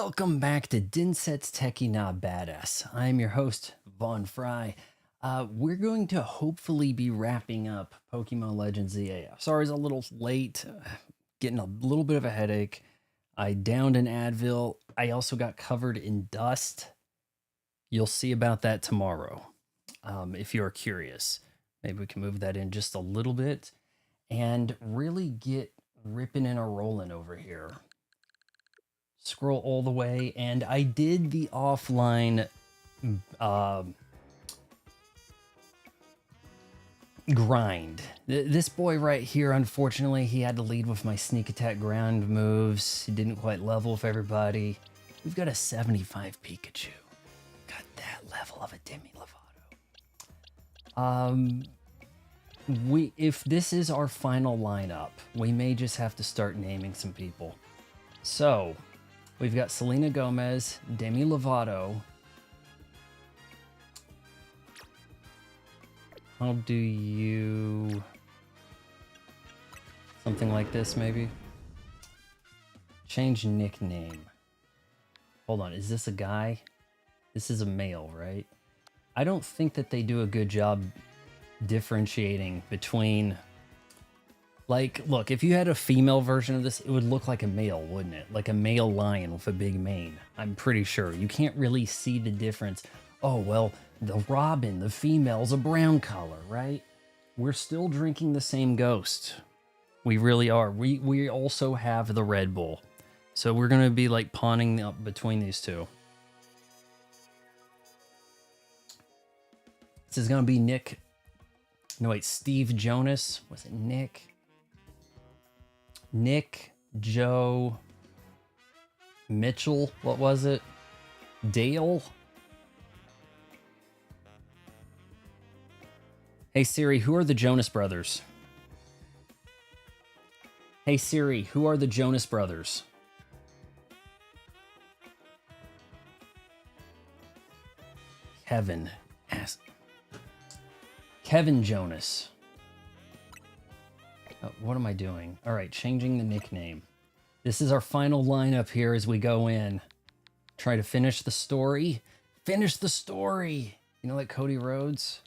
Welcome back to Dinset's Techie Not Badass. I am your host, Vaughn Fry. We're going to hopefully be wrapping up Pokemon Legends EAF. Sorry, it's a little late, getting a little bit of a headache. I downed an Advil. I also got covered in dust. You'll see about that tomorrow, if you're curious. Maybe we can move that in just a little bit and really get ripping and a rolling over here. Scroll all the way, and I did the offline grind. This boy right here, unfortunately, he had to lead with my sneak attack ground moves. He didn't quite level with everybody. We've got a 75 Pikachu. Got that level of a Demi Lovato. If this is our final lineup, we may just have to start naming some people. So we've got Selena Gomez, Demi Lovato. How do you... something like this, maybe? Change nickname. Hold on, is this a guy? This is a male, right? I don't think that they do a good job differentiating between... Like, look, if you had a female version of this, it would look like a male, wouldn't it? Like a male lion with a big mane. I'm pretty sure. You can't really see the difference. Oh, well, the Robin, the female's a brown color, right? We're still drinking the same ghost. We really are. We also have the Red Bull. So we're going to be like pawning up between these two. This is going to be Nick. No, wait, Steve Jonas. Was it Nick? Nick, Joe, Mitchell, what was it? Dale? Hey Siri, who are the Jonas Brothers? Hey Siri, who are the Jonas Brothers? Kevin Jonas. What am I doing? All right, changing the nickname. This is our final lineup here as we go in. Try to finish the story. Finish the story! You know, like Cody Rhodes?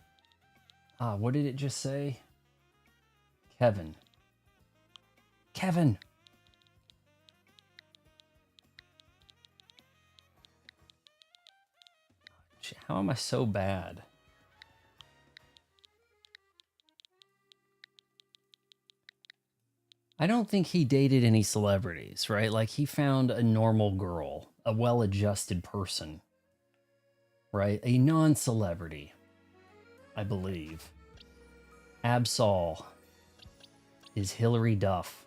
What did it just say? Kevin. Kevin! How am I so bad? I don't think he dated any celebrities, right? Like, he found a normal girl, a well-adjusted person, right? A non-celebrity, I believe. Absol is Hillary Duff.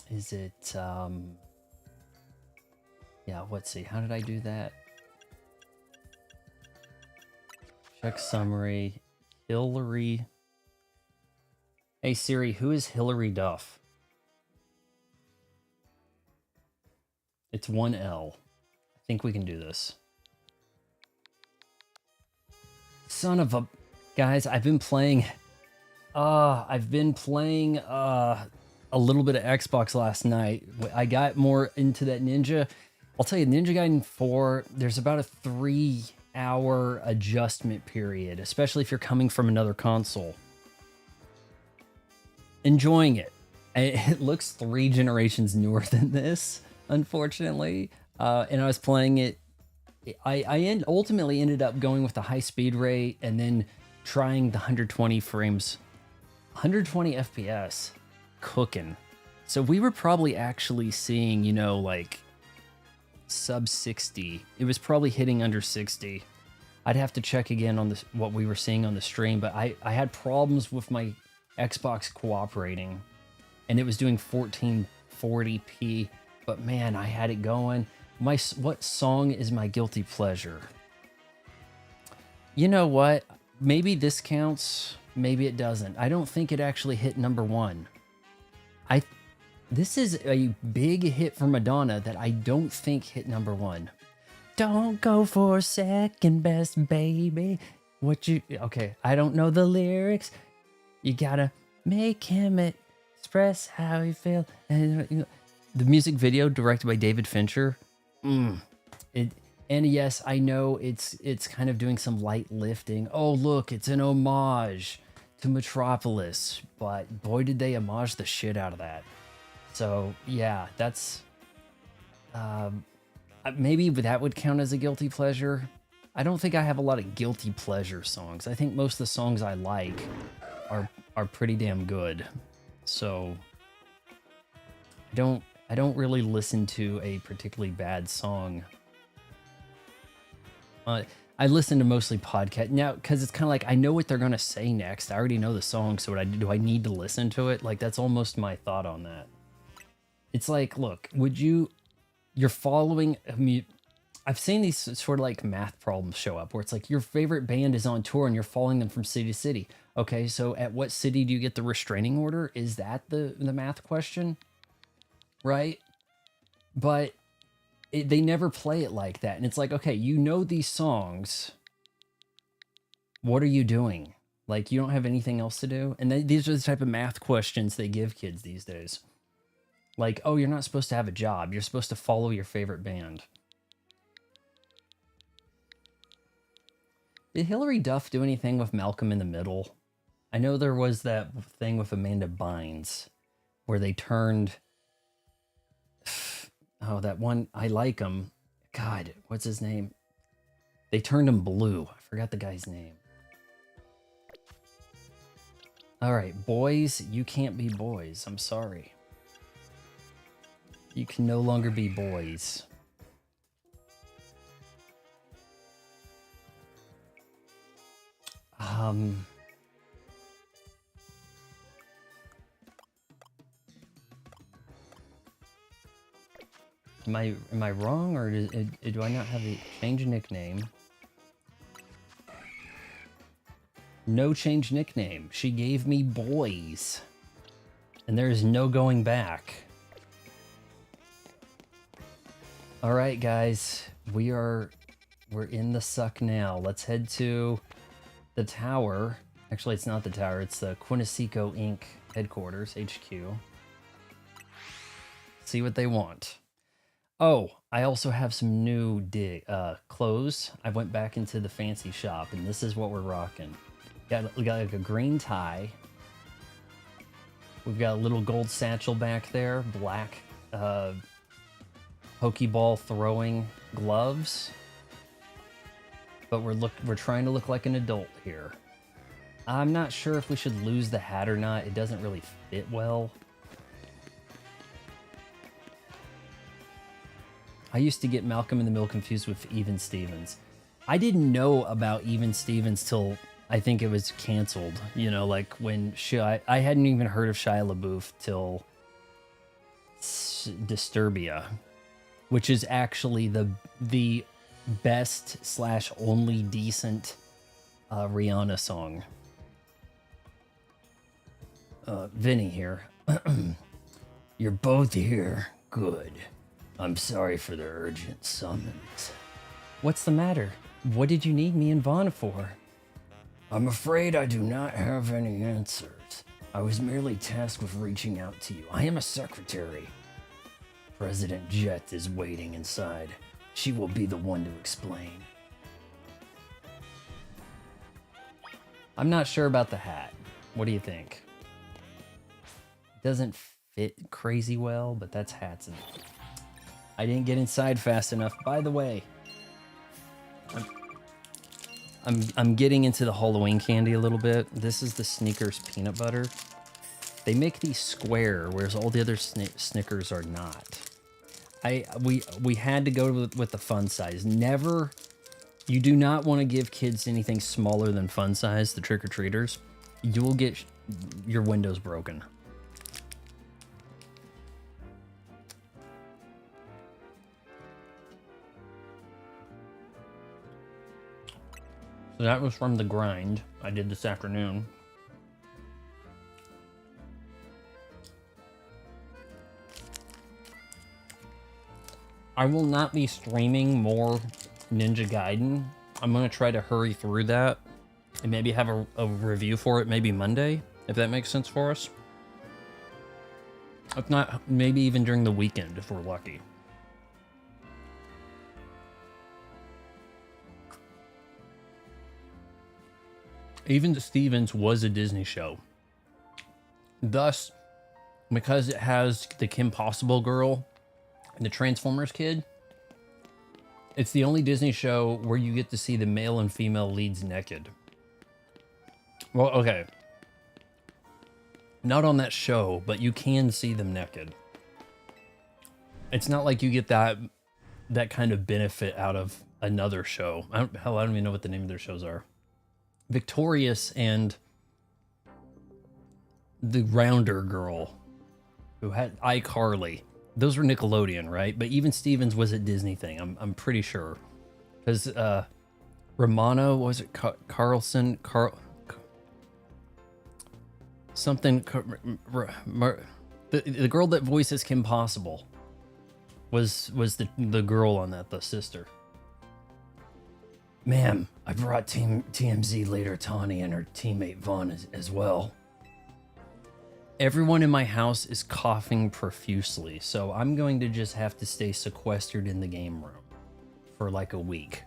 Is it, yeah, let's see. How did I do that? Check summary. Hillary. Hey Siri, who is Hillary Duff? It's 1L. I think we can do this. Son of a... Guys, I've been playing a little bit of Xbox last night. I got more into that Ninja. I'll tell you, Ninja Gaiden 4, there's about a 3-hour adjustment period, especially if you're coming from another console. Enjoying it. It looks 3 generations newer than this, unfortunately. And I was playing it. I ultimately ended up going with the high speed rate and then trying the 120 frames, 120 FPS, cooking. So we were probably actually seeing, you know, like sub 60. It was probably hitting under 60. I'd have to check again on this, what we were seeing on the stream, but I had problems with my Xbox cooperating, and it was doing 1440p. But man, I had it going. What song is my guilty pleasure? You know what? Maybe this counts. Maybe it doesn't. I don't think it actually hit #1. This is a big hit for Madonna that I don't think hit #1. Don't go for second best, baby. Okay, I don't know the lyrics. You gotta make him it. express how you feel. And the music video directed by David Fincher. And yes, I know it's kind of doing some light lifting. Oh, look, it's an homage to Metropolis, but boy, did they homage the shit out of that. So yeah, that's maybe that would count as a guilty pleasure. I don't think I have a lot of guilty pleasure songs. I think most of the songs I like are pretty damn good. So I don't really listen to a particularly bad song. I listen to mostly podcast now because it's kind of like I know what they're gonna say next. I already know the song, so do I need to listen to it? Like that's almost my thought on that. It's like, look, you're following. I've seen these sort of like math problems show up where it's like your favorite band is on tour and you're following them from city to city. Okay, so at what city do you get the restraining order? Is that the math question? Right? But they never play it like that. And it's like, okay, you know these songs. What are you doing? Like, you don't have anything else to do? And these are the type of math questions they give kids these days. Like, oh, you're not supposed to have a job. You're supposed to follow your favorite band. Did Hilary Duff do anything with Malcolm in the Middle? I know there was that thing with Amanda Bynes where they turned... Oh, that one, I like him. God, what's his name? They turned him blue. I forgot the guy's name. All right, boys, you can't be boys. I'm sorry. You can no longer be boys. Am I wrong, or do I not have a change nickname? No change nickname. She gave me boys, and there is no going back. All right, guys, we're in the suck now. Let's head to the tower. Actually, it's not the tower. It's the Quinesico Inc. headquarters, HQ. See what they want. Oh, I also have some new clothes. I went back into the fancy shop, and this is what we're rocking. We got like a green tie. We've got a little gold satchel back there, black Pokeball throwing gloves. But we're trying to look like an adult here. I'm not sure if we should lose the hat or not. It doesn't really fit well. I used to get Malcolm in the Middle confused with Even Stevens. I didn't know about Even Stevens till I think it was canceled. You know, like when I hadn't even heard of Shia LaBeouf till Disturbia, which is actually the best / only decent Rihanna song. Vinny here. You're both here. Good. I'm sorry for the urgent summons. What's the matter? What did you need me and Vaughn for? I'm afraid I do not have any answers. I was merely tasked with reaching out to you. I am a secretary. President Jet is waiting inside. She will be the one to explain. I'm not sure about the hat. What do you think? It doesn't fit crazy well, but that's hats and... I didn't get inside fast enough. By the way, I'm getting into the Halloween candy a little bit. This is the Snickers peanut butter. They make these square, whereas all the other Snickers are not. We had to go with the fun size. Never, you do not want to give kids anything smaller than fun size, the trick-or-treaters. You will get your windows broken. So that was from the grind I did this afternoon. I will not be streaming more Ninja Gaiden. I'm going to try to hurry through that and maybe have a review for it maybe Monday, if that makes sense for us. If not, maybe even during the weekend if we're lucky. Even Stevens was a Disney show. Thus, because it has the Kim Possible girl and the Transformers kid, it's the only Disney show where you get to see the male and female leads naked. Well, okay. Not on that show, but you can see them naked. It's not like you get that kind of benefit out of another show. I don't even know what the name of their shows are. Victorious and the Rounder girl who had iCarly. Those were Nickelodeon, right? But even Stevens was a Disney thing. I'm pretty sure. Because Romano, was it Carlson? Something. The girl that voices Kim Possible was the girl on that, the sister. Ma'am, I brought TMZ leader Tawny and her teammate Vaughn as well. Everyone in my house is coughing profusely, so I'm going to just have to stay sequestered in the game room for like a week.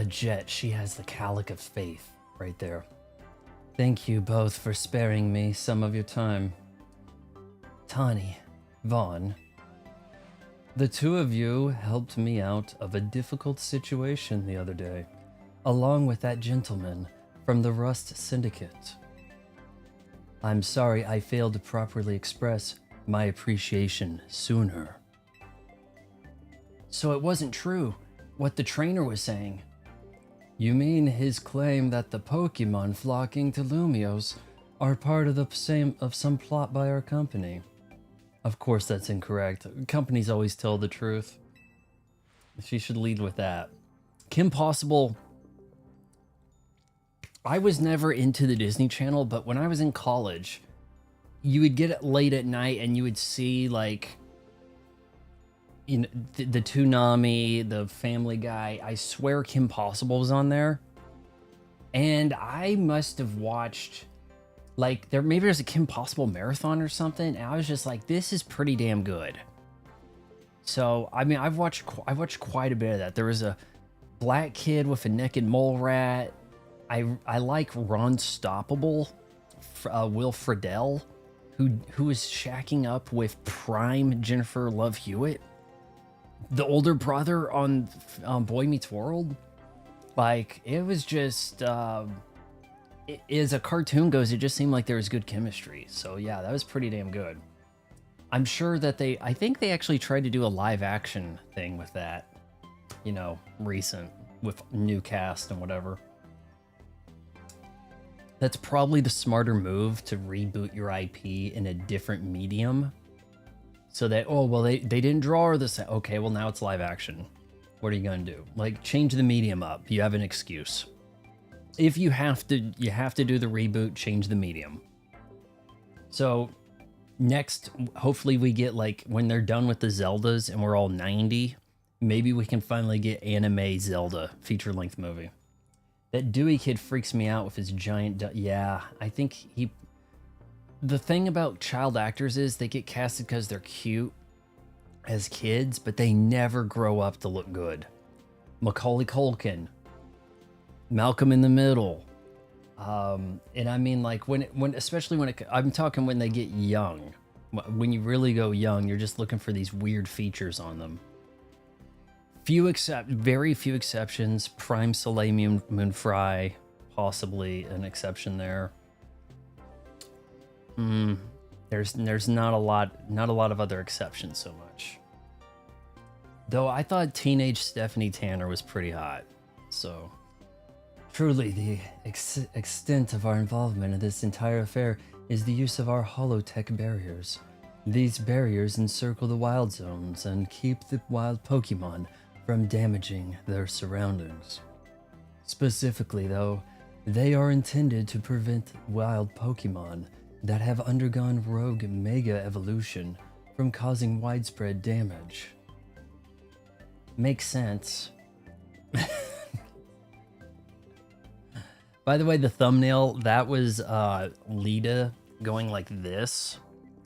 Jet, she has the calic of faith right there. Thank you both for sparing me some of your time. Tawny, Vaughn, the two of you helped me out of a difficult situation the other day, along with that gentleman from the Rust Syndicate. I'm sorry I failed to properly express my appreciation sooner. So it wasn't true what the trainer was saying. You mean his claim that the Pokemon flocking to Lumios are part of some plot by our company? Of course that's incorrect. Companies always tell the truth. She should lead with that. Kim Possible, I was never into the Disney Channel, but when I was in college, you would get it late at night and you would see like, you know, the Toonami, the Family Guy. I swear Kim Possible was on there. And I must have watched, like, maybe there's a Kim Possible marathon or something, and I was just like, this is pretty damn good. So, I mean, I've watched quite a bit of that. There was a black kid with a naked mole rat. I like Ron Stoppable, Will Friedle, who was shacking up with prime Jennifer Love Hewitt, the older brother on Boy Meets World. Like, it was just, as a cartoon goes, it just seemed like there was good chemistry. So yeah, that was pretty damn good. I'm sure that I think they actually tried to do a live action thing with that, you know, recent, with new cast and whatever. That's probably the smarter move, to reboot your IP in a different medium. So that, oh, well, they didn't draw her the same. Okay, well, now it's live action. What are you going to do? Like, change the medium up. You have an excuse. If you have to do the reboot, change the medium. So next, hopefully we get, like, when they're done with the Zeldas and we're all 90, maybe we can finally get anime Zelda feature-length movie. That Dewey kid freaks me out with his giant... Yeah, I think he... The thing about child actors is they get casted because they're cute as kids, but they never grow up to look good. Macaulay Culkin, Malcolm in the Middle, and I mean, like, especially when I'm talking when they get young. When you really go young, you're just looking for these weird features on them. Very few exceptions. Prime Soleil Moon Frye, possibly an exception there. There's not a lot of other exceptions so much. Though I thought teenage Stephanie Tanner was pretty hot. So, truly, the extent of our involvement in this entire affair is the use of our holotech barriers. These barriers encircle the wild zones and keep the wild Pokemon from damaging their surroundings. Specifically, though, they are intended to prevent wild Pokemon that have undergone rogue mega evolution from causing widespread damage. Makes sense. By the way, the thumbnail, that was Lita going like this,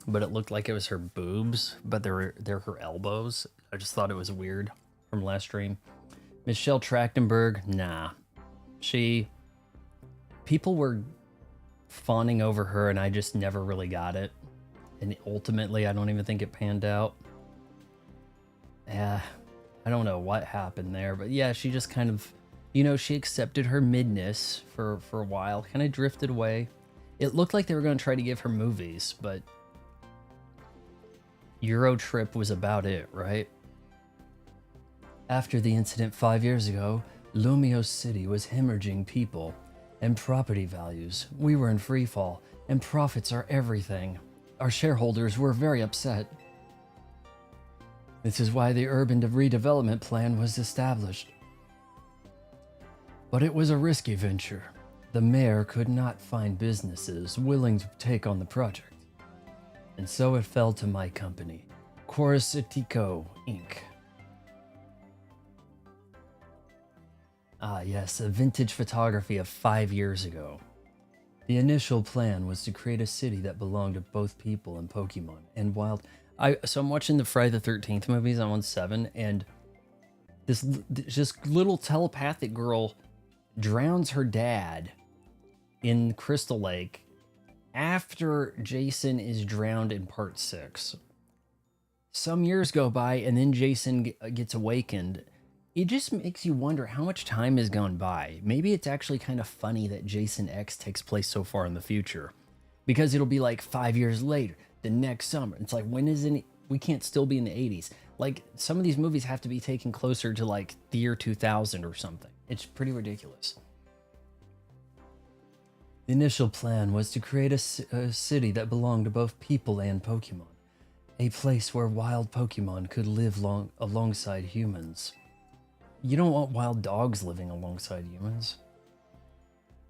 but it looked like it was her boobs, but they're her elbows. I just thought it was weird from last stream. Michelle Trachtenberg, nah. People were fawning over her and I just never really got it. And ultimately, I don't even think it panned out. Yeah, I don't know what happened there, but yeah, she just kind of, she accepted her midness for a while, kind of drifted away. It looked like they were going to try to give her movies, but Eurotrip was about it, right? After the incident 5 years ago, Lumio City was hemorrhaging people and property values. We were in free fall, and profits are everything. Our shareholders were very upset. This is why the urban redevelopment plan was established. But it was a risky venture. The mayor could not find businesses willing to take on the project. And so it fell to my company, Coruscatico Inc. Ah yes, a vintage photography of 5 years ago. The initial plan was to create a city that belonged to both people and Pokemon and wild. So I'm watching the Friday the 13th movies. I'm on 7, and this just little telepathic girl drowns her dad in Crystal Lake after Jason is drowned in part 6. Some years go by, and then Jason gets awakened. It just makes you wonder how much time has gone by. Maybe it's actually kind of funny that Jason X takes place so far in the future, because it'll be like 5 years later, the next summer. It's like, when isn't it? We can't still be in the 80s. Like, some of these movies have to be taken closer to like the year 2000 or something. It's pretty ridiculous. The initial plan was to create a city that belonged to both people and Pokemon. A place where wild Pokemon could live alongside humans. You don't want wild dogs living alongside humans.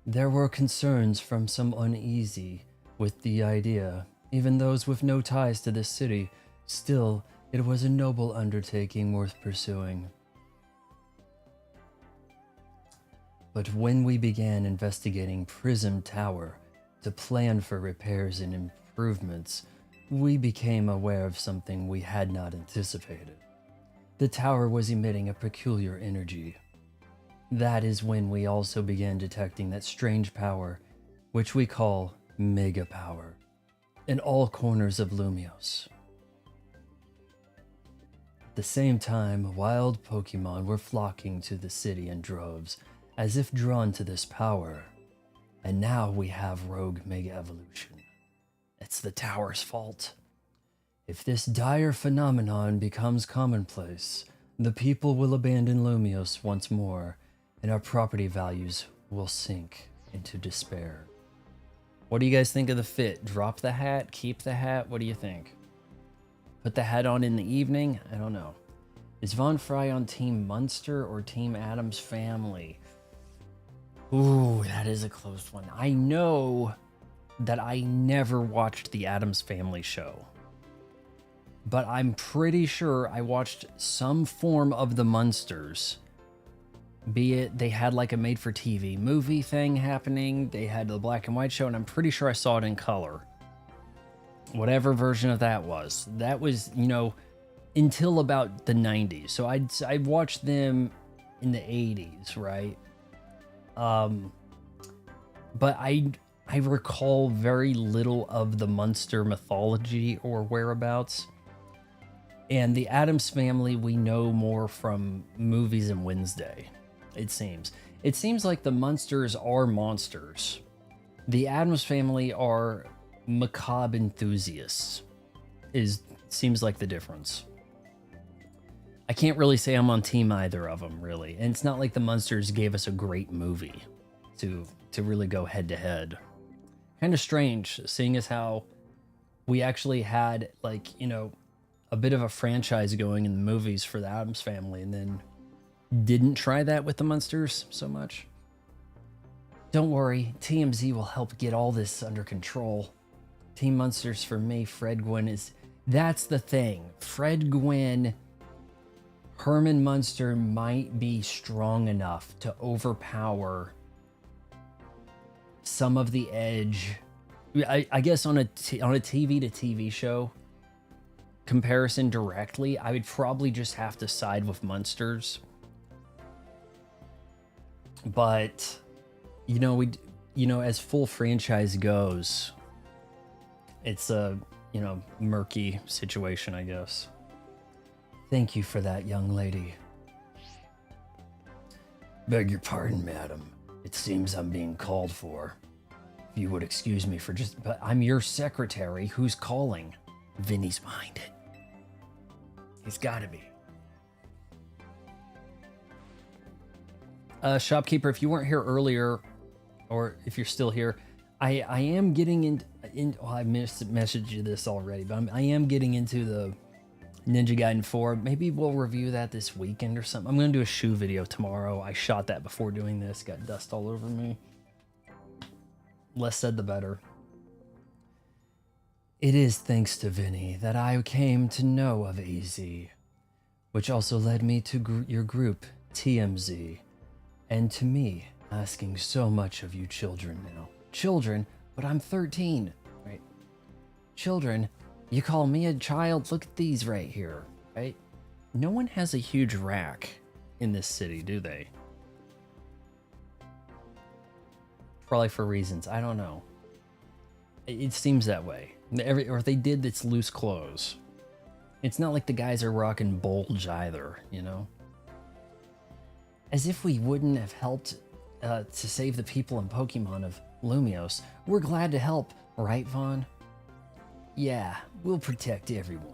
There were concerns from some uneasy with the idea, even those with no ties to this city. Still, it was a noble undertaking worth pursuing. But when we began investigating Prism Tower to plan for repairs and improvements, we became aware of something we had not anticipated. The tower was emitting a peculiar energy. That is when we also began detecting that strange power, which we call Mega Power, in all corners of Lumios. At the same time, wild Pokemon were flocking to the city in droves, as if drawn to this power. And now we have Rogue Mega Evolution. It's the tower's fault. If this dire phenomenon becomes commonplace, the people will abandon Lumios once more, and our property values will sink into despair. What do you guys think of the fit? Drop the hat? Keep the hat? What do you think? Put the hat on in the evening? I don't know. Is Von Fry on Team Munster or Team Addams Family? Ooh, that is a close one. I know that I never watched the Addams Family show, but I'm pretty sure I watched some form of the Munsters. Be it they had like a made-for-TV movie thing happening, they had the black and white show, and I'm pretty sure I saw it in color. Whatever version of that was. That was, until about the 90s. So I'd watched them in the 80s, right? But I recall very little of the Munster mythology or whereabouts. And the Addams Family we know more from movies and Wednesday, it seems. It seems like the Munsters are monsters. The Addams Family are macabre enthusiasts. Seems like the difference. I can't really say I'm on team either of them, really. And it's not like the Munsters gave us a great movie to really go head to head. Kind of strange, seeing as how we actually had, a bit of a franchise going in the movies for the Addams Family, and then didn't try that with the Munsters so much. Don't worry, TMZ will help get all this under control. Team Munsters for me, Fred Gwynn that's the thing. Fred Gwynn, Herman Munster might be strong enough to overpower some of the edge. I guess on a TV to TV show comparison directly, I would probably just have to side with Munsters. But as full franchise goes, it's a murky situation, I guess. Thank you for that, young lady. Beg your pardon, madam. It seems I'm being called for. If you would excuse me but I'm your secretary. Who's calling? Vinny's behind it. He's gotta be. Shopkeeper, if you weren't here earlier, or if you're still here, I am getting I messaged you this already, but I am getting into the Ninja Gaiden 4. Maybe we'll review that this weekend or something. I'm going to do a shoe video tomorrow. I shot that before doing this. Got dust all over me. Less said, the better. It is thanks to Vinny that I came to know of AZ, which also led me to your group, TMZ, and to me asking so much of you children now. Children? But I'm 13, right? Children? You call me a child? Look at these right here, right? No one has a huge rack in this city, do they? Probably for reasons, I don't know. It seems that way. Or if they did, it's loose clothes. It's not like the guys are rocking bulge either, you know? As if we wouldn't have helped to save the people in Pokemon of Lumios. We're glad to help, right, Vaughn? Yeah, we'll protect everyone.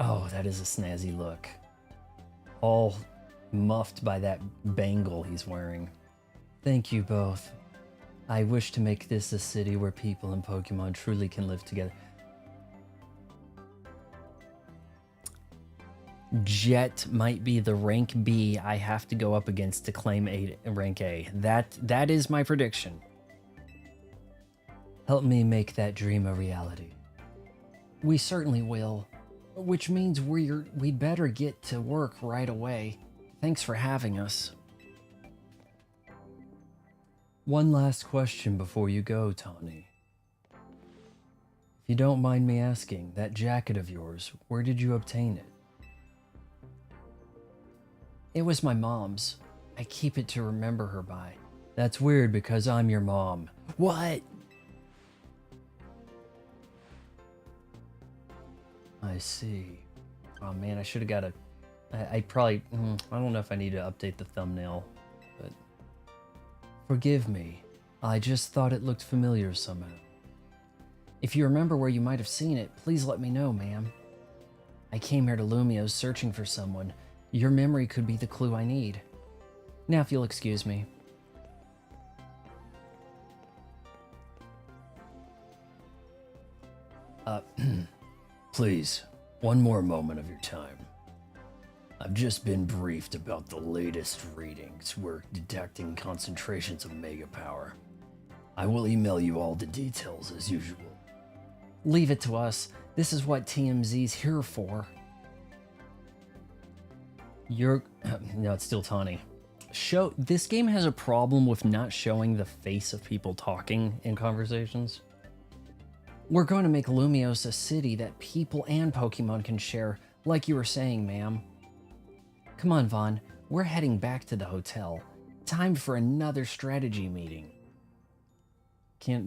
Oh, that is a snazzy look. All muffed by that bangle he's wearing. Thank you both. I wish to make this a city where people and Pokemon truly can live together. Jet might be the rank B I have to go up against to claim rank A. That is my prediction. Help me make that dream a reality. We certainly will, which means we'd better get to work right away. Thanks for having us. One last question before you go, Tawny. If you don't mind me asking, that jacket of yours, where did you obtain it? It was my mom's. I keep it to remember her by. That's weird because I'm your mom. What? I see. Oh man, I should have got I probably, I don't know if I need to update the thumbnail, but... Forgive me. I just thought it looked familiar somehow. If you remember where you might have seen it, please let me know, ma'am. I came here to Lumios searching for someone. Your memory could be the clue I need. Now if you'll excuse me. Please, one more moment of your time. I've just been briefed about the latest readings. We're detecting concentrations of mega power. I will email you all the details as usual. Leave it to us. This is what TMZ's here for. No, it's still Tawny. This game has a problem with not showing the face of people talking in conversations. We're going to make Lumios a city that people and Pokemon can share, like you were saying, ma'am. Come on, Vaughn. We're heading back to the hotel. Time for another strategy meeting.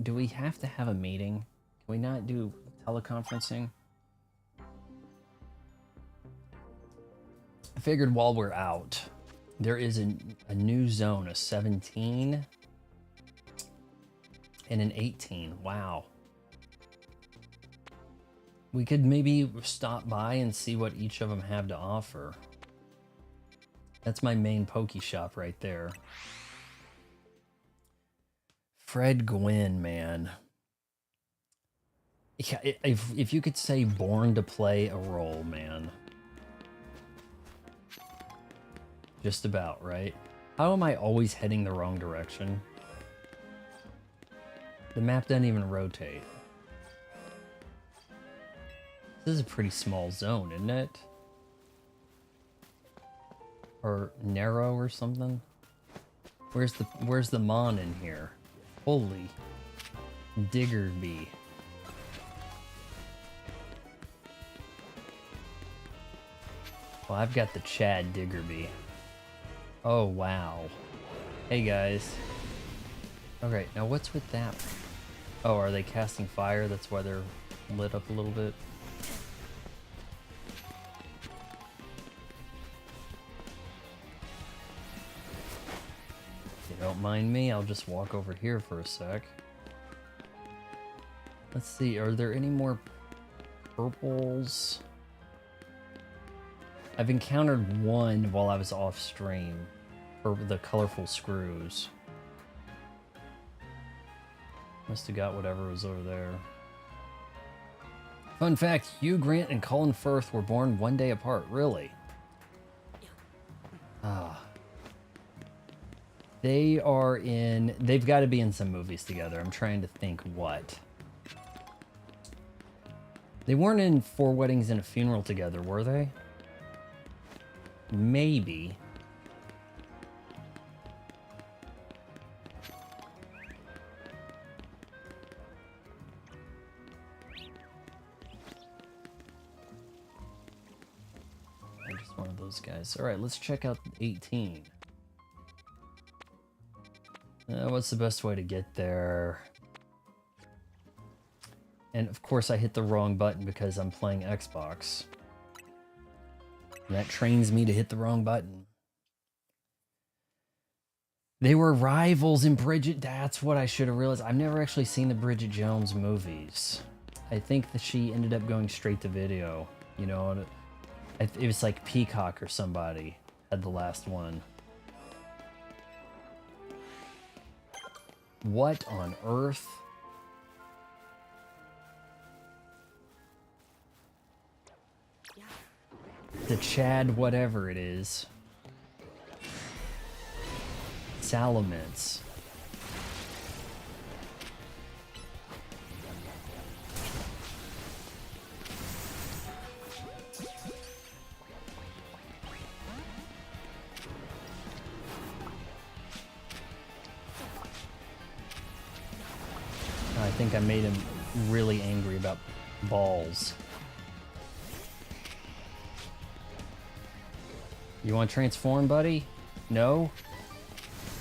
Do we have to have a meeting? Can we not do teleconferencing? I figured while we're out, there is a new zone, a 17 and an 18. Wow. We could maybe stop by and see what each of them have to offer. That's my main Poke Shop right there. Fred Gwynn, man. Yeah, if you could say born to play a role, man. Just about, right? How am I always heading the wrong direction? The map doesn't even rotate. This is a pretty small zone, isn't it? Or narrow or something? Where's the Mon in here? Holy Diggerby. Well, I've got the Chad Diggerby. Oh, wow. Hey, guys. Okay, now what's with that? Oh, are they casting fire? That's why they're lit up a little bit. If you don't mind me, I'll just walk over here for a sec. Let's see, are there any more purples? I've encountered one while I was off stream for the colorful screws. Must have got whatever was over there. Fun fact, Hugh Grant and Colin Firth were born one day apart. Really? Ah. They've got to be in some movies together. I'm trying to think what. They weren't in Four Weddings and a Funeral together, were they? Maybe. I'm just one of those guys. All right, let's check out 18. What's the best way to get there? And of course I hit the wrong button because I'm playing Xbox. And that trains me to hit the wrong button. They were rivals in Bridget. That's what I should have realized. I've never actually seen the Bridget Jones movies. I think that she ended up going straight to video. You know, it was like Peacock or somebody had the last one. What on earth? The Chad whatever it is. Salamence. I think I made him really angry about balls. You want to transform, buddy? No?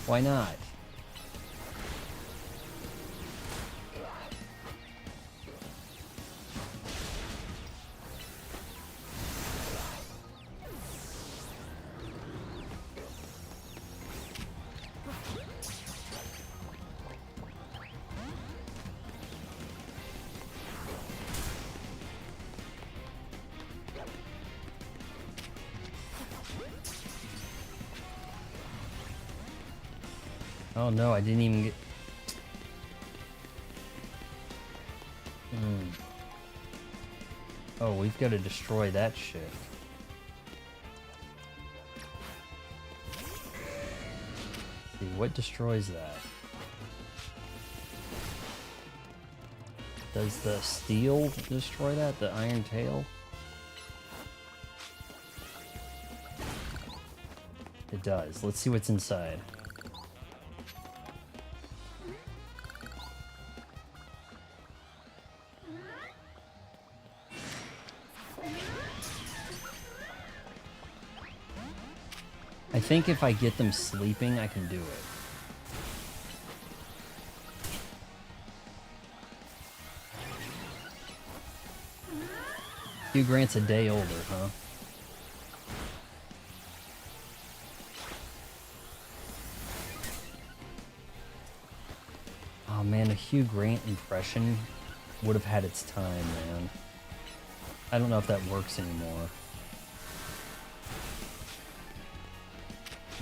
Why not? Oh no, I didn't even get... Oh, we've got to destroy that shit. See, what destroys that? Does the steel destroy that? The iron tail? It does. Let's see what's inside. I think if I get them sleeping, I can do it. Hugh Grant's a day older, huh? Oh man, a Hugh Grant impression would have had its time, man. I don't know if that works anymore.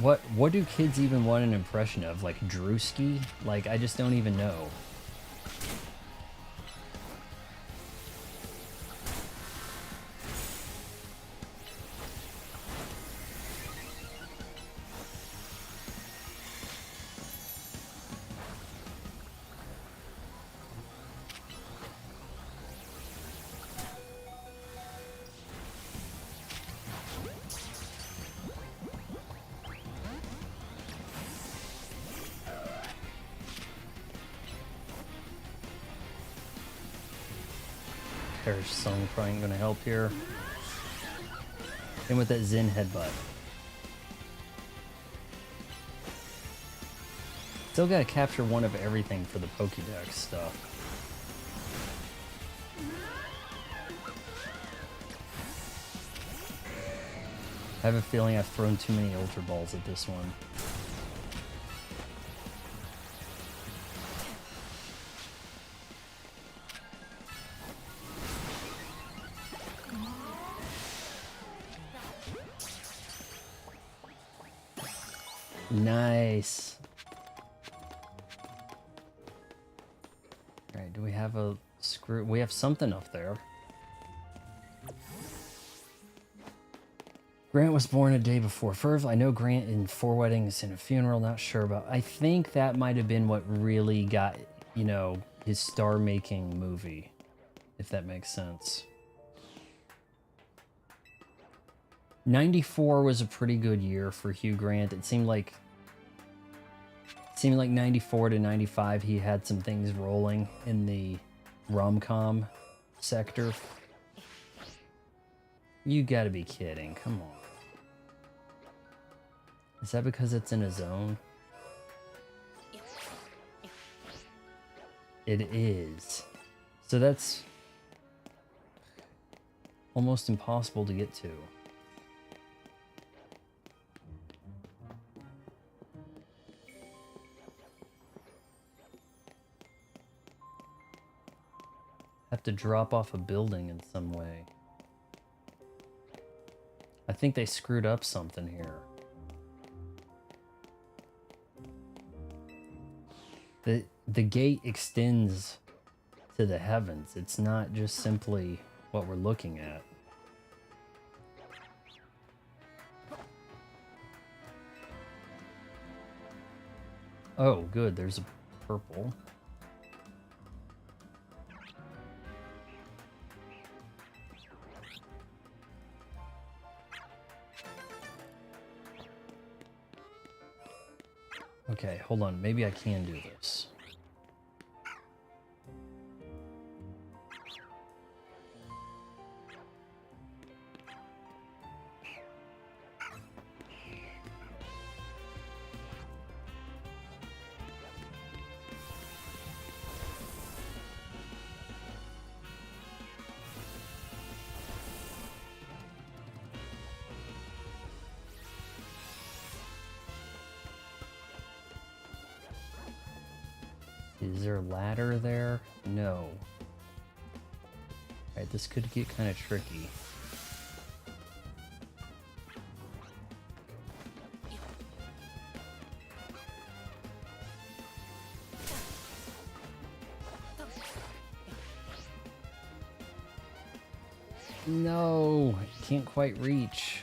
What do kids even want an impression of? Like Drewski? Like, I just don't even know. Perish Song probably ain't gonna help here. And with that Zen headbutt. Still gotta capture one of everything for the Pokédex stuff. I have a feeling I've thrown too many Ultra Balls at this one. Nice. Alright, do we have a screw? We have something up there. Grant was born a day before Ferv. I know Grant in 4 weddings and a funeral, not sure about. I think that might have been what really got, you know, his star-making movie, if that makes sense. 94 was a pretty good year for Hugh Grant. It seemed like 94 to 95 he had some things rolling in the rom-com sector. You gotta be kidding, come on. Is that because it's in a zone? It is. So that's almost impossible to get to. Have to drop off a building in some way. I think they screwed up something here. The gate extends to the heavens. It's not just simply what we're looking at. Oh, good. There's a purple. Okay, hold on. Maybe I can do this. Is there a ladder there? No. Alright, this could get kind of tricky. No, can't quite reach.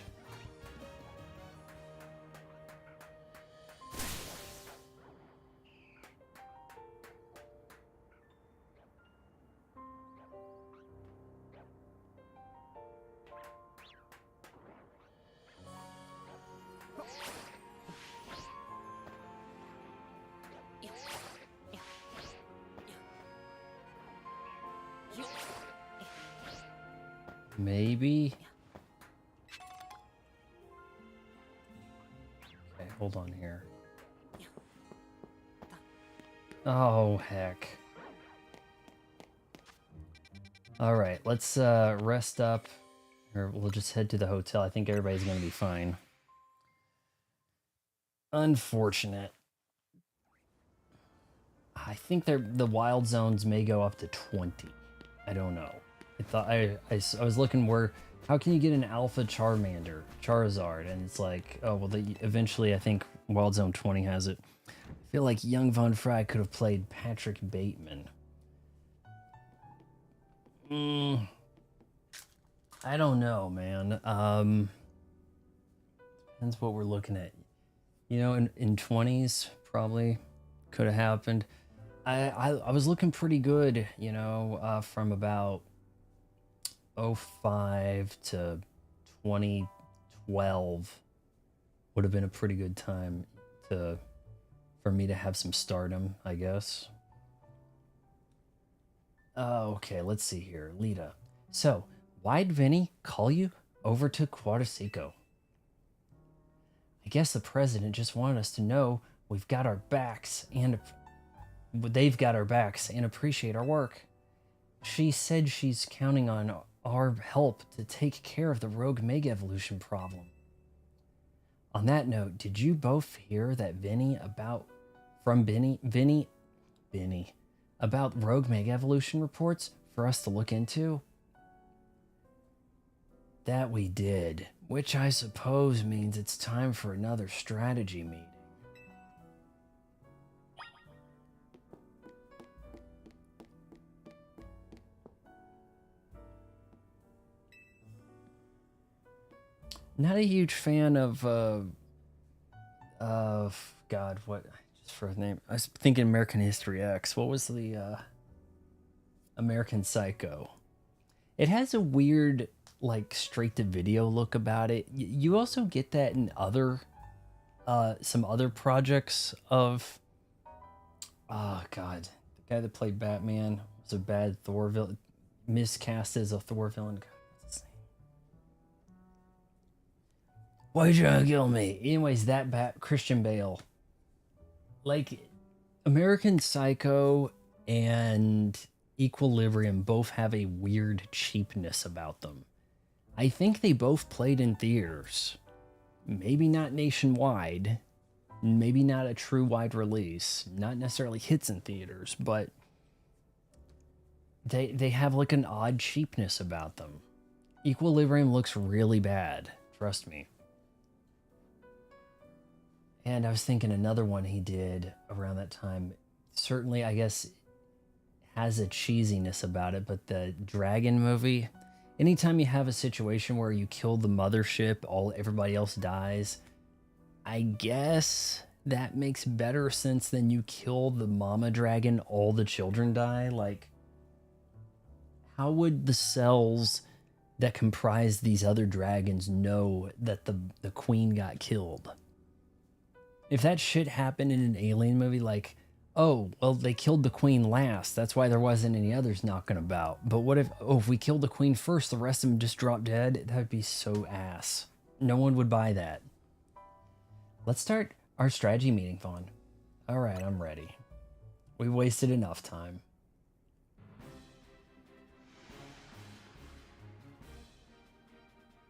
Maybe. Okay, hold on here. Oh, heck. All right, let's rest up, or we'll just head to the hotel. I think everybody's gonna be fine. Unfortunate. I think the wild zones may go up to 20. I don't know. I thought I was looking where, how can you get an alpha Charizard? And it's like, oh, well, eventually I think Wild Zone 20 has it. I feel like young Von Fry could have played Patrick Bateman. I don't know, man. Depends what we're looking at. You know, in 20s, probably could have happened. I was looking pretty good, you know, from about 05 to 2012 would have been a pretty good time for me to have some stardom, I guess. Okay, let's see here. Lita. So, why'd Vinny call you over to Cuarticico? I guess the president just wanted us to know we've got our backs and they've got our backs and appreciate our work. She said she's counting on our help to take care of the rogue mega evolution problem. On that note, did you both hear that Vinny about rogue mega evolution reports for us to look into? That we did, which I suppose means it's time for another strategy meeting. Not a huge fan of God, what just for a name? I was thinking American History X. What was the American Psycho? It has a weird like straight to video look about it. You also get that in other some other projects of oh god, the guy that played Batman was a bad Thor villain, miscast as a Thor villain. Why you trying to kill me? Anyways, that Christian Bale. Like, American Psycho and Equilibrium both have a weird cheapness about them. I think they both played in theaters. Maybe not nationwide. Maybe not a true wide release. Not necessarily hits in theaters, but they have like an odd cheapness about them. Equilibrium looks really bad. Trust me. And I was thinking another one he did around that time, certainly, I guess, has a cheesiness about it, but the Dragon movie, anytime you have a situation where you kill the mothership, everybody else dies, I guess that makes better sense than you kill the mama dragon, all the children die. Like, how would the cells that comprise these other dragons know that the queen got killed? If that shit happened in an alien movie, like, oh, well, they killed the queen last. That's why there wasn't any others knocking about. But what if, if we killed the queen first, the rest of them just drop dead? That would be so ass. No one would buy that. Let's start our strategy meeting, Vaughn. All right, I'm ready. We wasted enough time.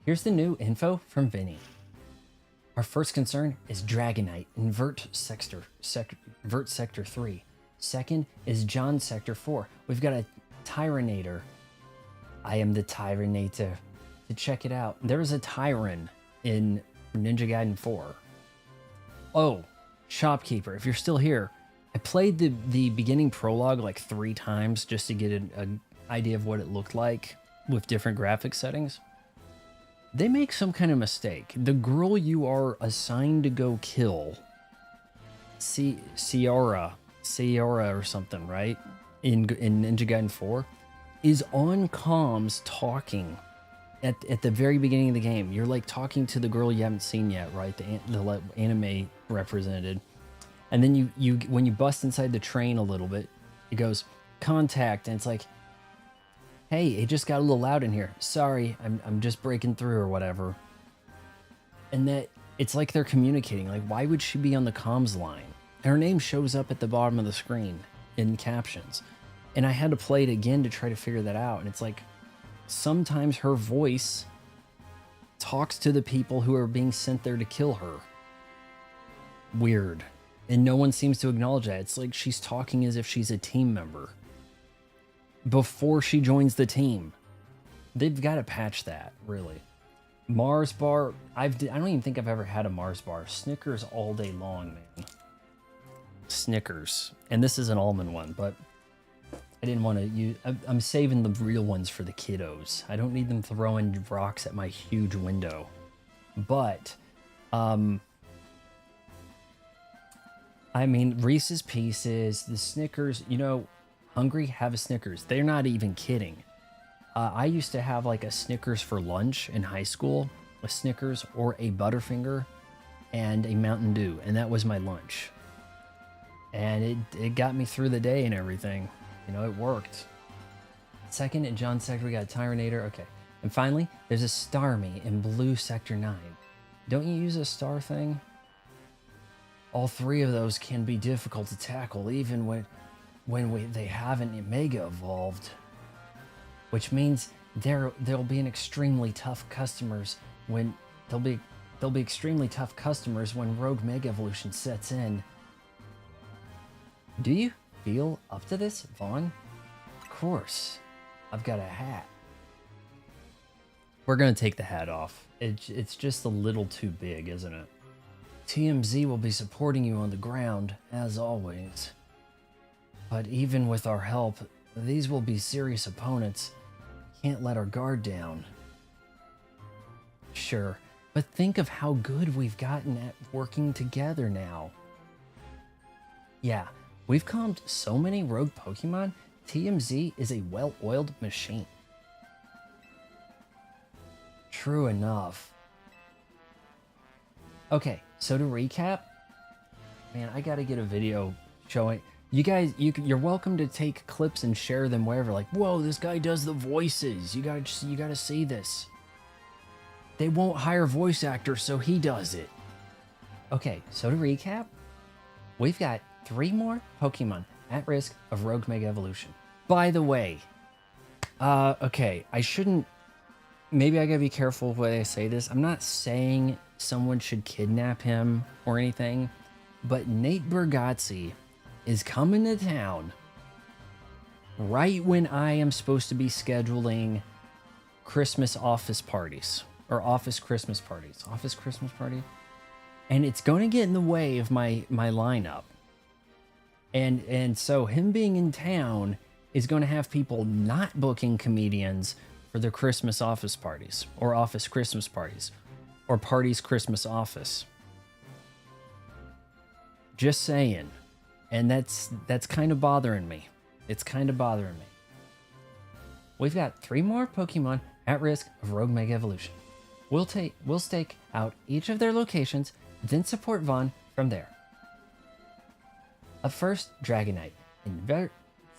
Here's the new info from Vinny. Our first concern is Dragonite in Vert Sector 3. Second is John Sector 4. We've got a Tyranator. I am the Tyranator. To check it out, there is a Tyran in Ninja Gaiden 4. Oh, Shopkeeper, if you're still here, I played the beginning prologue like 3 times just to get an idea of what it looked like with different graphic settings. They make some kind of mistake. The girl you are assigned to go kill, Ciara or something, right? In Ninja Gaiden 4, is on comms talking at the very beginning of the game. You're like talking to the girl you haven't seen yet, right? The anime represented. And then you when you bust inside the train a little bit, it goes contact, and it's like, hey, it just got a little loud in here. Sorry, I'm just breaking through or whatever. And that it's like they're communicating. Like, why would she be on the comms line? And her name shows up at the bottom of the screen in captions. And I had to play it again to try to figure that out. And it's like, sometimes her voice talks to the people who are being sent there to kill her. Weird. And no one seems to acknowledge that. It's like she's talking as if she's a team member before she joins the team. They've got to patch that, really. Mars bar, I don't even think I've ever had a Mars bar. Snickers all day long, man. Snickers. And this is an almond one, but I didn't want to use, I'm saving the real ones for the kiddos. I don't need them throwing rocks at my huge window. But, I mean, Reese's Pieces, the Snickers, you know, hungry, have a Snickers. They're not even kidding. I used to have like a Snickers for lunch in high school, a Snickers or a Butterfinger and a Mountain Dew, and that was my lunch. And it got me through the day and everything. You know, it worked. Second in John Sector, we got Tyranator. Okay. And finally, there's a Starmie in blue Sector 9. Don't you use a star thing? All three of those can be difficult to tackle, even when they haven't Mega evolved. Which means there'll be an extremely tough customers when there'll be extremely tough customers when Rogue Mega Evolution sets in. Do you feel up to this, Vaughn? Of course. I've got a hat. We're gonna take the hat off. It's just a little too big, isn't it? TMZ will be supporting you on the ground, as always. But even with our help, these will be serious opponents. Can't let our guard down. Sure, but think of how good we've gotten at working together now. Yeah, we've calmed so many rogue Pokemon, TMZ is a well-oiled machine. True enough. Okay, so to recap, man, I gotta get a video showing you guys. You're welcome to take clips and share them wherever. Like, whoa, this guy does the voices. You gotta see this. They won't hire voice actors, so he does it. Okay, so to recap, we've got 3 more Pokemon at risk of Rogue Mega Evolution. By the way, okay, I shouldn't. Maybe I gotta be careful when I say this. I'm not saying someone should kidnap him or anything, but Nate Bargatze is coming to town right when I am supposed to be scheduling Christmas office parties or office Christmas parties. Office Christmas party, and it's going to get in the way of my lineup. And so him being in town is going to have people not booking comedians for their Christmas office parties or office Christmas parties or parties Christmas office. Just saying. And that's kind of bothering me. It's kind of bothering me. We've got 3 more Pokemon at risk of Rogue Mega Evolution. We'll stake out each of their locations, then support Vaughn from there. Up first, Dragonite in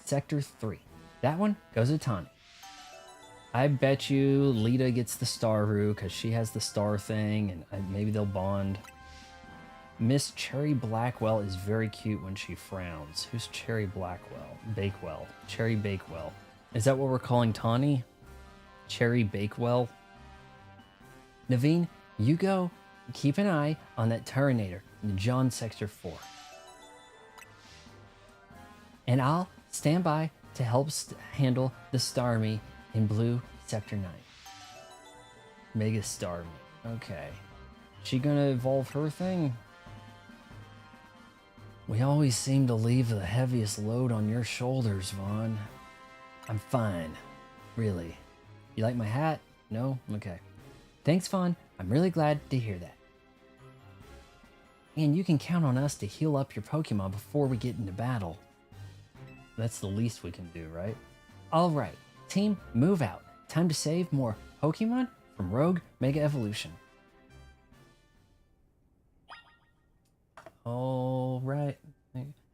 Sector 3. That one goes to Tawny. I bet you Lita gets the Starru because she has the star thing, and maybe they'll bond. Miss Cherry Blackwell is very cute when she frowns. Who's Cherry Blackwell? Bakewell. Cherry Bakewell. Is that what we're calling Tawny? Cherry Bakewell? Naveen, you go keep an eye on that Tyranator in John Sector 4. And I'll stand by to help handle the Starmie in blue Sector 9. Mega Starmie. Okay. She gonna evolve her thing? We always seem to leave the heaviest load on your shoulders, Vaughn. I'm fine. Really. You like my hat? No? Okay. Thanks, Vaughn. I'm really glad to hear that. And you can count on us to heal up your Pokemon before we get into battle. That's the least we can do, right? Alright, team, move out. Time to save more Pokemon from Rogue Mega Evolution. Alright.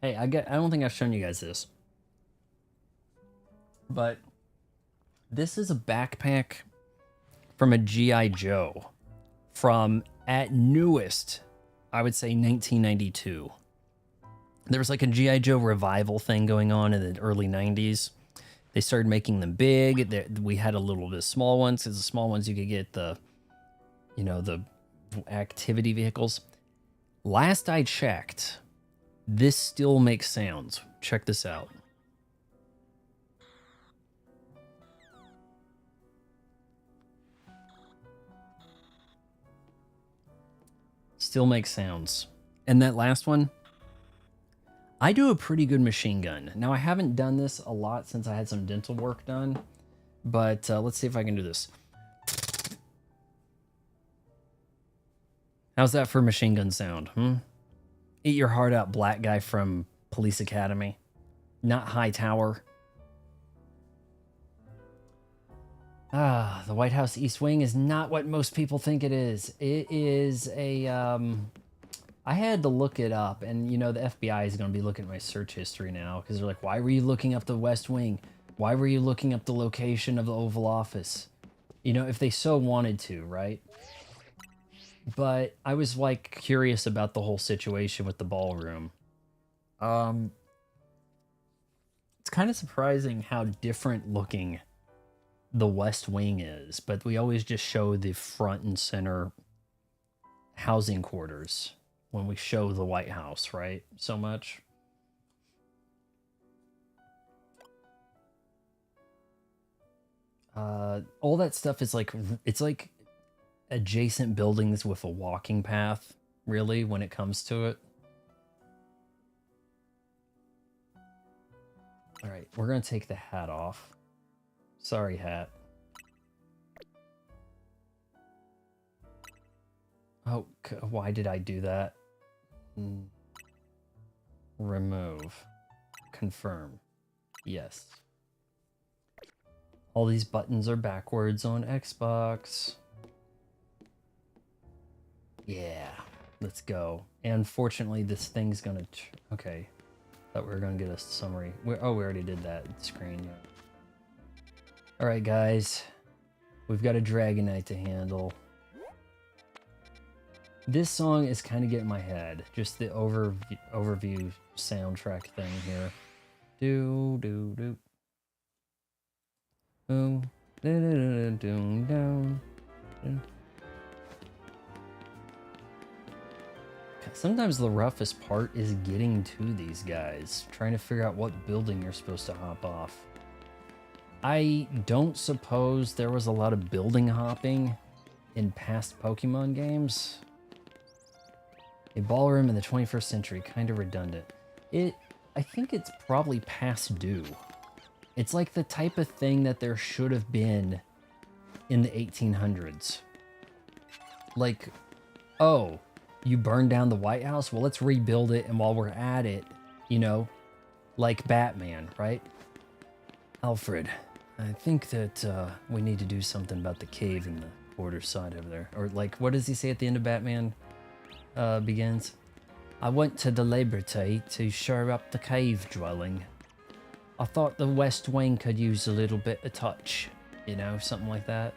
Hey, I don't think I've shown you guys this. But this is a backpack from a G.I. Joe from, at newest, I would say 1992. There was like a G.I. Joe revival thing going on in the early 90s. They started making them big. We had a little bit of small ones, because the small ones you could get the activity vehicles. Last I checked, this still makes sounds. Check this out. Still makes sounds. And that last one, I do a pretty good machine gun. Now, I haven't done this a lot since I had some dental work done, but let's see if I can do this. How's that for machine gun sound? Eat your heart out, black guy from Police Academy. Not Hightower. The White House East Wing is not what most people think it is. It is a, I had to look it up, and you know, the FBI is going to be looking at my search history now, because they're like, why were you looking up the West Wing? Why were you looking up the location of the Oval Office? You know, if they so wanted to, right? But I was like curious about the whole situation with the ballroom. It's kind of surprising how different looking the West Wing is, but we always just show the front and center housing quarters when we show the White House, right? So much. All that stuff is like, it's like adjacent buildings with a walking path, really, when it comes to it. All right, we're gonna take the hat off. Sorry, hat. Oh, why did I do that? Remove. Confirm. Yes. All these buttons are backwards on Xbox. Yeah, let's go. And fortunately, this thing's gonna... okay. Thought we were gonna get a summary. Oh, we already did that screen. Yeah. Alright, guys. We've got a Dragonite to handle. This song is kind of getting my head. Just the overview soundtrack thing here. Do do do. Boom. Down. Sometimes the roughest part is getting to these guys, trying to figure out what building you're supposed to hop off. I don't suppose there was a lot of building hopping in past Pokemon games. A ballroom in the 21st century, kind of redundant. I think it's probably past due. It's like the type of thing that there should have been in the 1800s. Like, oh, you burned down the White House? Well, let's rebuild it, and while we're at it, you know, like Batman, right? Alfred, I think that we need to do something about the cave in the border side over there. Or like, what does he say at the end of Batman Begins? I went to the Liberty to shore up the cave dwelling. I thought the West Wing could use a little bit of touch, you know, something like that.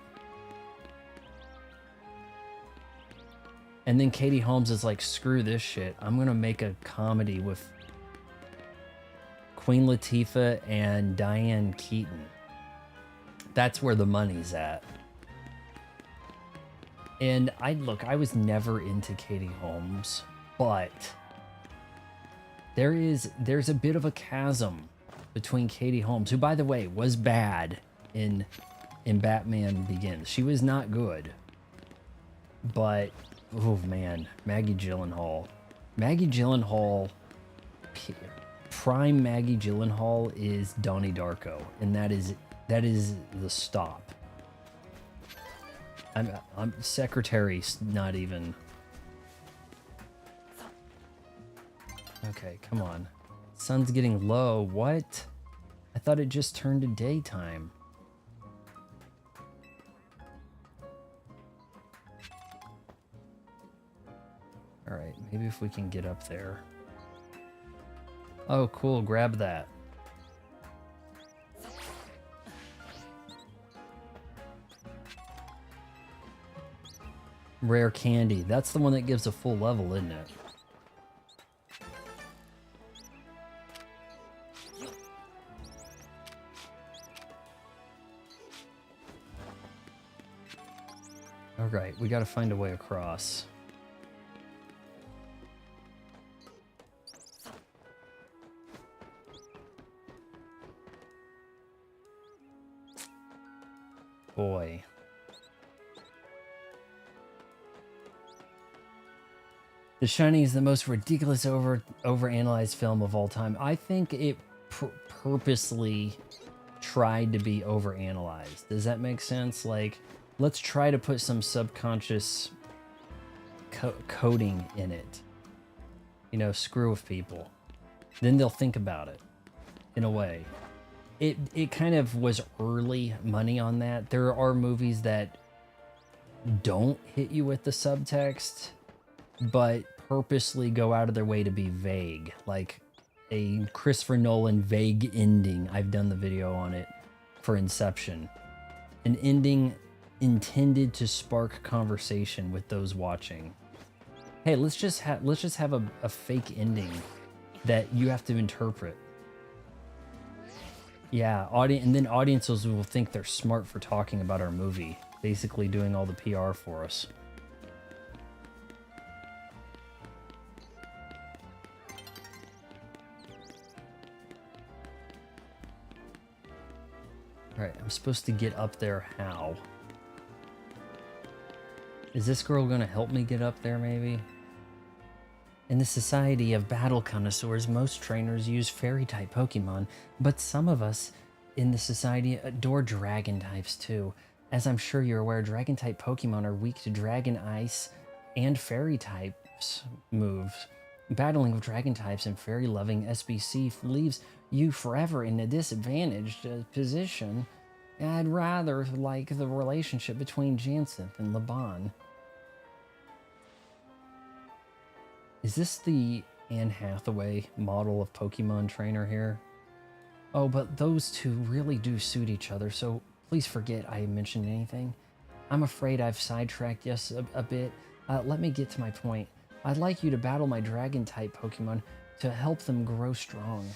And then Katie Holmes is like, screw this shit. I'm gonna make a comedy with Queen Latifah and Diane Keaton. That's where the money's at. And I was never into Katie Holmes, but there's a bit of a chasm between Katie Holmes, who, by the way, was bad in Batman Begins. She was not good. But, oh man, Maggie Gyllenhaal. Maggie Gyllenhaal, prime Maggie Gyllenhaal is Donnie Darko, and that is the stop. I'm Secretary's not even. Okay, come on. Sun's getting low. What? I thought it just turned to daytime. All right, maybe if we can get up there. Oh, cool. Grab that. Rare candy. That's the one that gives a full level, isn't it? Alright, we gotta find a way across. Boy. The Shining is the most ridiculous overanalyzed film of all time. I think it purposely tried to be overanalyzed. Does that make sense? Like, let's try to put some subconscious coding in it. You know, screw with people. Then they'll think about it, in a way. It kind of was early money on that. There are movies that don't hit you with the subtext, but purposely go out of their way to be vague. Like, a Christopher Nolan vague ending. I've done the video on it for Inception. An ending intended to spark conversation with those watching. Hey, let's just have a fake ending that you have to interpret. Yeah, and then audiences will think they're smart for talking about our movie, basically doing all the PR for us. Alright, I'm supposed to get up there. How? Is this girl gonna help me get up there, maybe? In the society of battle connoisseurs, most trainers use fairy-type Pokemon, but some of us in the society adore dragon types too. As I'm sure you're aware, dragon-type Pokemon are weak to dragon, ice, and fairy types moves. Battling with dragon types and fairy-loving SBC leaves you forever in a disadvantaged position. I'd rather like the relationship between Jacinth and Laban. Is this the Anne Hathaway model of Pokemon trainer here? Oh, but those two really do suit each other, so please forget I mentioned anything. I'm afraid I've sidetracked yes a bit. Let me get to my point. I'd like you to battle my dragon-type Pokemon to help them grow strong.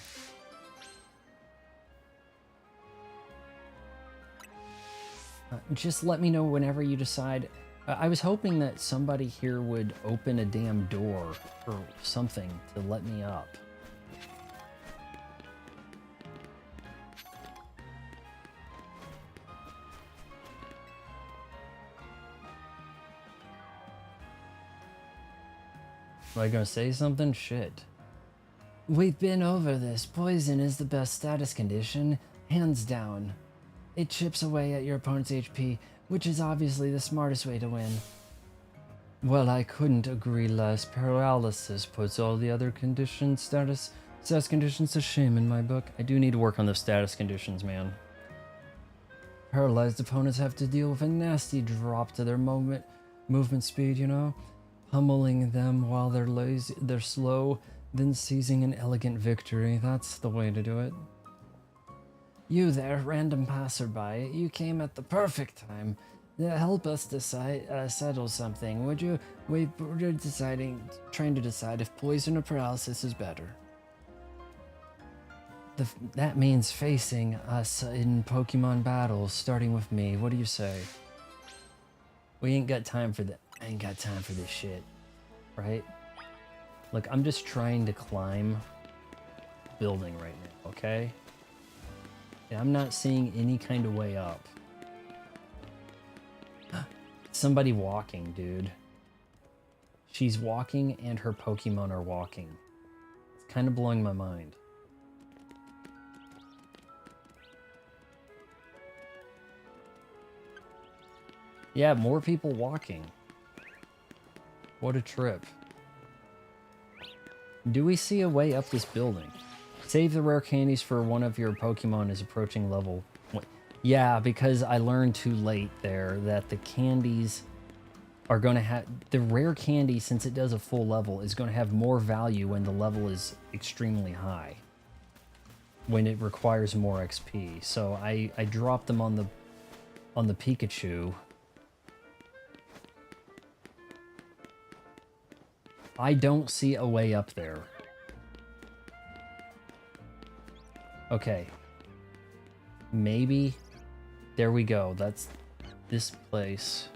Just let me know whenever you decide. I was hoping that somebody here would open a damn door or something to let me up. Am I gonna say something? Shit. We've been over this. Poison is the best status condition, hands down. It chips away at your opponent's HP, which is obviously the smartest way to win. Well, I couldn't agree less. Paralysis puts all the other status conditions to shame in my book. I do need to work on the status conditions, man. Paralyzed opponents have to deal with a nasty drop to their movement speed, you know? Pummeling them while they're slow, then seizing an elegant victory. That's the way to do it. You there, random passerby, you came at the perfect time. Help us settle something, would you? We're trying to decide if poison or paralysis is better. That means facing us in Pokemon battles, starting with me. What do you say? We ain't got time for that. I ain't got time for this shit, right? Look, I'm just trying to climb building right now, okay? Yeah, I'm not seeing any kind of way up. Somebody walking, dude. She's walking and her Pokemon are walking. It's kind of blowing my mind. Yeah, more people walking. What a trip. Do we see a way up this building? Save the rare candies for one of your Pokemon is approaching level. Yeah, because I learned too late there that the candies are going to have... The rare candy, since it does a full level, is going to have more value when the level is extremely high. When it requires more XP. So I dropped them on the Pikachu. I don't see a way up there. Okay. Maybe. There we go. That's this place.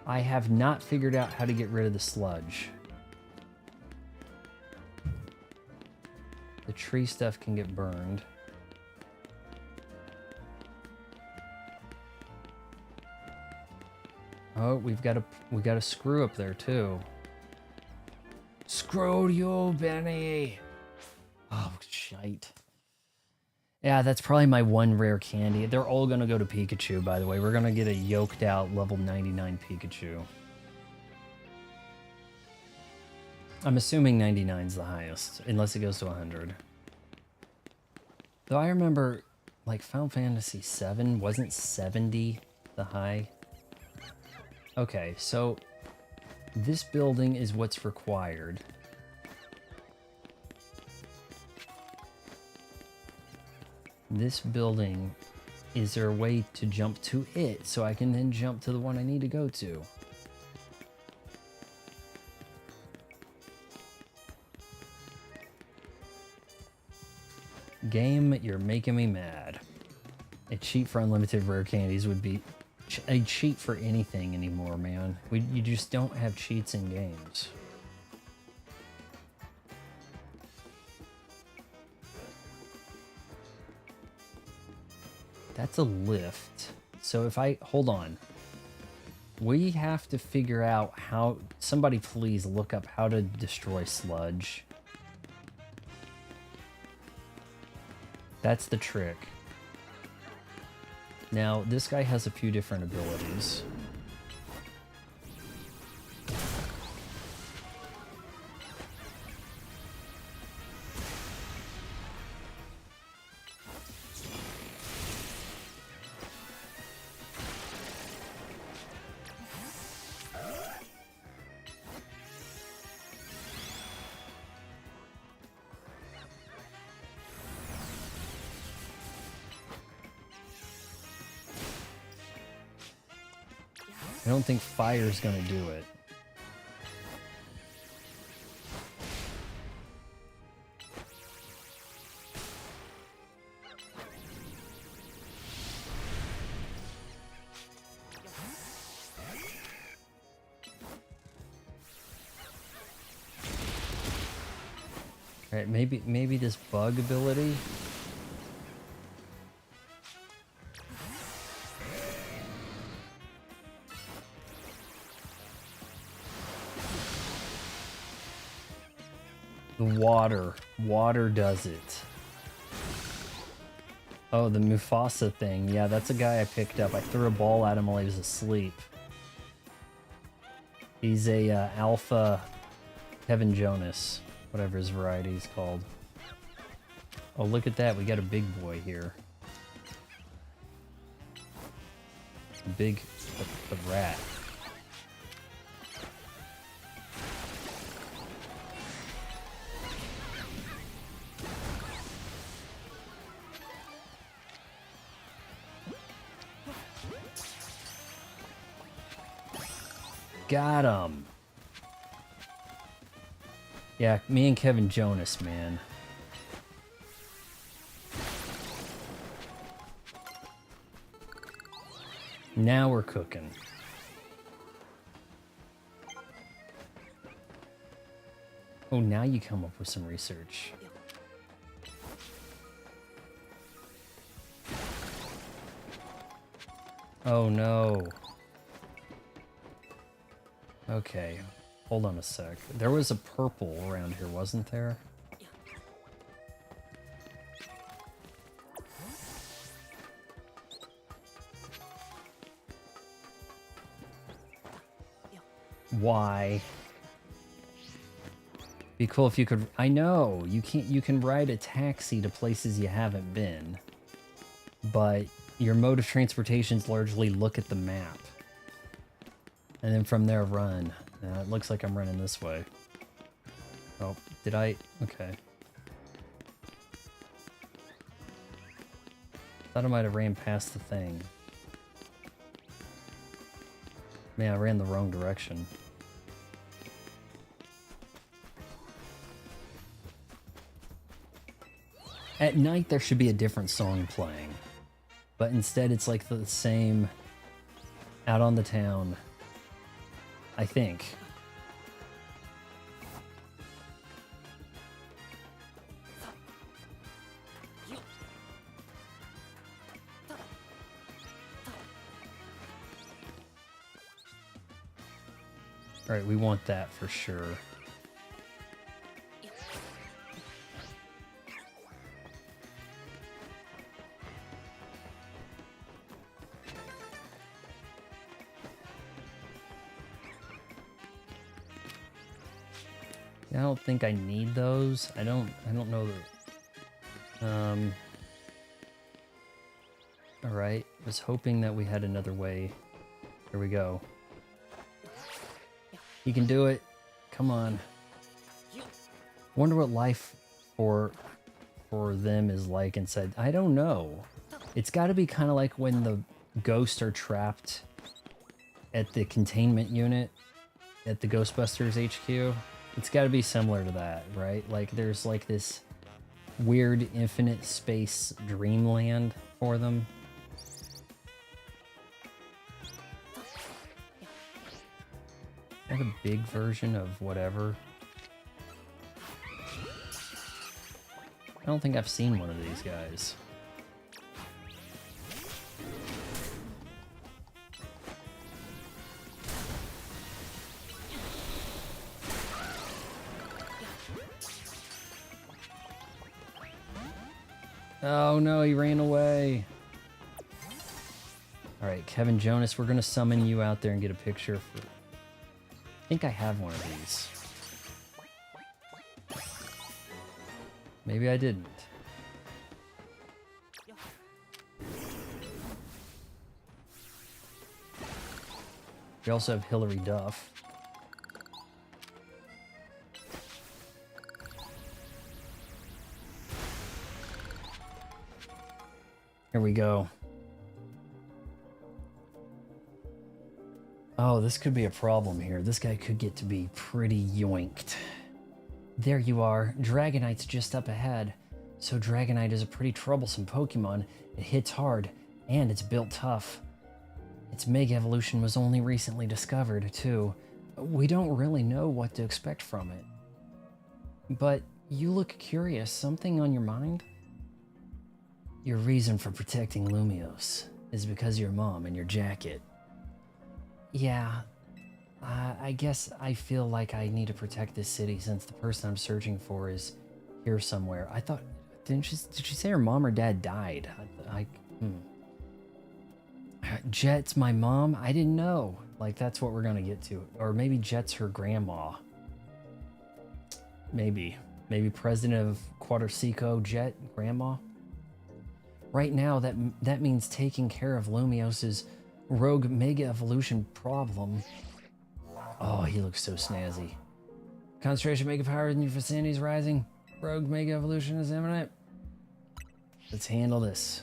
I have not figured out how to get rid of the sludge. The tree stuff can get burned. Oh, we got a screw up there too. Screw you, Benny. Oh, shite. Yeah, that's probably my one rare candy. They're all gonna go to Pikachu, by the way. We're gonna get a yoked out level 99 Pikachu. I'm assuming 99's the highest, unless it goes to 100. Though I remember, like, Final Fantasy VII, wasn't 70 the high? Okay, so this building is what's required. This building, is there a way to jump to it so I can then jump to the one I need to go to? Game, you're making me mad. A cheat for unlimited rare candies would be a cheat for anything anymore, man. You just don't have cheats in games. That's a lift. So if I... Hold on. We have to figure out how... Somebody please look up how to destroy sludge. That's the trick. Now, this guy has a few different abilities. I don't think fire's gonna do it. All right, maybe this bug ability. The water does it. Oh, the Mufasa thing. Yeah, that's a guy I picked up. I threw a ball at him while he was asleep. He's a alpha Kevin Jonas, whatever his variety is called. Oh, look at that. We got a big boy here. A rat. Got him. Yeah, me and Kevin Jonas, man. Now we're cooking. Oh, now you come up with some research. Oh no. Okay, hold on a sec. There was a purple around here, wasn't there? Why? Be cool if you could... I know, you can ride a taxi to places you haven't been, but your mode of transportation is largely look at the map. And then from there, run. It looks like I'm running this way. Oh, did I? Okay. Thought I might have ran past the thing. Man, I ran the wrong direction. At night, there should be a different song playing. But instead, it's like the same out on the town. I think. All right, we want that for sure. I don't think I need those. I don't know that. All right. I was hoping that we had another way. Here we go. You can do it. Come on. Wonder what life for for them is like and said, I don't know. It's got to be kind of like when the ghosts are trapped at the containment unit at the Ghostbusters HQ. It's got to be similar to that, right? Like there's like this weird infinite space dreamland for them. Like a big version of whatever. I don't think I've seen one of these guys. Oh no, he ran away. All right, Kevin Jonas, we're gonna summon you out there and get a picture for... I think I have one of these. Maybe I didn't. We also have Hilary Duff. Here we go. Oh, this could be a problem here. This guy could get to be pretty yoinked. There you are. Dragonite's just up ahead. So Dragonite is a pretty troublesome Pokemon. It hits hard, and it's built tough. Its Mega Evolution was only recently discovered, too. We don't really know what to expect from it. But you look curious. Something on your mind? Your reason for protecting Lumiose is because of your mom and your jacket. Yeah, I guess I feel like I need to protect this city since the person I'm searching for is here somewhere. I thought, did she say her mom or dad died? Jet's my mom? I didn't know. Like, that's what we're gonna get to. Or maybe Jet's her grandma. Maybe president of Quadricico, Jet, grandma? Right now, that means taking care of Lumiose's rogue Mega Evolution problem. Oh, he looks so snazzy. Concentration Mega Power in your vicinity is rising. Rogue Mega Evolution is imminent. Let's handle this.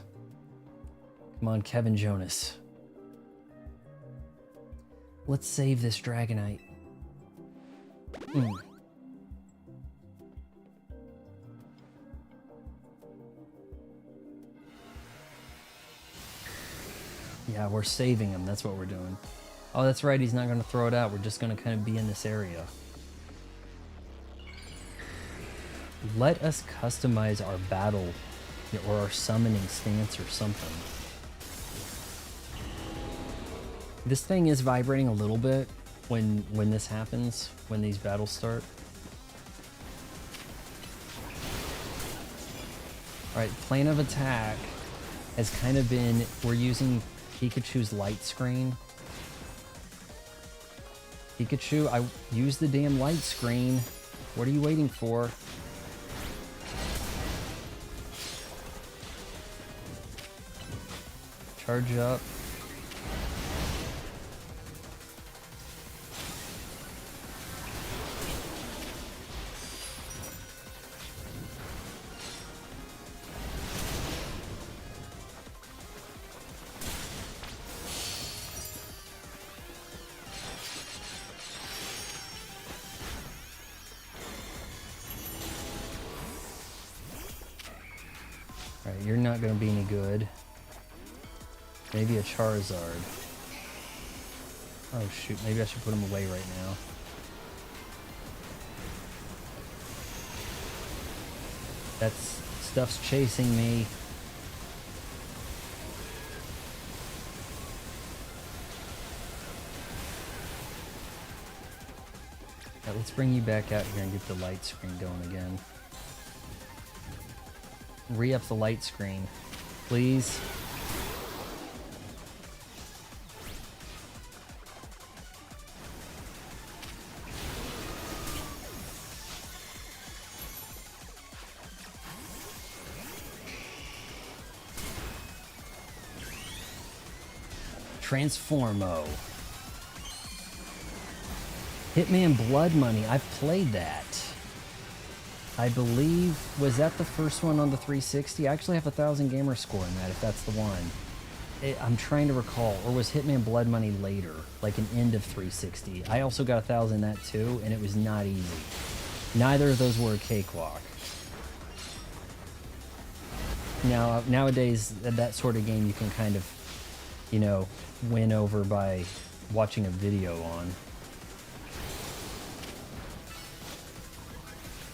Come on, Kevin Jonas. Let's save this Dragonite. Yeah, we're saving him. That's what we're doing. Oh, that's right. He's not going to throw it out. We're just going to kind of be in this area. Let us customize our battle or our summoning stance or something. This thing is vibrating a little bit when this happens, when these battles start. All right, plan of attack has kind of been, we're using Pikachu's light screen. Pikachu, I use the damn light screen. What are you waiting for? Charge up. Alright, you're not going to be any good. Maybe a Charizard. Oh shoot, maybe I should put him away right now. That stuff's chasing me. Alright, let's bring you back out here and get the light screen going again. Re-up the light screen, please. Transformo. Hitman Blood Money. I've played that. I believe, was that the first one on the 360? I actually have 1,000 gamer score in that, if that's the one. I'm trying to recall, or was Hitman Blood Money later, like an end of 360? I also got 1,000 in that too, and it was not easy. Neither of those were a cakewalk. Now, nowadays, that sort of game you can kind of, you know, win over by watching a video on.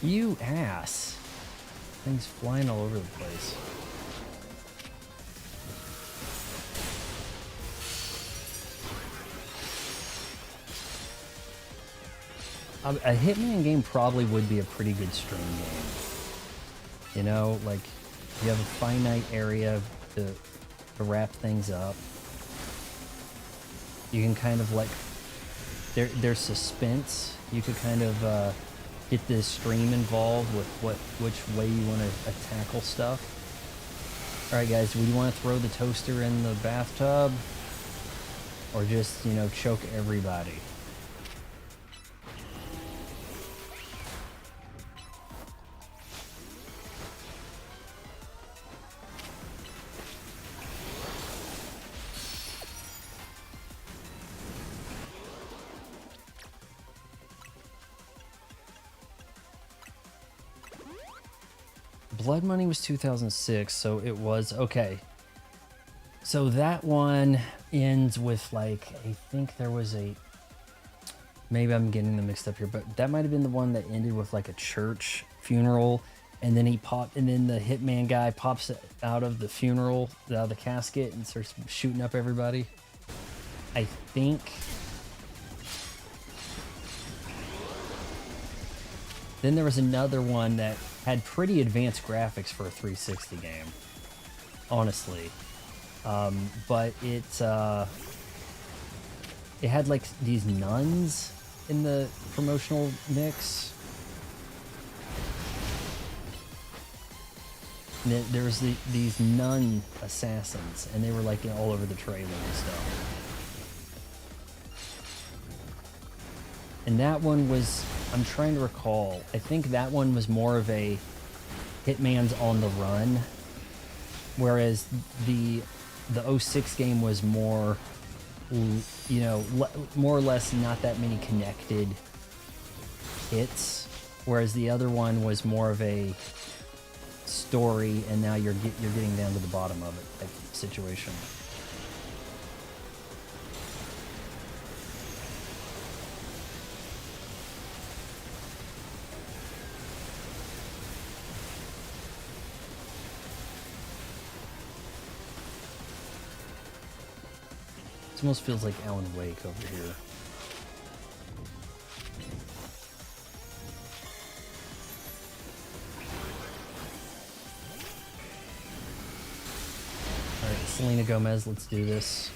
You ass. Things flying all over the place. A Hitman game probably would be a pretty good stream game. You know, like, you have a finite area to wrap things up. You can kind of like, there's suspense. You could kind of get the stream involved with which way you want to tackle stuff. All right, guys, would you want to throw the toaster in the bathtub, or just, you know, choke everybody? Blood Money was 2006, so it was okay. So that one ends with, like, I think there was a, maybe I'm getting them mixed up here, but that might have been the one that ended with like a church funeral, and then and then the hitman guy pops out of the funeral, out of the casket, and starts shooting up everybody. I think. Then there was another one that had pretty advanced graphics for a 360 game, honestly. But it had like these nuns in the promotional mix. And there was these nun assassins, and they were like all over the trailer and stuff. And that one was, I'm trying to recall, I think that one was more of a Hitman's on the run, whereas the 06 game was more, you know, more or less not that many connected hits, whereas the other one was more of a story, and now you're getting down to the bottom of it type of situation. It almost feels like Alan Wake over here. Alright, Selena Gomez, let's do this.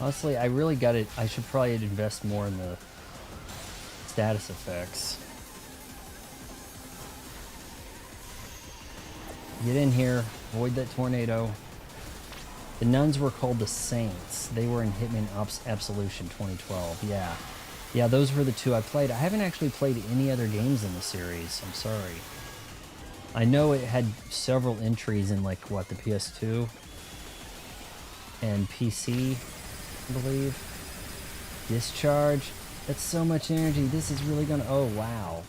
Honestly, I really got it. I should probably invest more in the status effects. Get in here, avoid that tornado. The nuns were called the Saints. They were in Hitman Absolution 2012. Yeah. Yeah, those were the two I played. I haven't actually played any other games in the series. I'm sorry. I know it had several entries in, like, what, the PS2 and PC, I believe. Discharge. That's so much energy. This is really gonna... Oh, wow.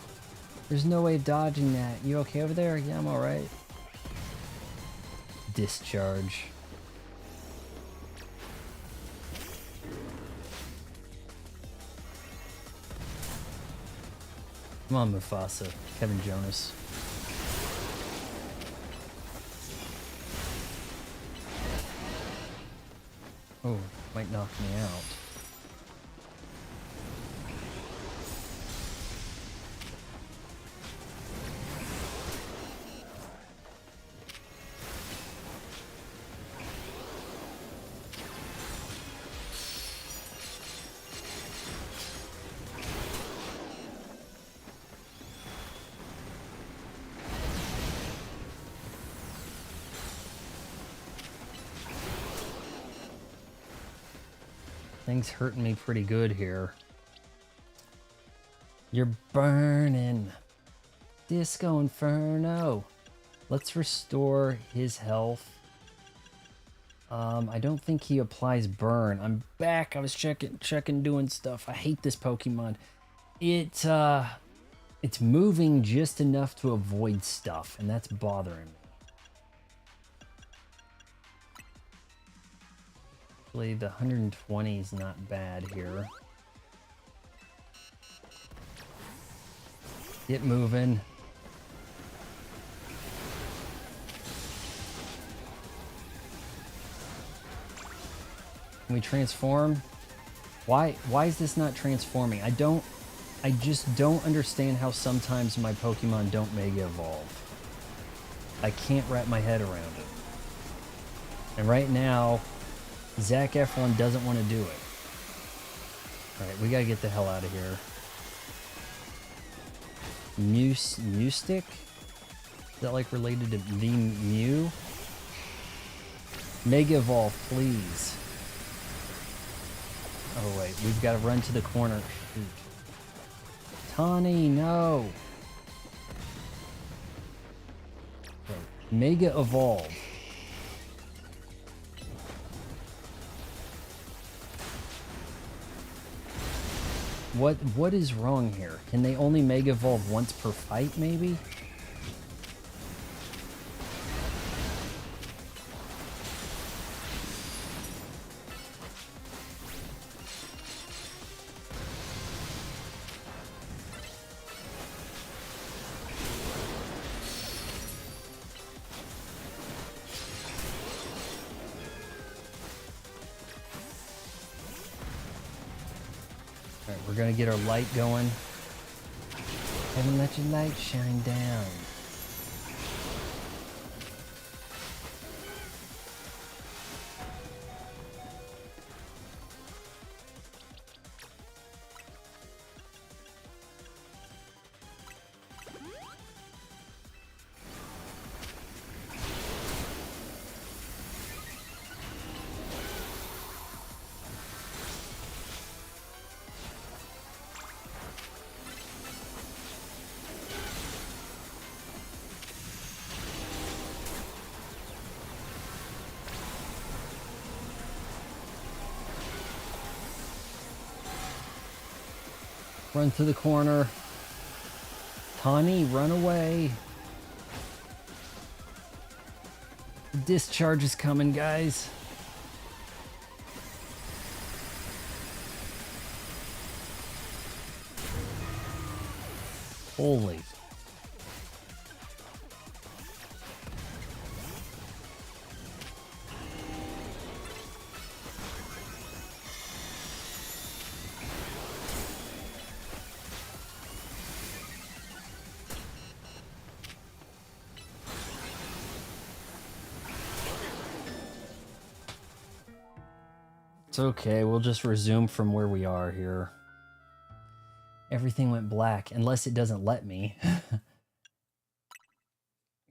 There's no way of dodging that. You okay over there? Yeah, I'm alright. Discharge. Come on, Mufasa. Kevin Jonas. Oh, might knock me out. thing's hurting me pretty good here. You're burning. Disco Inferno. Let's restore his health. I don't think he applies burn. I'm back. I was checking, doing stuff. I hate this Pokemon. It's moving just enough to avoid stuff, and that's bothering me. Actually, the 120 is not bad here. Get moving. Can we transform? Why is this not transforming? I just don't understand how sometimes my Pokemon don't Mega Evolve. I can't wrap my head around it. And right now, Zac Efron doesn't want to do it. Alright, we gotta get the hell out of here. Mewstick? Is that like related to the Mew? Mega Evolve, please. Oh wait, we've got to run to the corner. Shoot. Tawny, no! Okay. Mega Evolve. What is wrong here? Can they only Mega Evolve once per fight, maybe? Alright, we're gonna get our light going. Haven't let your light shine down. Run to the corner. Tawny, run away. Discharge is coming, guys. Holy. It's okay, we'll just resume from where we are here. Everything went black, unless it doesn't let me.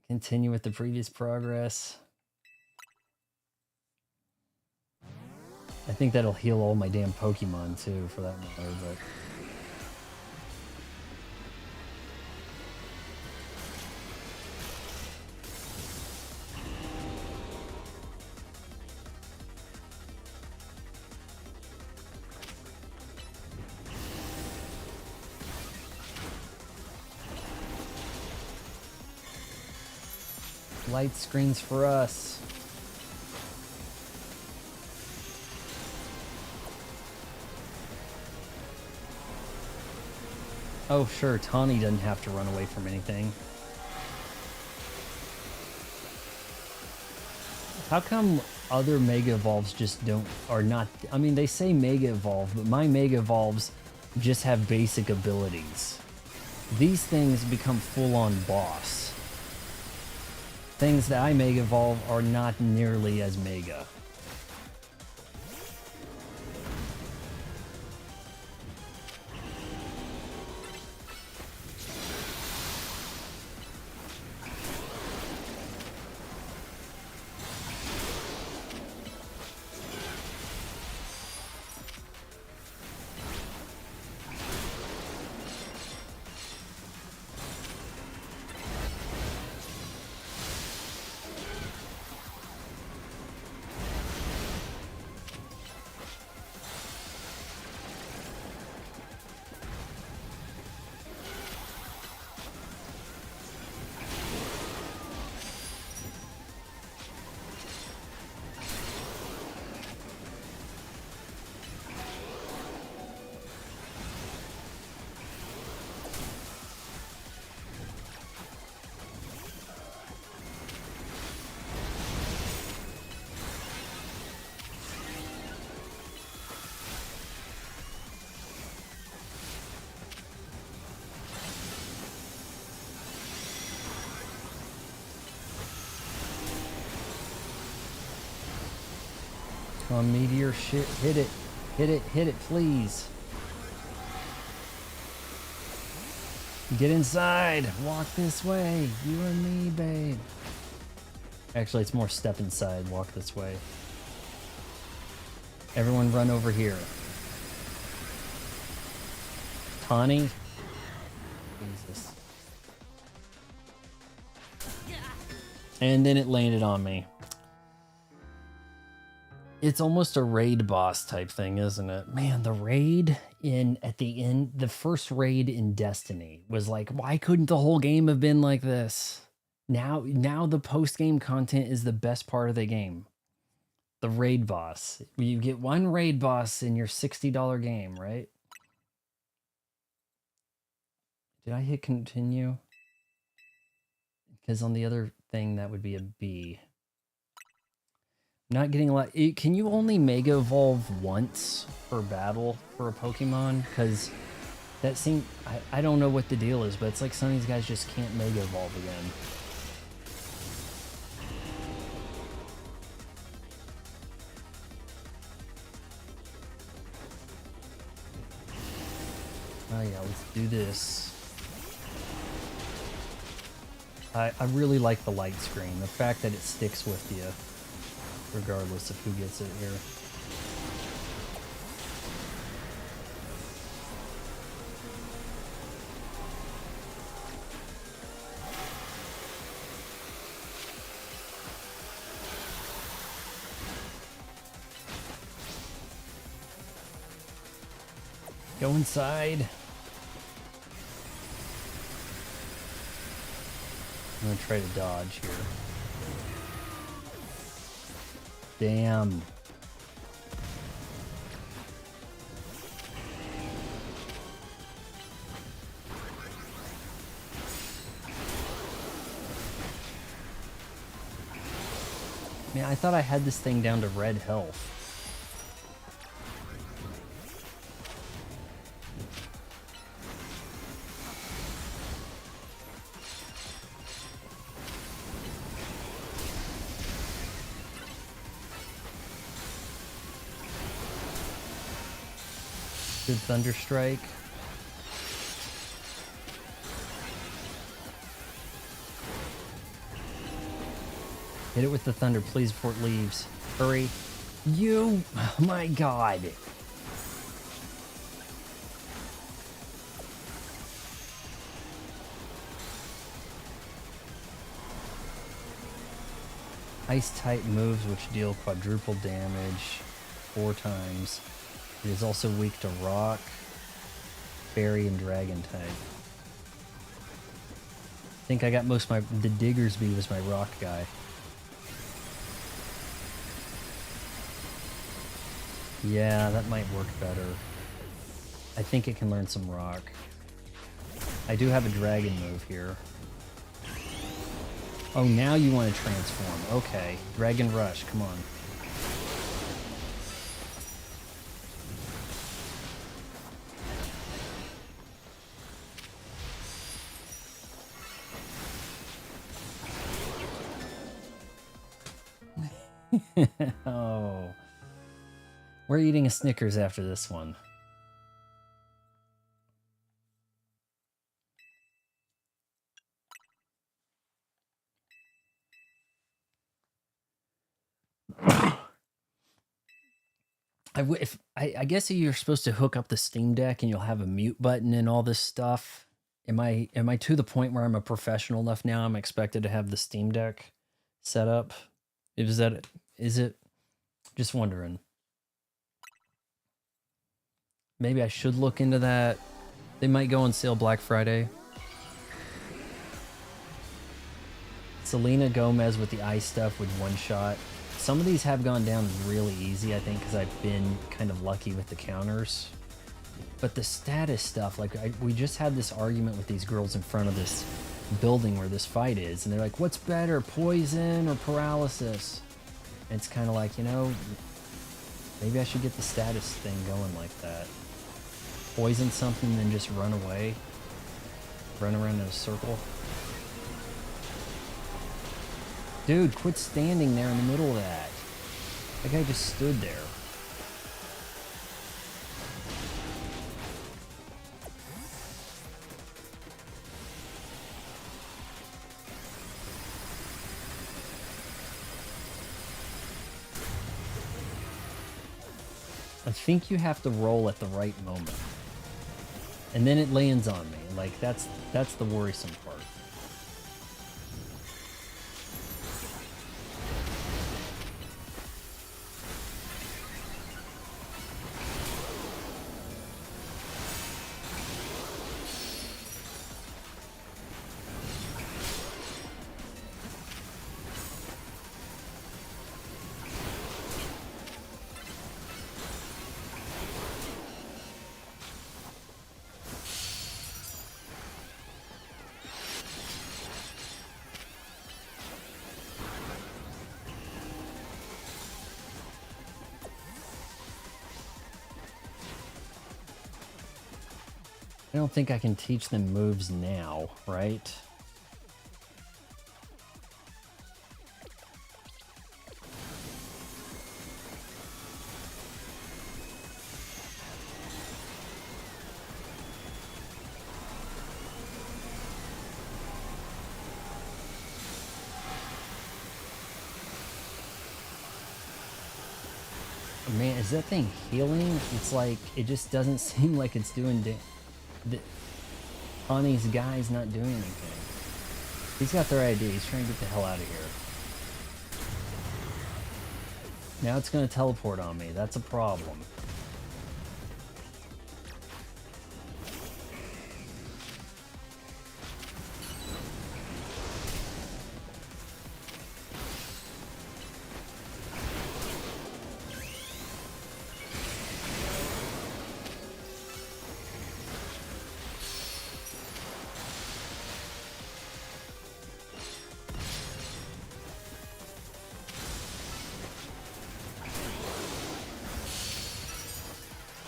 Continue with the previous progress. I think that'll heal all my damn Pokemon too, for that matter, but... Light screens for us. Oh sure, Tawny doesn't have to run away from anything. How come other Mega Evolves just are not, I mean they say Mega Evolve, but my Mega Evolves just have basic abilities. These things become full-on boss. Things that I Mega Evolve are not nearly as mega. On meteor shit. Hit it. Hit it, please. Get inside. Walk this way. You and me, babe. Actually, it's more step inside. Walk this way. Everyone run over here. Tawny? Jesus. And then it landed on me. It's almost a raid boss type thing, isn't it? Man, the raid at the end, the first raid in Destiny was like, why couldn't the whole game have been like this? Now the post-game content is the best part of the game. The raid boss. You get one raid boss in your $60 game, right? Did I hit continue? Because on the other thing, that would be a B. Not getting a lot. Can you only Mega Evolve once per battle for a Pokemon? Because that seems... I don't know what the deal is, but it's like some of these guys just can't Mega Evolve again. Oh yeah, let's do this. I really like the light screen. The fact that it sticks with you, regardless of who gets it here. Go inside. I'm gonna try to dodge here. Damn. Man, I thought I had this thing down to red health. Good Thunder Strike. Hit it with the thunder, please, before it leaves. Hurry. You... Oh my god. Ice-type moves which deal quadruple damage 4 times. It is also weak to rock, fairy, and dragon type. I think I got most of my... The Diggersby was my rock guy. Yeah, that might work better. I think it can learn some rock. I do have a dragon move here. Oh, now you want to transform. Okay. Dragon Rush, come on. Oh. We're eating a Snickers after this one. I guess you're supposed to hook up the Steam Deck and you'll have a mute button and all this stuff. Am I to the point where I'm a professional enough now? I'm expected to have the Steam Deck set up. Is it? Just wondering. Maybe I should look into that. They might go on sale Black Friday. Selena Gomez with the ice stuff with one shot. Some of these have gone down really easy, I think, because I've been kind of lucky with the counters. But the status stuff, like, we just had this argument with these girls in front of this building where this fight is, and they're like, what's better, poison or paralysis? And it's kind of like, you know, maybe I should get the status thing going like that. Poison something, then just run away. Run around in a circle. Dude, quit standing there in the middle of that. That guy just stood there. I think you have to roll at the right moment. And then it lands on me. Like, that's the worrisome part. I don't think I can teach them moves now, right? Man, is that thing healing? It's like, it just doesn't seem like it's doing Honey's guy's not doing anything. He's got their ID. He's trying to get the hell out of here. Now it's going to teleport on me. That's a problem.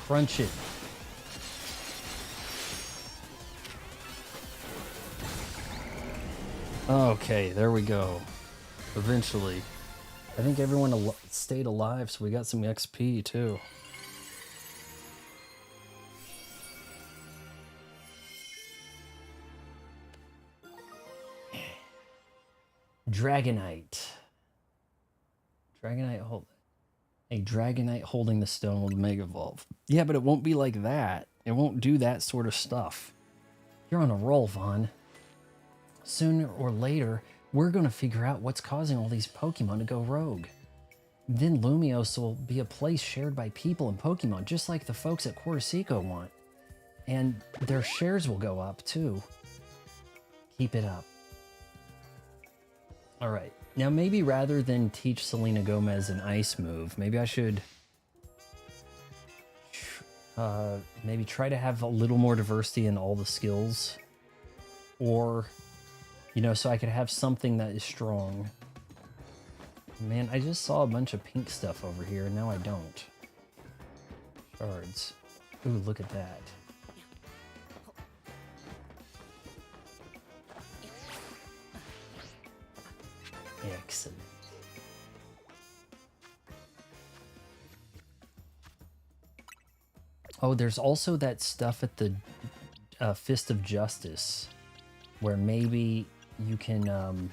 Crunch it. Okay, there we go. Eventually. I think everyone stayed alive, so we got some XP too. Dragonite. Dragonite hold. A Dragonite holding the stone will Mega Evolve. Yeah, but it won't be like that. It won't do that sort of stuff. You're on a roll, Vaughn. Sooner or later, we're going to figure out what's causing all these Pokemon to go rogue. Then Lumios will be a place shared by people and Pokemon, just like the folks at Corsico want. And their shares will go up, too. Keep it up. All right. Now, maybe rather than teach Selena Gomez an ice move, maybe I should maybe try to have a little more diversity in all the skills. Or, you know, so I could have something that is strong. Man, I just saw a bunch of pink stuff over here, and now I don't. Shards. Ooh, look at that. Excellent. Oh, there's also that stuff at the Fist of Justice, where maybe you can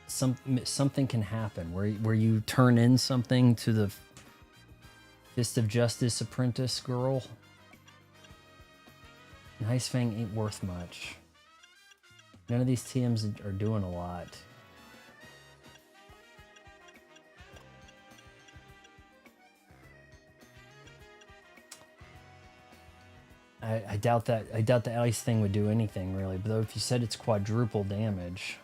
something can happen where you turn in something to the Fist of Justice apprentice girl. Nice Fang ain't worth much. None of these TMs are doing a lot. I doubt that. I doubt the ice thing would do anything really. But though, if you said it's quadruple damage,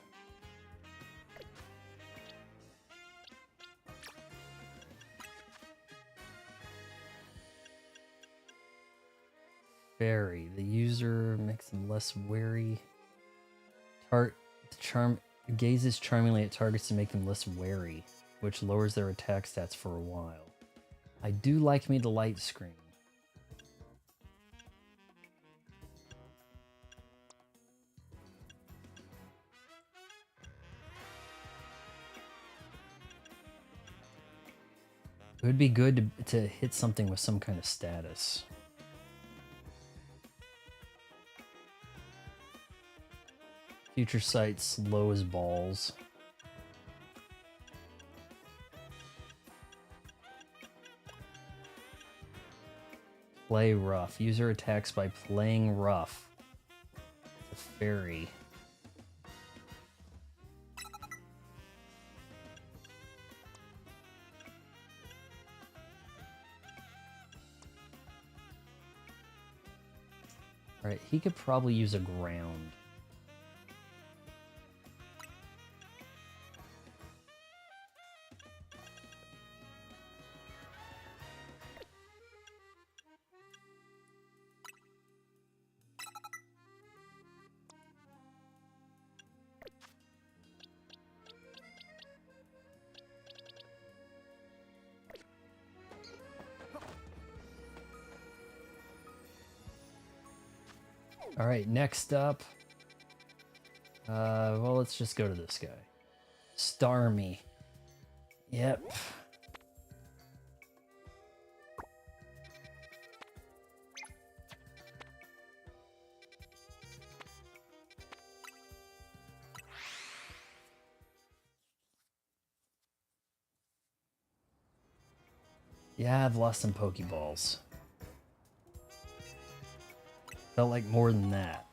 Fairy. The user makes them less wary. Gazes charmingly at targets to make them less wary, which lowers their attack stats for a while. I do like me the light screen. It would be good to hit something with some kind of status. Future sight slow as balls. Play rough. User attacks by playing rough. It's a fairy. Alright, he could probably use a ground. All right, next up. Well, let's just go to this guy. Starmie. Yep. Yeah, I've lost some Pokeballs. Felt like more than that.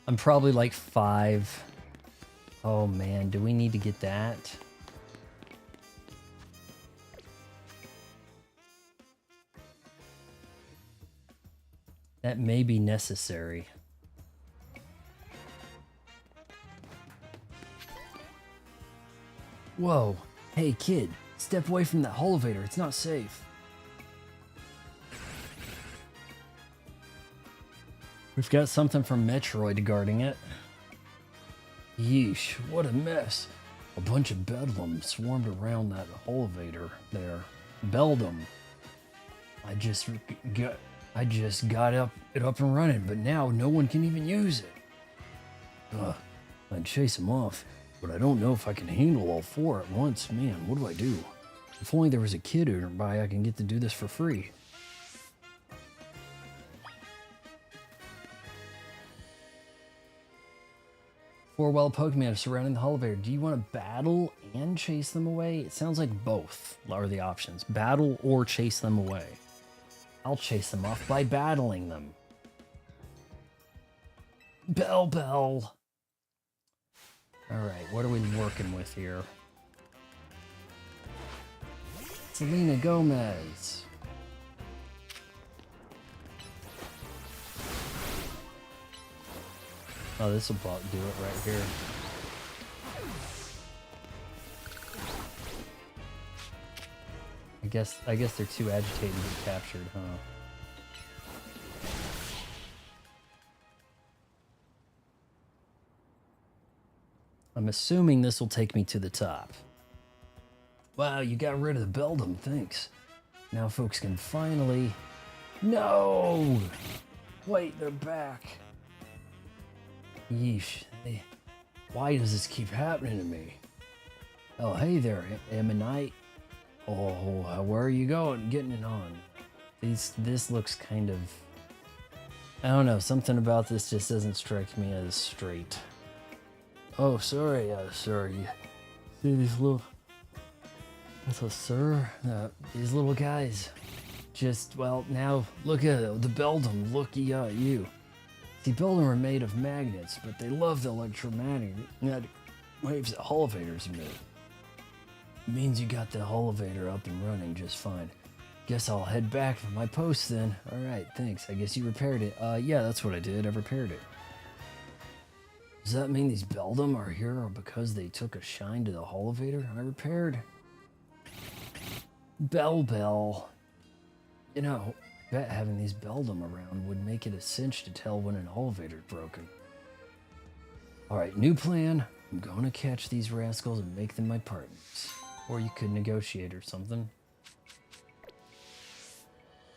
I'm probably like 5. Oh man, do we need to get that? That may be necessary. Whoa. Hey kid, step away from that elevator. It's not safe. We've got something from Metroid guarding it. Yeesh, what a mess. A bunch of bedlam swarmed around that elevator there. Beldum. I just got it up and running, but now no one can even use it. I'd chase him off, but I don't know if I can handle all 4 at once. Man, what do I do? If only there was a kid nearby I can get to do this for free. 4 wild Pokemon are surrounding the elevator. Do you want to battle and chase them away? It sounds like both are the options. Battle or chase them away. I'll chase them off by battling them. Bell. Alright, what are we working with here? Selena Gomez. Oh, this will do it right here. I guess they're too agitated to get captured, huh? I'm assuming this will take me to the top. Wow, you got rid of the Beldum, thanks. Now folks can finally... No! Wait, they're back. Yeesh. Why does this keep happening to me? Oh, hey there, Ammonite. Oh, where are you going? Getting it on. This looks kind of... I don't know, something about this just doesn't strike me as straight. Oh, sorry, sir. You see these little... That's a sir? These little guys. Just, well, now, look at it, the Beldum, looky at you. See, Beldum are made of magnets, but they love the electromagnetic waves that elevators emit. It means you got the elevator up and running just fine. Guess I'll head back for my post then. Alright, thanks. I guess you repaired it. Yeah, that's what I did. I repaired it. Does that mean these Beldum are here because they took a shine to the elevator I repaired? Bell. You know, I bet having these Beldum around would make it a cinch to tell when an elevator's broken. Alright, new plan. I'm gonna catch these rascals and make them my partners. Or you could negotiate or something.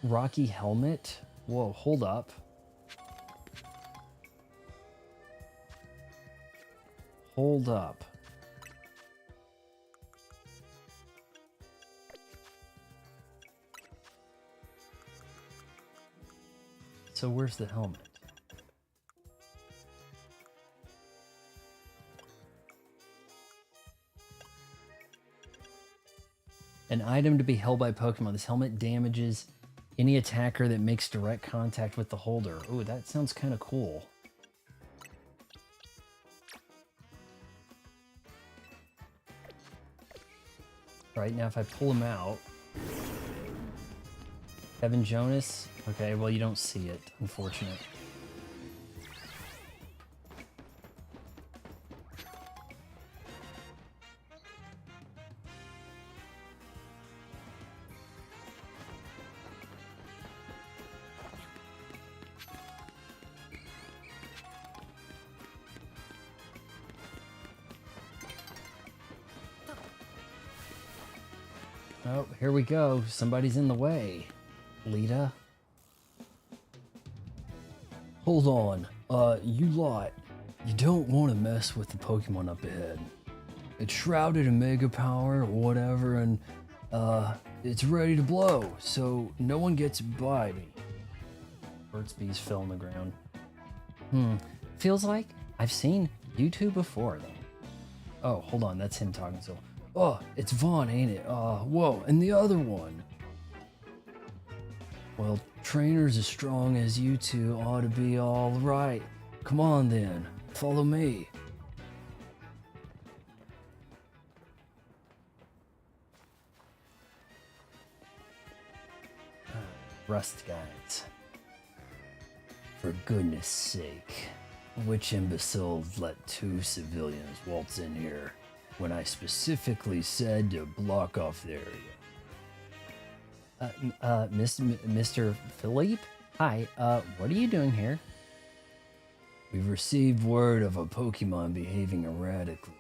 Rocky helmet? Whoa, hold up. Hold up. So where's the helmet? An item to be held by Pokemon. This helmet damages any attacker that makes direct contact with the holder. Ooh, that sounds kind of cool. Right, now if I pull him out... Kevin Jonas? Okay, well you don't see it, unfortunate. Oh, here we go. Somebody's in the way. Lita? Hold on. You lot. You don't want to mess with the Pokemon up ahead. It's shrouded in Mega Power or whatever, and, it's ready to blow, so no one gets by me. Burt's Bees fell on the ground. Feels like I've seen you two before, though. Oh, hold on. That's him talking, so... Oh, it's Vaughn, ain't it? Whoa, and the other one. Well, trainers as strong as you two ought to be all right. Come on then, follow me. Rust guides. For goodness sake, which imbecile let two civilians waltz in here? When I specifically said to block off the area. Mr. Philippe? Hi, what are you doing here? We've received word of a Pokemon behaving erratically.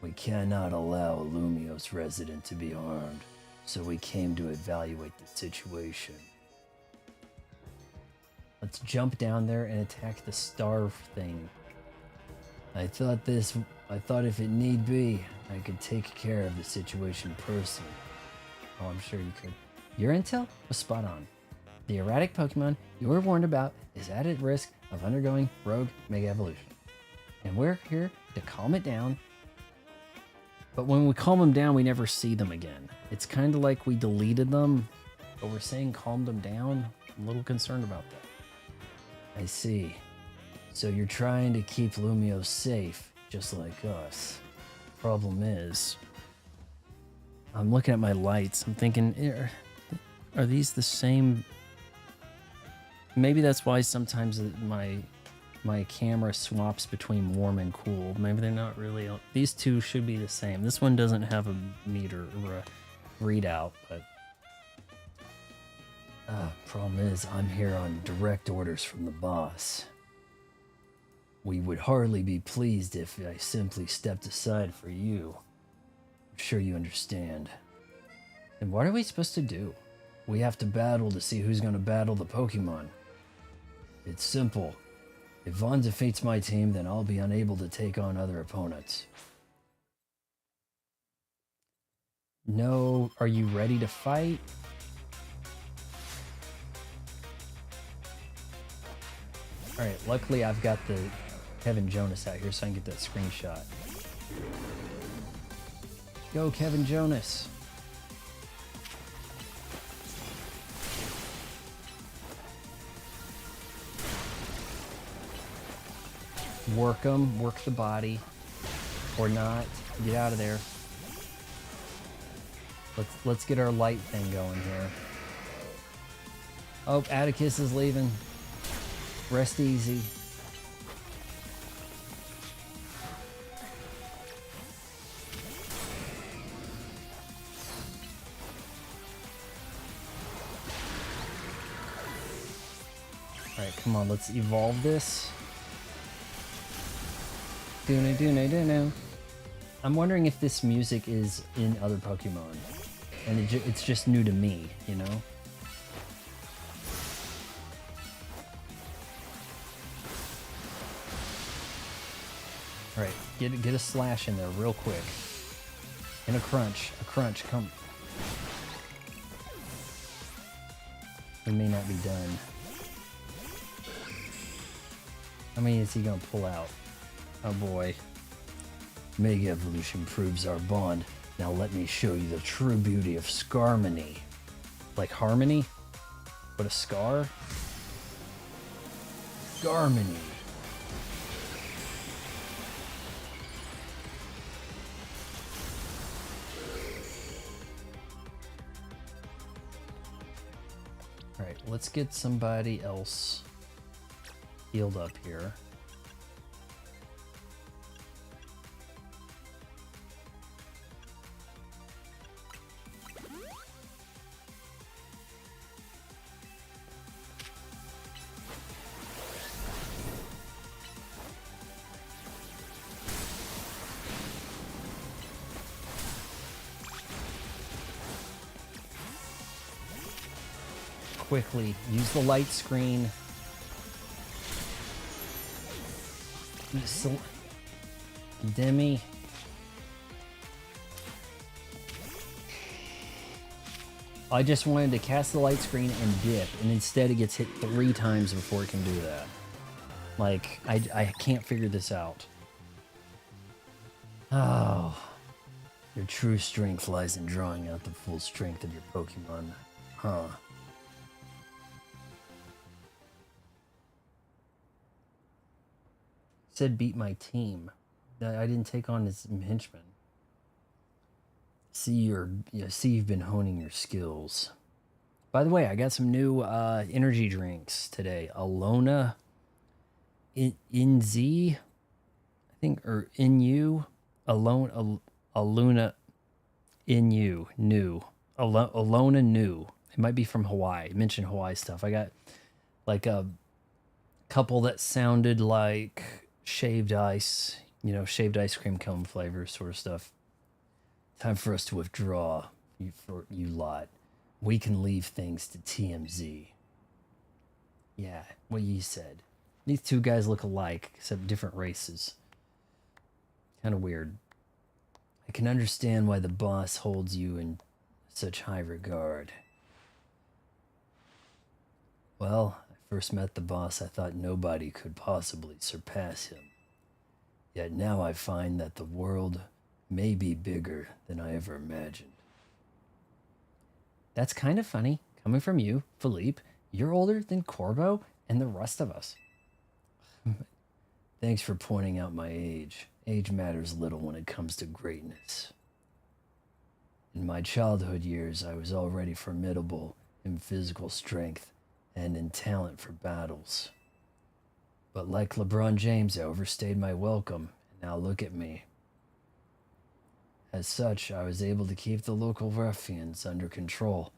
We cannot allow a Lumiose resident to be harmed, so we came to evaluate the situation. Let's jump down there and attack the star thing. I thought if it need be, I could take care of the situation personally. Oh, I'm sure you could. Your intel was spot on. The erratic Pokemon you were warned about is at risk of undergoing rogue mega evolution. And we're here to calm it down. But when we calm them down, we never see them again. It's kind of like we deleted them, but we're saying calm them down. I'm a little concerned about that. I see. So you're trying to keep Lumiose safe, just like us. Problem is, I'm looking at my lights. I'm thinking, are these the same? Maybe that's why sometimes my camera swaps between warm and cool. Maybe they're not really. These two should be the same. This one doesn't have a meter or a readout, but problem is, I'm here on direct orders from the boss. We would hardly be pleased if I simply stepped aside for you. I'm sure you understand. And what are we supposed to do? We have to battle to see who's going to battle the Pokemon. It's simple. If Vaughn defeats my team, then I'll be unable to take on other opponents. No, are you ready to fight? Alright, luckily I've got the Kevin Jonas out here so I can get that screenshot. Go, Kevin Jonas. Work them, work the body. Or not. Get out of there. Let's get our light thing going here. Oh, Atticus is leaving. Rest easy. Alright, come on, let's evolve this. Do-no. I'm wondering if this music is in other Pokemon. And it's just new to me, you know? All right, get a slash in there real quick. And a crunch, come. He may not be done. How many is he gonna pull out? Oh boy. Mega Evolution proves our bond. Now let me show you the true beauty of Scarmony. Like harmony? But a scar? Scarmony. Alright, let's get somebody else healed up here. Quickly use the light screen. Demi. I just wanted to cast the light screen and dip, and instead it gets hit 3 times before it can do that. Like, I can't figure this out. Oh. Your true strength lies in drawing out the full strength of your Pokemon. Huh. Said beat my team. I didn't take on his henchman. See you've been honing your skills. By the way, I got some new energy drinks today. Alona Inz, I think, or Inu, Aluna Inu, new. Alona new. It might be from Hawaii. It mentioned Hawaii stuff. I got like a couple that sounded like shaved ice, shaved ice cream cone flavor sort of stuff. Time for us to withdraw, you lot. We can leave things to TMZ. Yeah, what you said. These two guys look alike, except different races. Kind of weird. I can understand why the boss holds you in such high regard. Well, I first met the boss, I thought nobody could possibly surpass him. Yet now I find that the world may be bigger than I ever imagined. That's kind of funny, coming from you, Philippe. You're older than Corbo and the rest of us. Thanks for pointing out my age. Age matters little when it comes to greatness. In my childhood years, I was already formidable in physical strength and in talent for battles. But like LeBron James, I overstayed my welcome, and now look at me. As such, I was able to keep the local ruffians under control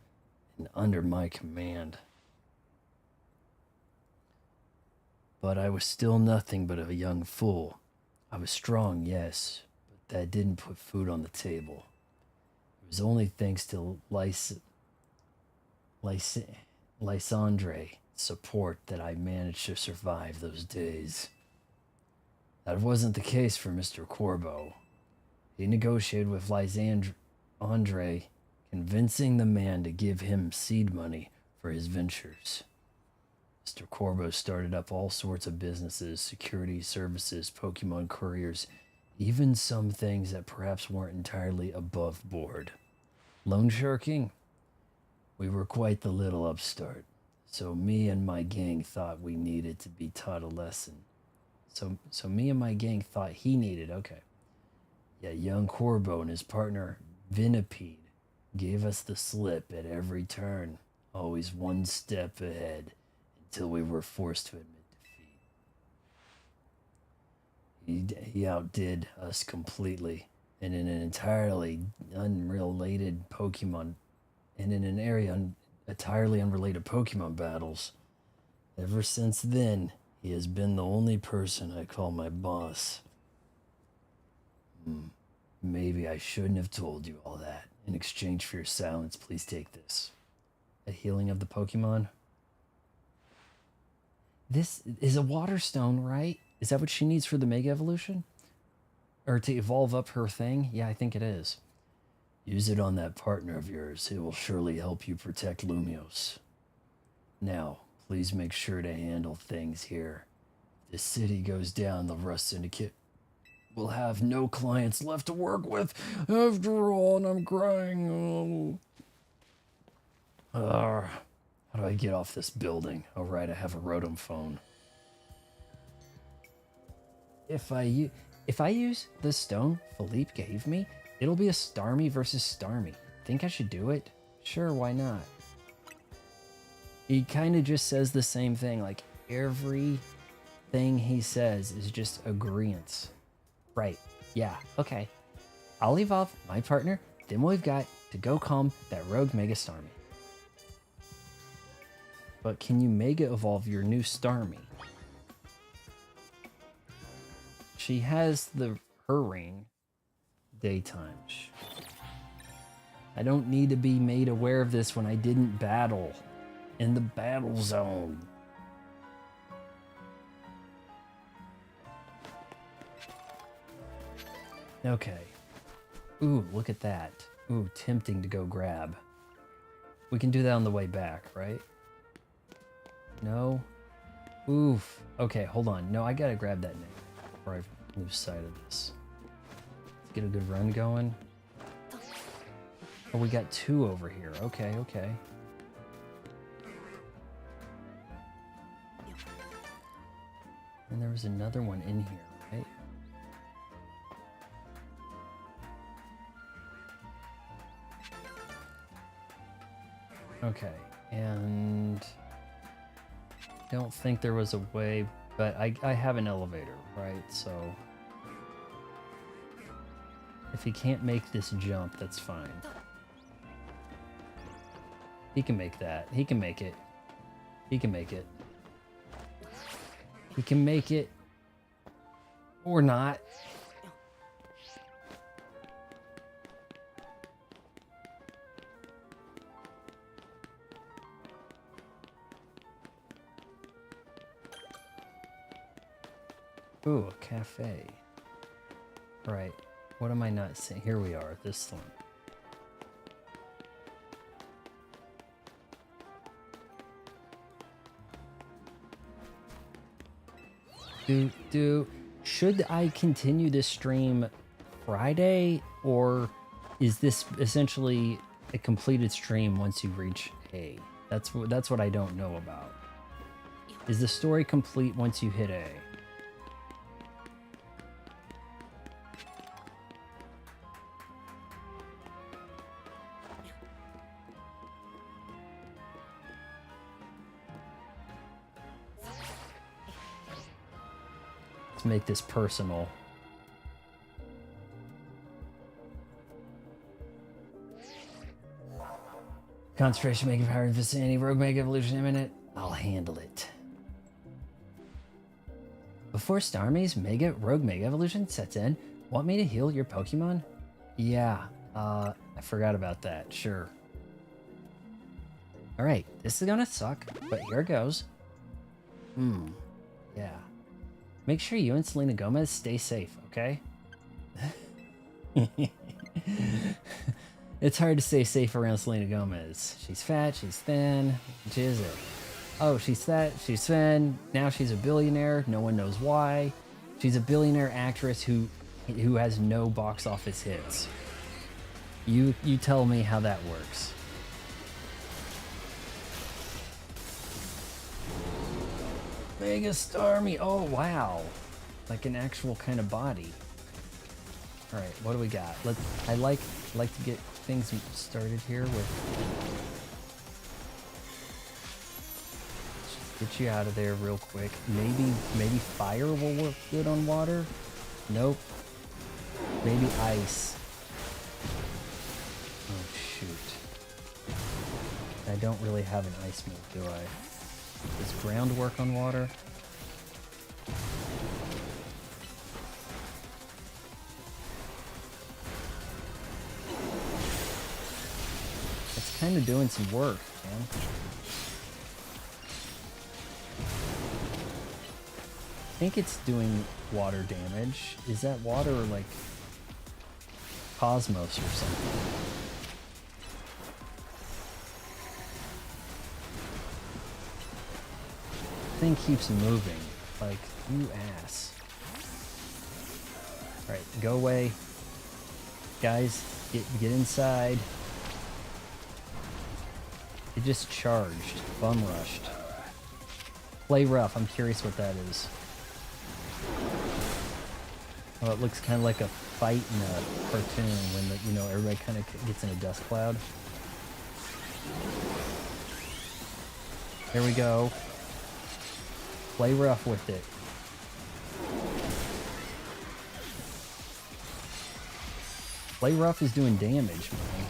and under my command. But I was still nothing but a young fool. I was strong, yes, but that didn't put food on the table. It was only thanks to Lysandre support that I managed to survive those days. That wasn't the case for Mr. Corbo. He negotiated with Lysandre, convincing the man to give him seed money for his ventures. Mr. Corbo started up all sorts of businesses, security services, Pokemon couriers, even some things that perhaps weren't entirely above board. Loan sharking? We were quite the little upstart, so me and my gang thought we needed to be taught a lesson. So me and my gang thought he needed, okay. Yet young Corbo and his partner Vinipede gave us the slip at every turn, always one step ahead, until we were forced to admit defeat. He outdid us completely, and in an entirely unrelated Pokemon, and in an area entirely unrelated Pokemon battles. Ever since then, he has been the only person I call my boss. Maybe I shouldn't have told you all that. In exchange for your silence, please take this. A healing of the Pokemon? This is a water stone, right? Is that what she needs for the Mega Evolution? or to evolve up her thing? Yeah, I think it is. Use it on that partner of yours. It will surely help you protect Lumios. Now, please make sure to handle things here. If the city goes down, the Rust Syndicate will have no clients left to work with after all, and I'm crying. How do I get off this building? Oh, right, I have a Rotom phone. If I use the stone Philippe gave me, it'll be a Starmie versus Starmie. Think I should do it? Sure, why not? He kind of just says the same thing. Like, everything he says is just agreeance. Right. Yeah, okay. I'll evolve my partner, then we've got to go calm that rogue Mega Starmie. But can you Mega Evolve your new Starmie? She has her ring. Daytime. I don't need to be made aware of this when I didn't battle in the battle zone. Okay. Ooh, look at that. Ooh, tempting to go grab. We can do that on the way back, right? No? Oof. Okay, hold on. No, I gotta grab that name before I lose sight of this. Let's get a good run going. Oh, we got two over here. Okay, okay. And there was another one in here, right? Okay, and I don't think there was a way, but I have an elevator, right? So if he can't make this jump, that's fine. He can make that. He can make it. He can make it. He can make it. Or not. Ooh, a cafe. Right. What am I not seeing? Here we are. This one. Should I continue this stream Friday, or is this essentially a completed stream once you reach A? That's what I don't know about. Is the story complete once you hit A? Let's make this personal. Concentration, Mega Power in vicinity, Rogue Mega Evolution imminent. I'll handle it. Before Starmie's Rogue Mega Evolution sets in, want me to heal your Pokemon? Yeah, I forgot about that, sure. Alright, this is gonna suck, but here it goes. Yeah. Make sure you and Selena Gomez stay safe, okay? It's hard to stay safe around Selena Gomez. She's fat, she's thin, which is it? Oh, she's fat, she's thin, now she's a billionaire, no one knows why. She's a billionaire actress who has no box office hits. You tell me how that works. Mega Starmie. Oh, wow. Like an actual kind of body. All right, what do we got? I like to get things started here with. Just get you out of there real quick. Maybe fire will work good on water. Nope. Maybe ice. Oh shoot. I don't really have an ice move, do I? Does ground work on water? It's kind of doing some work, man. think it's doing water damage. Is that water or like cosmos or something? Thing keeps moving. Like, you ass. Alright, go away. Guys, get inside. It just charged. Bum rushed. Play rough. I'm curious what that is. Oh, it looks kind of like a fight in a cartoon when the, you know, everybody kind of gets in a dust cloud. Here we go. Play rough with it. Play rough is doing damage, man.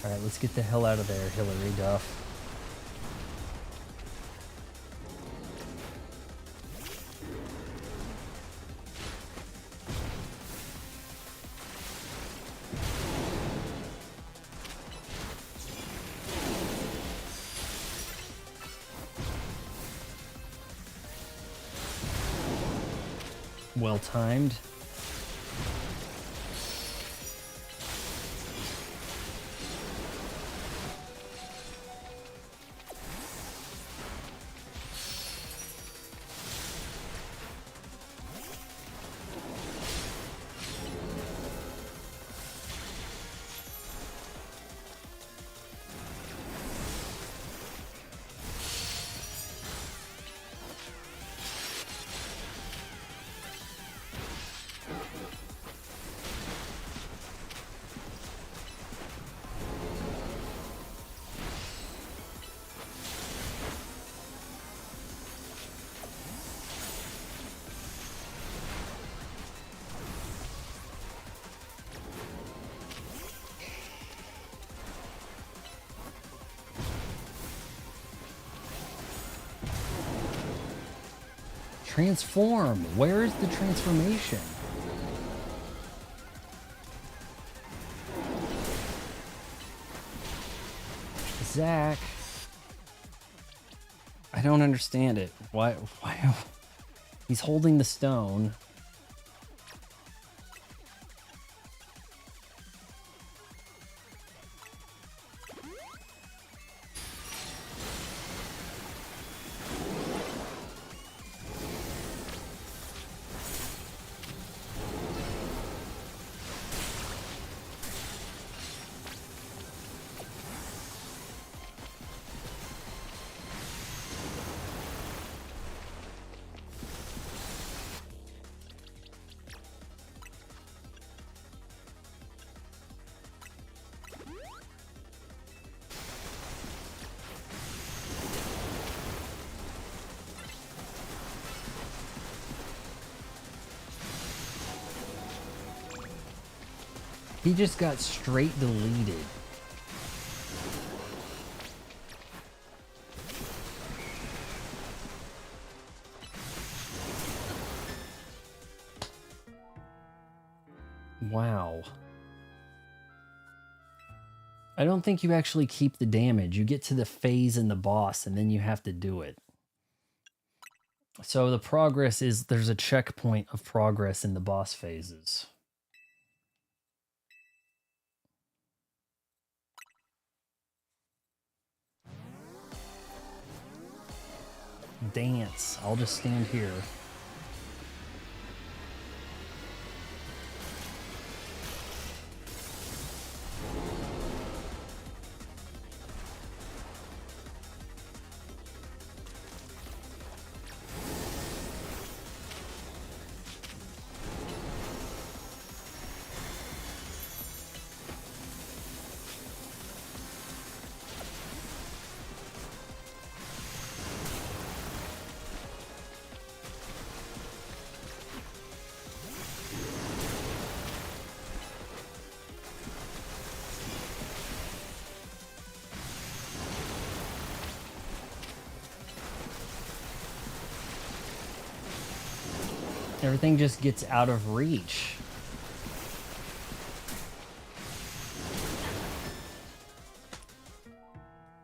Alright, let's get the hell out of there, Hillary Duff. Well timed. Transform! Where is the transformation? Zach. I don't understand it. Why? He's holding the stone. He just got straight deleted. Wow. I don't think you actually keep the damage. You get to the phase in the boss and then you have to do it. So the progress is, there's a checkpoint of progress in the boss phases. Dance. I'll just stand here. Everything just gets out of reach.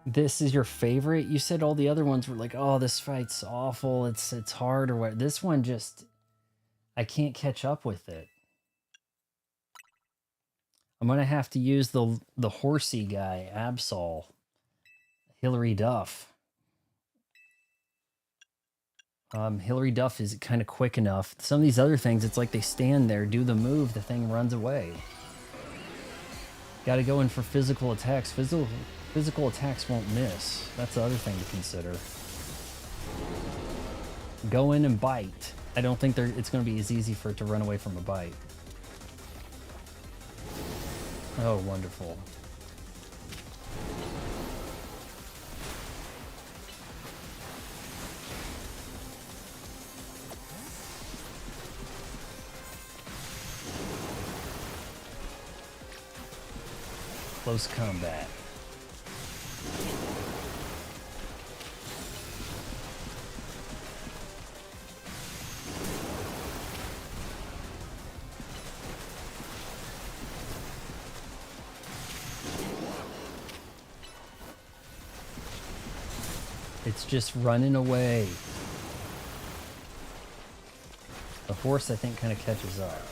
This is your favorite? You said all the other ones were like, oh, this fight's awful. It's hard or what. This one just, I can't catch up with it. I'm gonna have to use the horsey guy, Absol. Hillary Duff. Hillary Duff is kind of quick enough. Some of these other things, it's like they stand there, do the move, the thing runs away. Got to go in for physical attacks. Physical attacks won't miss. That's the other thing to consider. Go in and bite. I don't think it's going to be as easy for it to run away from a bite. Oh, wonderful. Close combat. It's just running away. The horse, I think, kind of catches up.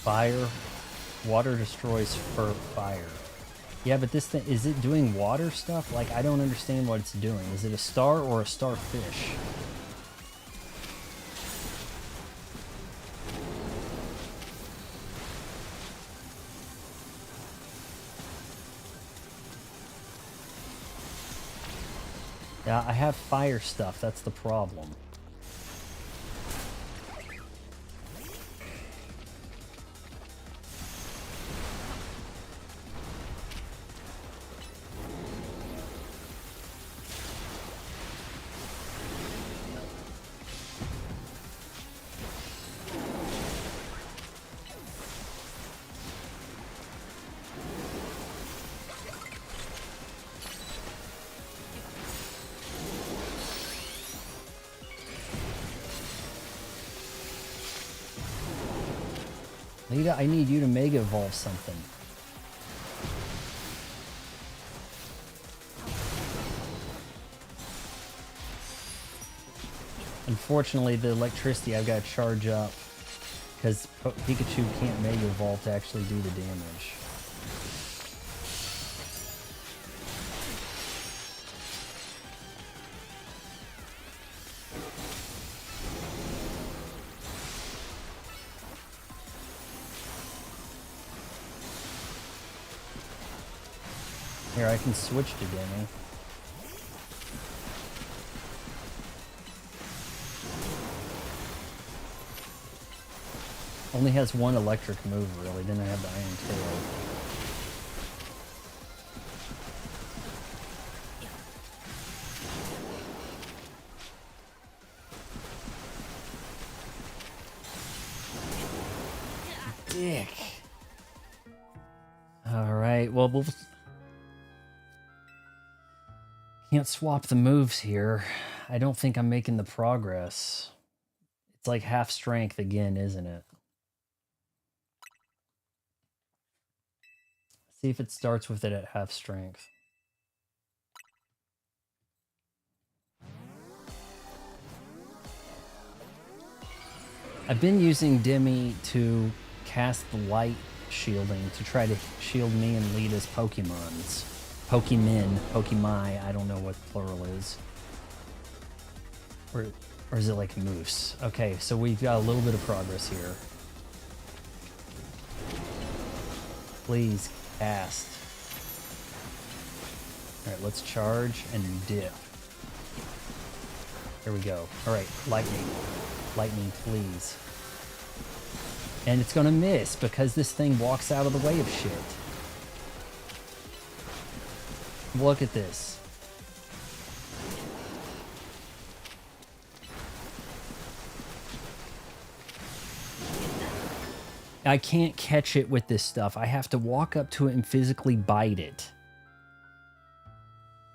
Fire. Water destroys for fire. Yeah, but this thing, is it doing water stuff? Like, I don't understand what it's doing. Is it a star or a starfish? Yeah, I have fire stuff. That's the problem. Lita, I need you to Mega Evolve something. Unfortunately, the electricity I've got to charge up because Pikachu can't Mega Evolve to actually do the damage. Here, I can switch to Demi. Only has one electric move, really. Then I have the Iron Tail. Dick. Alright, well, we'll... Can't swap the moves here. I don't think I'm making the progress. It's like half strength again, isn't it? See if it starts with it at half strength. I've been using Demi to cast the light shielding to try to shield me and Lita's Pokemons. Pokemai, I don't know what plural is. Or is it like moose? Okay, so we've got a little bit of progress here. Please, cast. Alright, let's charge and dip. There we go. Alright, lightning. Lightning, please. And it's gonna miss because this thing walks out of the way of shit. Look at this. I can't catch it with this stuff. I have to walk up to it and physically bite it.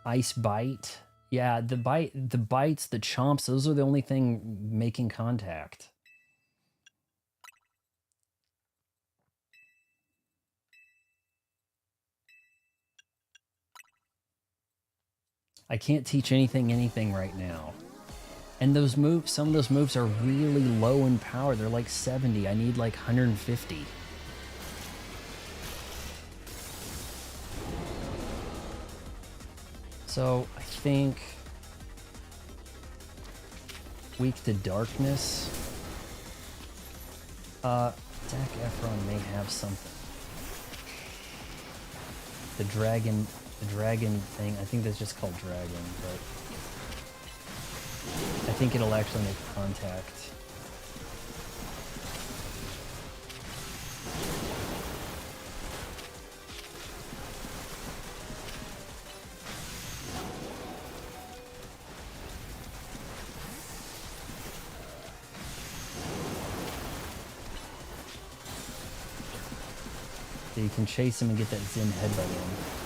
Ice bite. Yeah, the bites, the chomps, those are the only thing making contact. I can't teach anything right now. And those moves, some of those moves are really low in power. They're like 70. I need like 150. So I think weak to darkness. Zac Efron may have something. The dragon thing. I think that's just called dragon, but I think it'll actually make contact. So you can chase him and get that Zen headbutt in.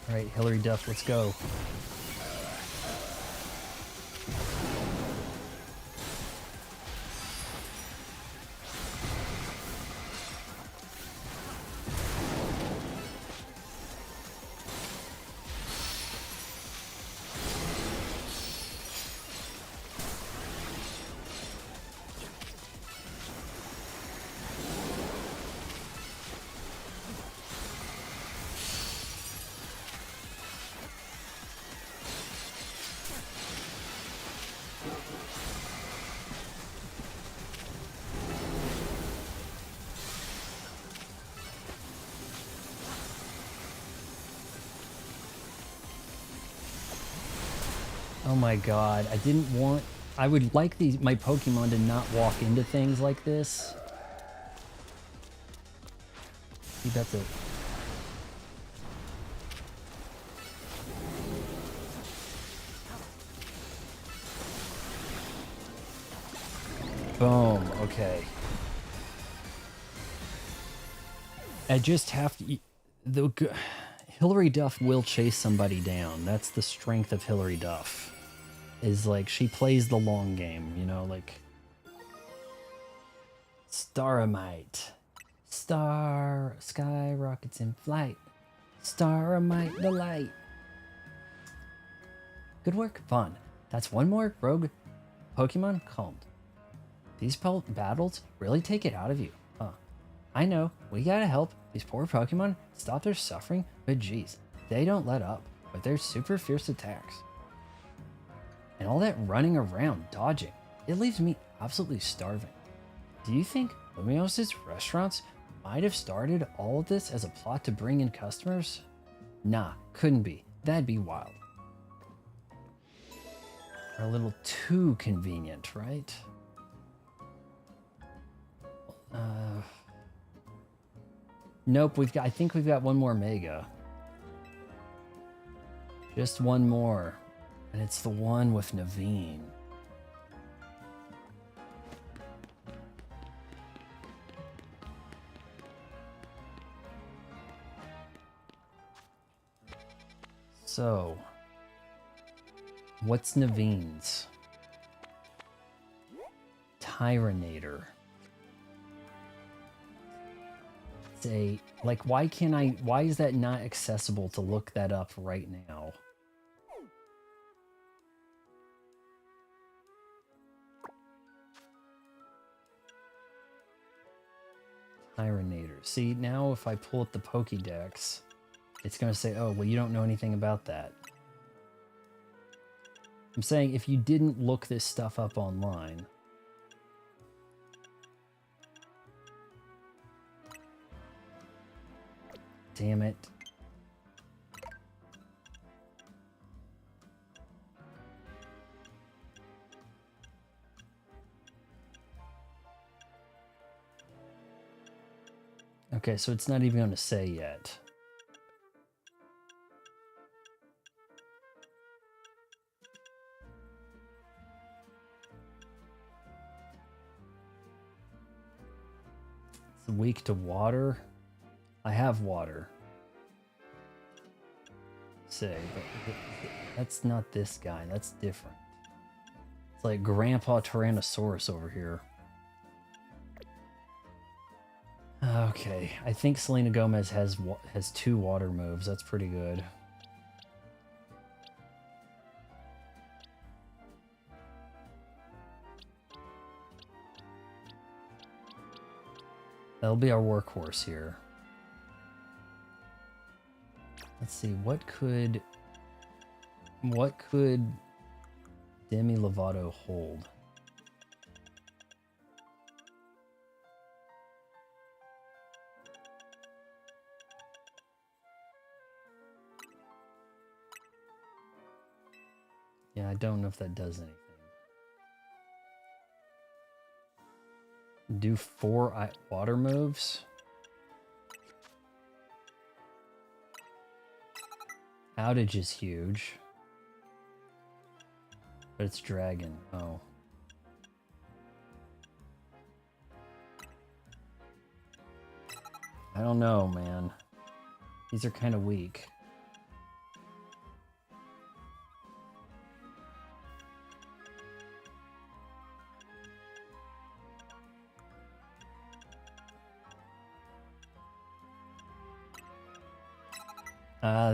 All right, Hillary Duff, let's go. Oh my god, I would like my Pokemon to not walk into things like this. See, that's it. Boom, okay. I just have to... Hillary Duff will chase somebody down. That's the strength of Hillary Duff. Is like, she plays the long game, you know, like... Staramite. Sky rockets in flight. Staramite the light. Good work, Vaughn. That's one more rogue Pokemon calmed. These battles really take it out of you. I know, we gotta help these poor Pokemon stop their suffering, but geez, they don't let up with their super fierce attacks. And all that running around, dodging, it leaves me absolutely starving. Do you think Lumios's restaurants might have started all of this as a plot to bring in customers? Nah, couldn't be. That'd be wild. A little too convenient, right? Nope, I think we've got one more Mega. Just one more. And it's the one with Naveen. So, what's Naveen's? Tyranator. Say, like, why is that not accessible to look that up right now? Tyranator. See, now if I pull up the Pokédex, it's going to say, oh, well, you don't know anything about that. I'm saying if you didn't look this stuff up online. Damn it. Okay, so it's not even going to say yet. It's weak to water. I have water. Say, but that's not this guy. That's different. It's like Grandpa Tyrannosaurus over here. Okay, I think Selena Gomez has 2 water moves. That's pretty good. That'll be our workhorse here. Let's see, what could Demi Lovato hold? Yeah, I don't know if that does anything. Do 4 water moves? Outage is huge. But it's dragon. Oh. I don't know, man. These are kind of weak.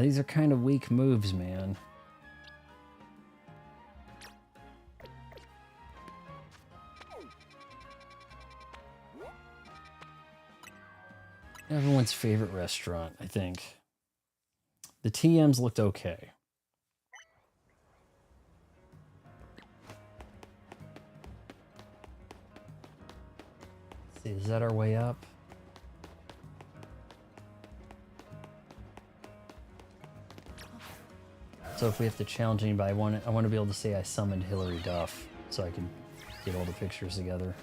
These are kind of weak moves, man. Everyone's favorite restaurant, I think. The TMs looked okay. Let's see, is that our way up? So if we have to challenge anybody, I want to be able to say I summoned Hillary Duff, so I can get all the pictures together.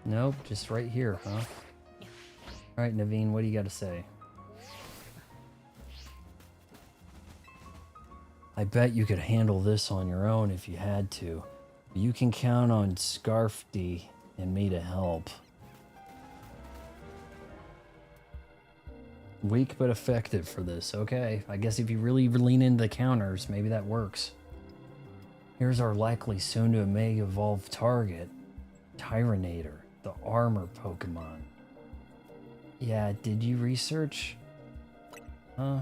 Nope, just right here, huh? Alright, Naveen, what do you got to say? I bet you could handle this on your own if you had to. But you can count on Scarfdy and me to help. Weak but effective for this. Okay, I guess if you really lean into the counters, maybe that works. Here's our likely soon to Mega Evolve target. Tyranator, the armor Pokemon. Yeah, did you research? Huh?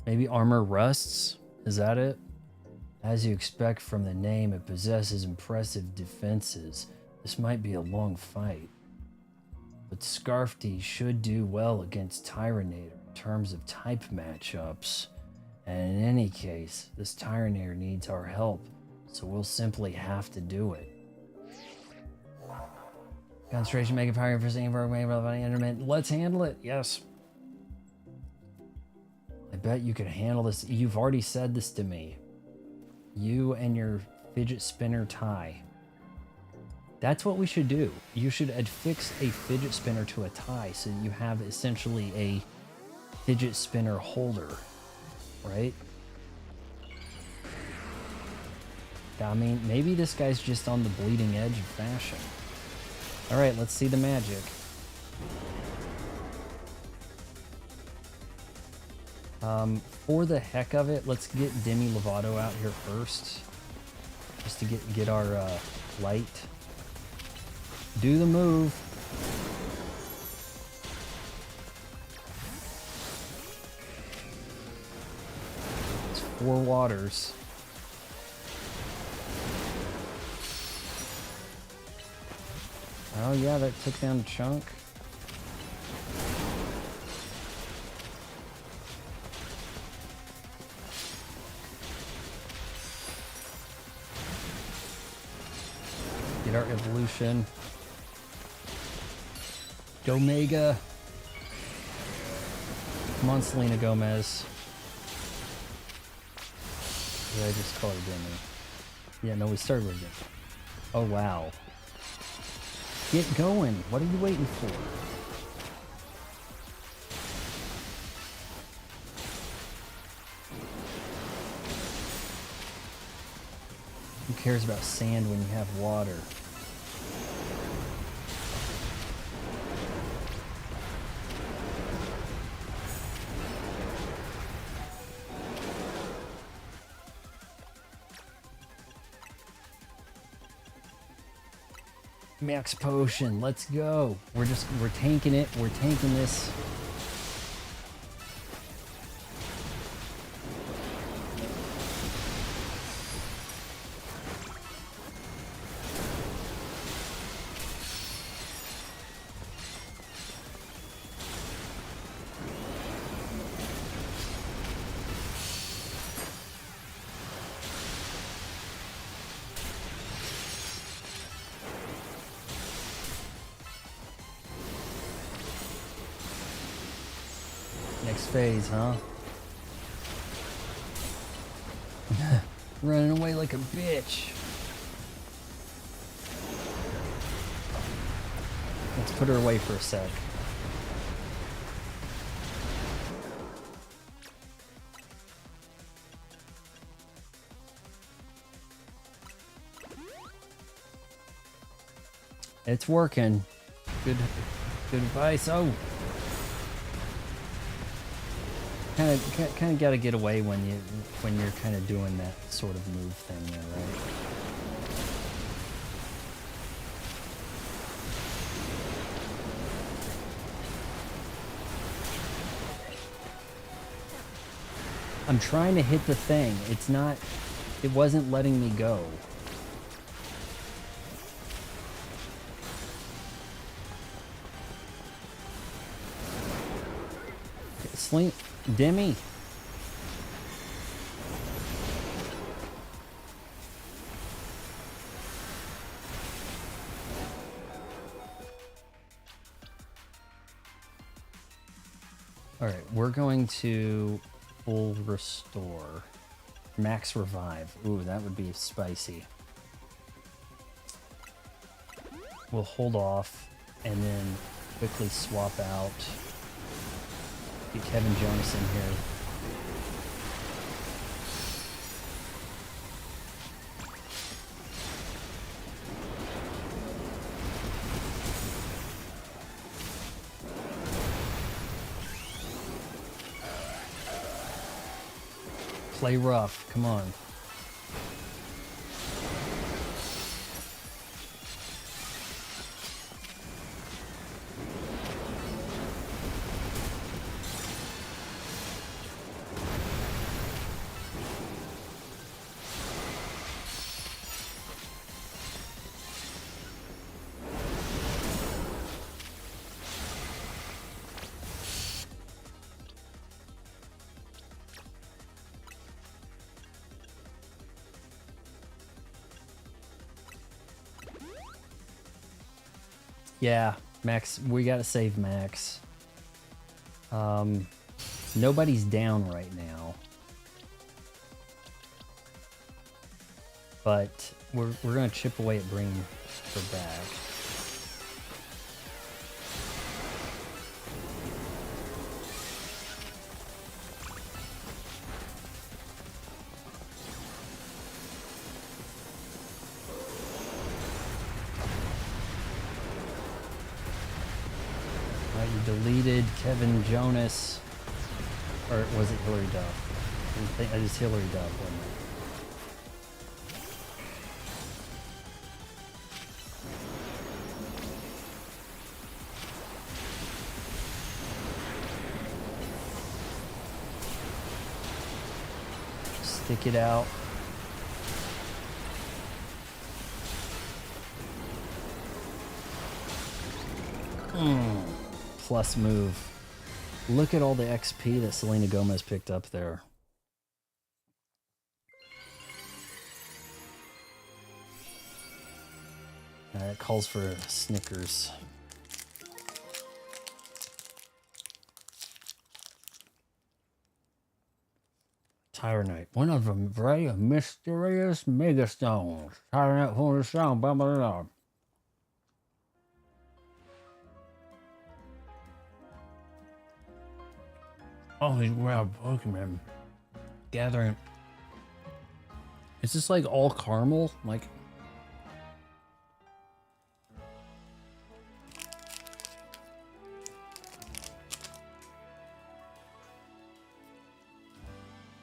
Maybe armor rusts? Is that it? As you expect from the name, it possesses impressive defenses. This might be a long fight. But Scarfdy should do well against Tyranator in terms of type matchups. And in any case, this Tyranator needs our help, so we'll simply have to do it. Concentration, Mega Power, for saying for intermittent. Let's handle it. Yes. I bet you could handle this. You've already said this to me. You and your fidget spinner tie. That's what we should do. You should affix a fidget spinner to a tie so you have essentially a fidget spinner holder, right? I mean, maybe this guy's just on the bleeding edge of fashion. All right, let's see the magic. For the heck of it, let's get Demi Lovato out here first. Just to get our light. Do the move. It's 4 waters. Oh yeah, that took down a chunk. Get our evolution. Go Mega. Come on, Selena Gomez. Did I just call her Demi? Yeah, no, we started with it. Oh, wow. Get going. What are you waiting for? Who cares about sand when you have water? Max potion, let's go. We're tanking it. We're tanking this. Next phase, huh? Running away like a bitch. Let's put her away for a sec. It's working. Good advice. Oh. Kind of got to get away when you're kind of doing that sort of move thing there, right? I'm trying to hit the thing. It wasn't letting me go. Slink. Demi. All right, we're going to full restore. Max revive. Ooh, that would be spicy. We'll hold off and then quickly swap out. Get Kevin Jonas in here. Play rough, come on. Yeah, Max, we gotta save Max. Nobody's down right now. But we're gonna chip away at bringing her back. You deleted Kevin Jonas. Or was it Hillary Duff? I just Hillary Duff, wasn't it? Stick it out. Plus move. Look at all the XP that Selena Gomez picked up there. It calls for Snickers. Tyrannite, one of a variety of mysterious megastones. Tyrannite for the sound, blah blah blah. Oh, these wild Pokemon gathering. Is this like all caramel? Like,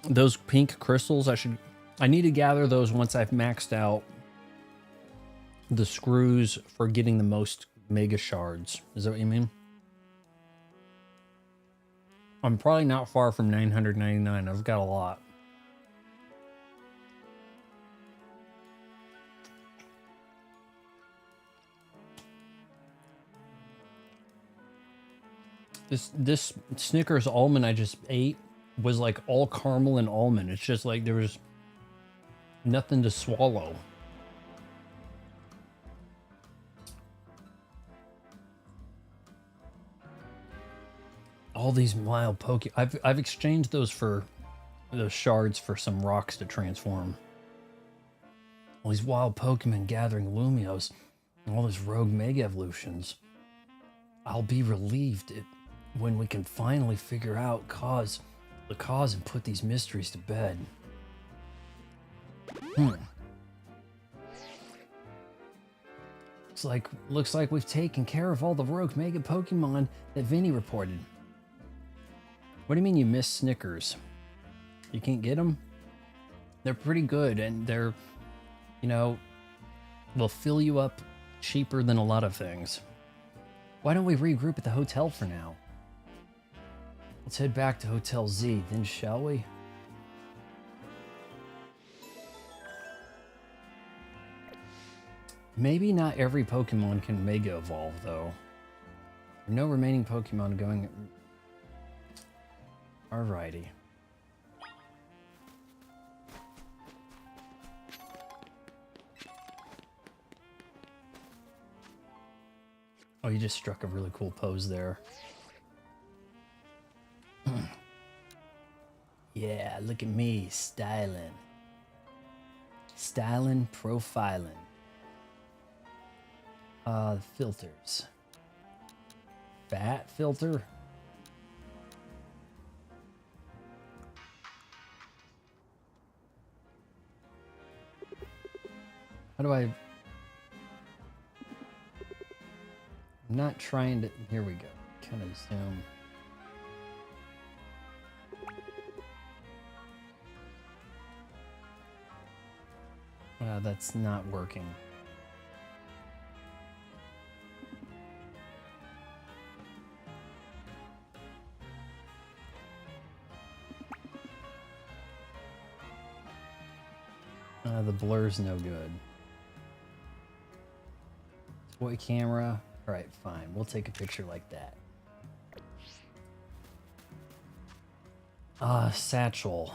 those pink crystals, I need to gather those once I've maxed out the screws for getting the most mega shards. Is that what you mean? I'm probably not far from 999. I've got a lot. This Snickers almond I just ate was like all caramel and almond. It's just like there was nothing to swallow. All these wild I've exchanged those shards for some rocks to transform. All these wild Pokemon gathering Lumios and all these rogue mega evolutions. I'll be relieved when we can finally figure out the cause and put these mysteries to bed. Looks like we've taken care of all the rogue mega Pokemon that Vinny reported. What do you mean you miss Snickers? You can't get them? They're pretty good, and they're, you know, they'll fill you up cheaper than a lot of things. Why don't we regroup at the hotel for now? Let's head back to Hotel Z, then shall we? Maybe not every Pokemon can Mega Evolve, though. There are no remaining Pokemon going... Alrighty. Oh, you just struck a really cool pose there. Yeah, look at me, styling. Styling, profiling. Filters. Fat filter. How do I... I'm not trying to... Here we go. Kind of zoom. That's not working. The blur's no good. Toy camera. All right, fine. We'll take a picture like that. Satchel.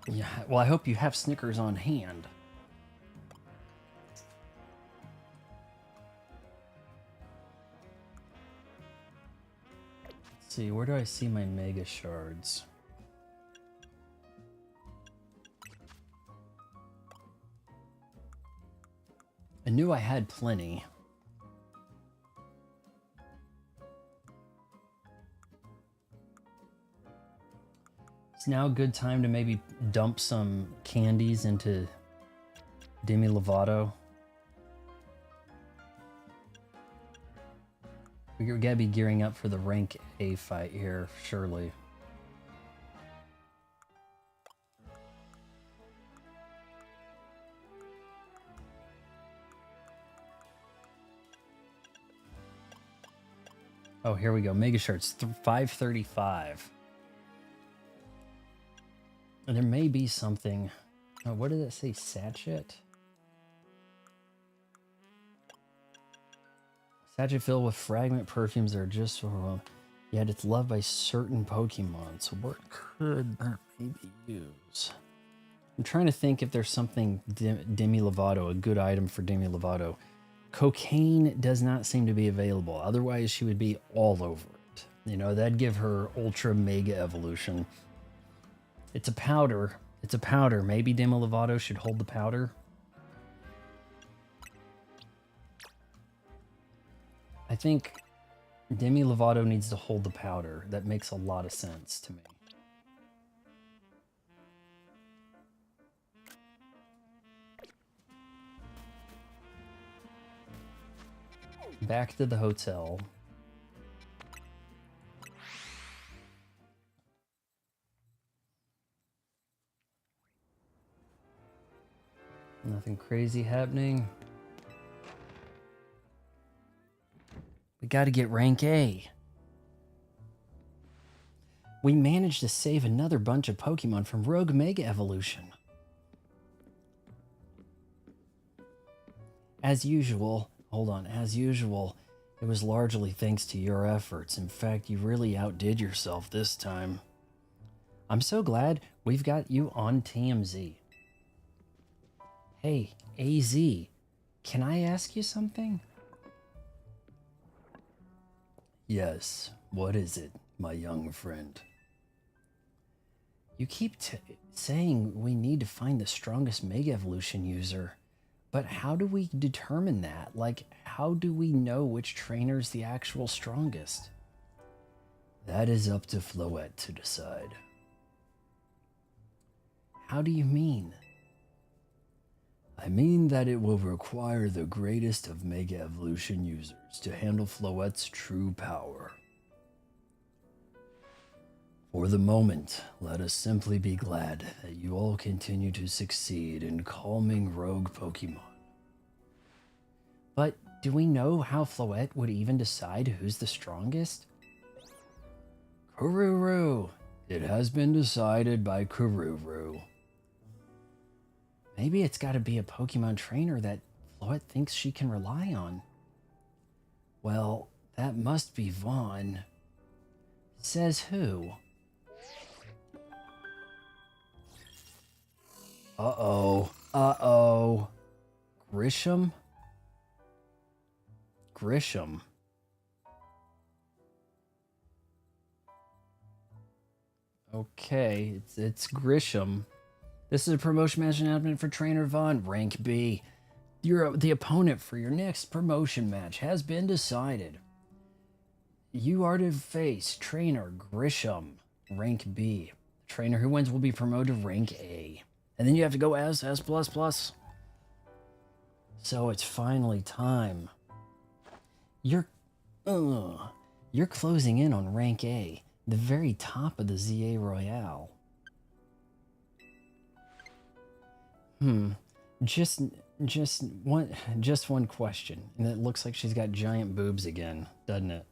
Yeah, well, I hope you have Snickers on hand. Let's see, where do I see my Mega Shards? I knew I had plenty. It's now a good time to maybe dump some candies into Demi Lovato. We gotta be gearing up for the rank A fight here, surely. Oh, here we go. Mega Shirts, 535. And there may be something. Oh, what did it say? Sachet? Sachet filled with fragment perfumes that are just so yet it's loved by certain Pokemon. So what could that maybe use? I'm trying to think if there's something Demi Lovato, a good item for Demi Lovato. Cocaine does not seem to be available. Otherwise, she would be all over it. You know, that'd give her Ultra Mega Evolution. It's a powder. It's a powder. Maybe Demi Lovato should hold the powder. I think Demi Lovato needs to hold the powder. That makes a lot of sense to me. Back to the hotel. Nothing crazy happening. We got to get rank A. We managed to save another bunch of Pokemon from Rogue Mega Evolution. As usual, it was largely thanks to your efforts. In fact, you really outdid yourself this time. I'm so glad we've got you on TMZ. Hey, AZ, can I ask you something? Yes, what is it, my young friend? You keep saying we need to find the strongest Mega Evolution user, but how do we determine that? Like, how do we know which trainer's the actual strongest? That is up to Floette to decide. How do you mean? I mean that it will require the greatest of Mega Evolution users to handle Floette's true power. For the moment, let us simply be glad that you all continue to succeed in calming rogue Pokemon. But do we know how Floette would even decide who's the strongest? Kururu! It has been decided by Kururu. Maybe it's got to be a Pokemon trainer that Floette thinks she can rely on. Well, that must be Vaughn. Says who? Uh-oh. Uh-oh. Grisham? Grisham. Okay, it's Grisham. This is a promotion match announcement for Trainer Vaughn, rank B. The opponent for your next promotion match has been decided. You are to face Trainer Grisham, rank B. The trainer who wins will be promoted to rank A. And then you have to go S++. So it's finally time. You're closing in on rank A, the very top of the ZA Royale. Just one question, and it looks like she's got giant boobs again, doesn't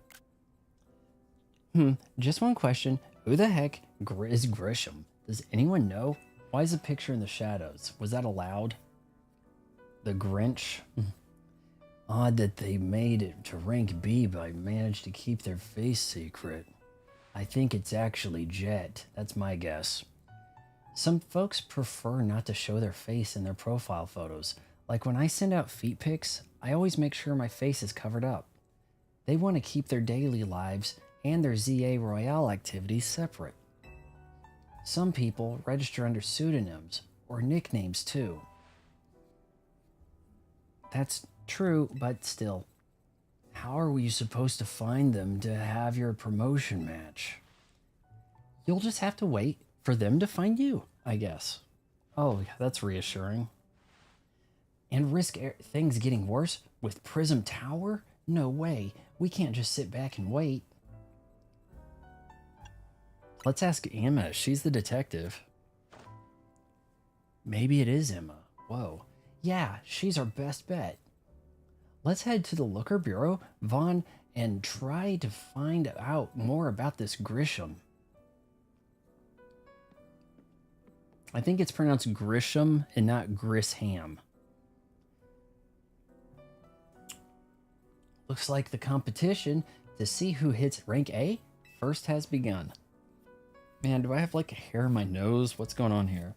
it? Just one question. Who the heck is Grisham? Does anyone know? Why is the picture in the shadows? Was that allowed? The Grinch? Odd that they made it to rank B but managed to keep their face secret. I think it's actually Jet. That's my guess. Some folks prefer not to show their face in their profile photos. Like when I send out feet pics, I always make sure my face is covered up. They want to keep their daily lives and their ZA Royale activities separate. Some people register under pseudonyms or nicknames too. That's true, but still. How are we supposed to find them to have your promotion match? You'll just have to wait for them to find you, I guess. Oh, yeah, that's reassuring. And risk things getting worse with Prism Tower? No way. We can't just sit back and wait. Let's ask Emma. She's the detective. Maybe it is Emma. Whoa. Yeah, she's our best bet. Let's head to the Looker Bureau, Vaughn, and try to find out more about this Grisham. I think it's pronounced Grisham and not Grisham. Looks like the competition to see who hits rank A first has begun. Man, do I have like a hair in my nose? What's going on here?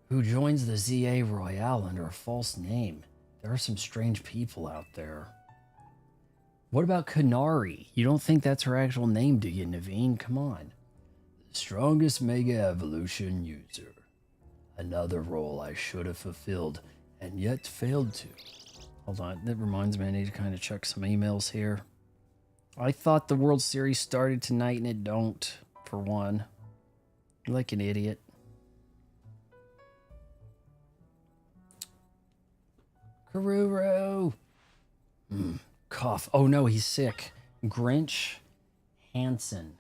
Who joins the ZA Royale under a false name? There are some strange people out there. What about Kanari? You don't think that's her actual name, do you, Naveen? Come on. The strongest Mega Evolution user. Another role I should have fulfilled and yet failed to. Hold on, that reminds me I need to kind of check some emails here. I thought the World Series started tonight and it don't, for one. Like an idiot. Karuro! Cough. Oh no, he's sick. Grinch Hansen.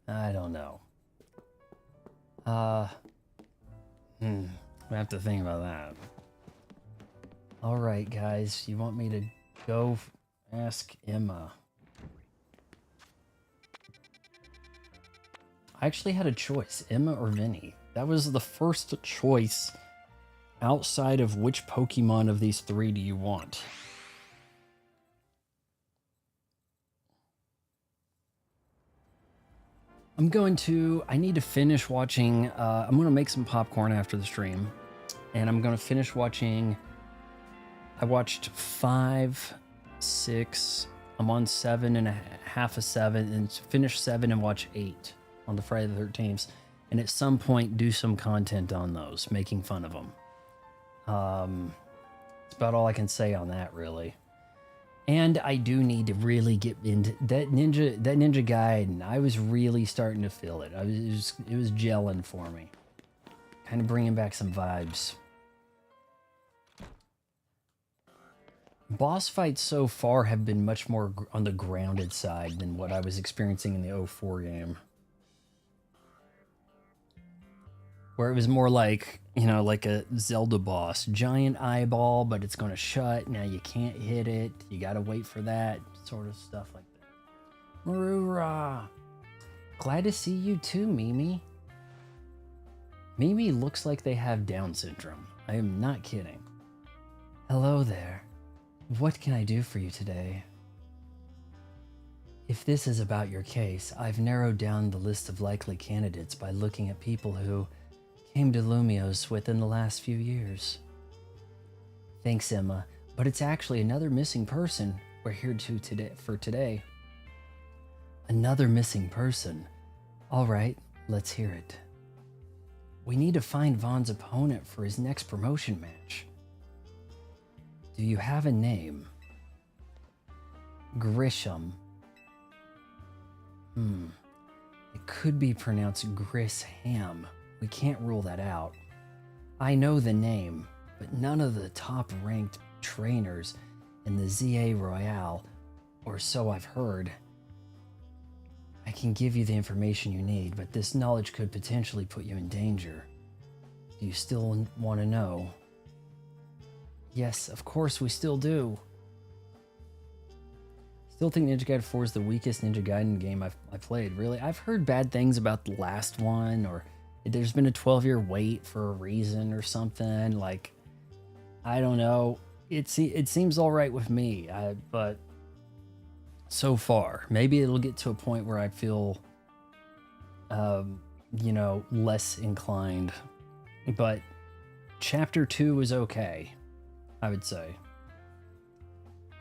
I don't know. I have to think about that. Alright, guys. You want me to go ask Emma? I actually had a choice. Emma or Vinny. That was the first choice outside of which Pokemon of these three do you want? I need to finish watching, I'm going to make some popcorn after the stream. And I'm going to finish watching, I watched 5, 6, I'm on 7 and a half of 7, and finish 7 and watch 8 on the Friday the 13th. And at some point do some content on those, making fun of them. It's about all I can say on that, really. And I do need to really get into that Ninja Gaiden. I was really starting to feel it. It was gelling for me. Kind of bringing back some vibes. Boss fights so far have been much more on the grounded side than what I was experiencing in the 04 game. Where it was more like, you know, like a Zelda boss. Giant eyeball, but it's going to shut. Now you can't hit it. You got to wait for that. Sort of stuff like that. Marura! Glad to see you too, Mimi. Mimi looks like they have Down syndrome. I am not kidding. Hello there. What can I do for you today? If this is about your case, I've narrowed down the list of likely candidates by looking at people who came to Lumios within the last few years. Thanks, Emma, but it's actually another missing person we're here for today. Another missing person? All right, let's hear it. We need to find Vaughn's opponent for his next promotion match. Do you have a name? Grisham. It could be pronounced Grisham. We can't rule that out. I know the name, but none of the top-ranked trainers in the ZA Royale, or so I've heard. I can give you the information you need, but this knowledge could potentially put you in danger. Do you still want to know? Yes, of course we still do. Still think Ninja Gaiden 4 is the weakest Ninja Gaiden game I've played. Really, I've heard bad things about the last one, or there's been a 12-year wait for a reason or something. Like, I don't know. It seems all right with me, but so far, maybe it'll get to a point where I feel, you know, less inclined. But Chapter 2 was okay, I would say.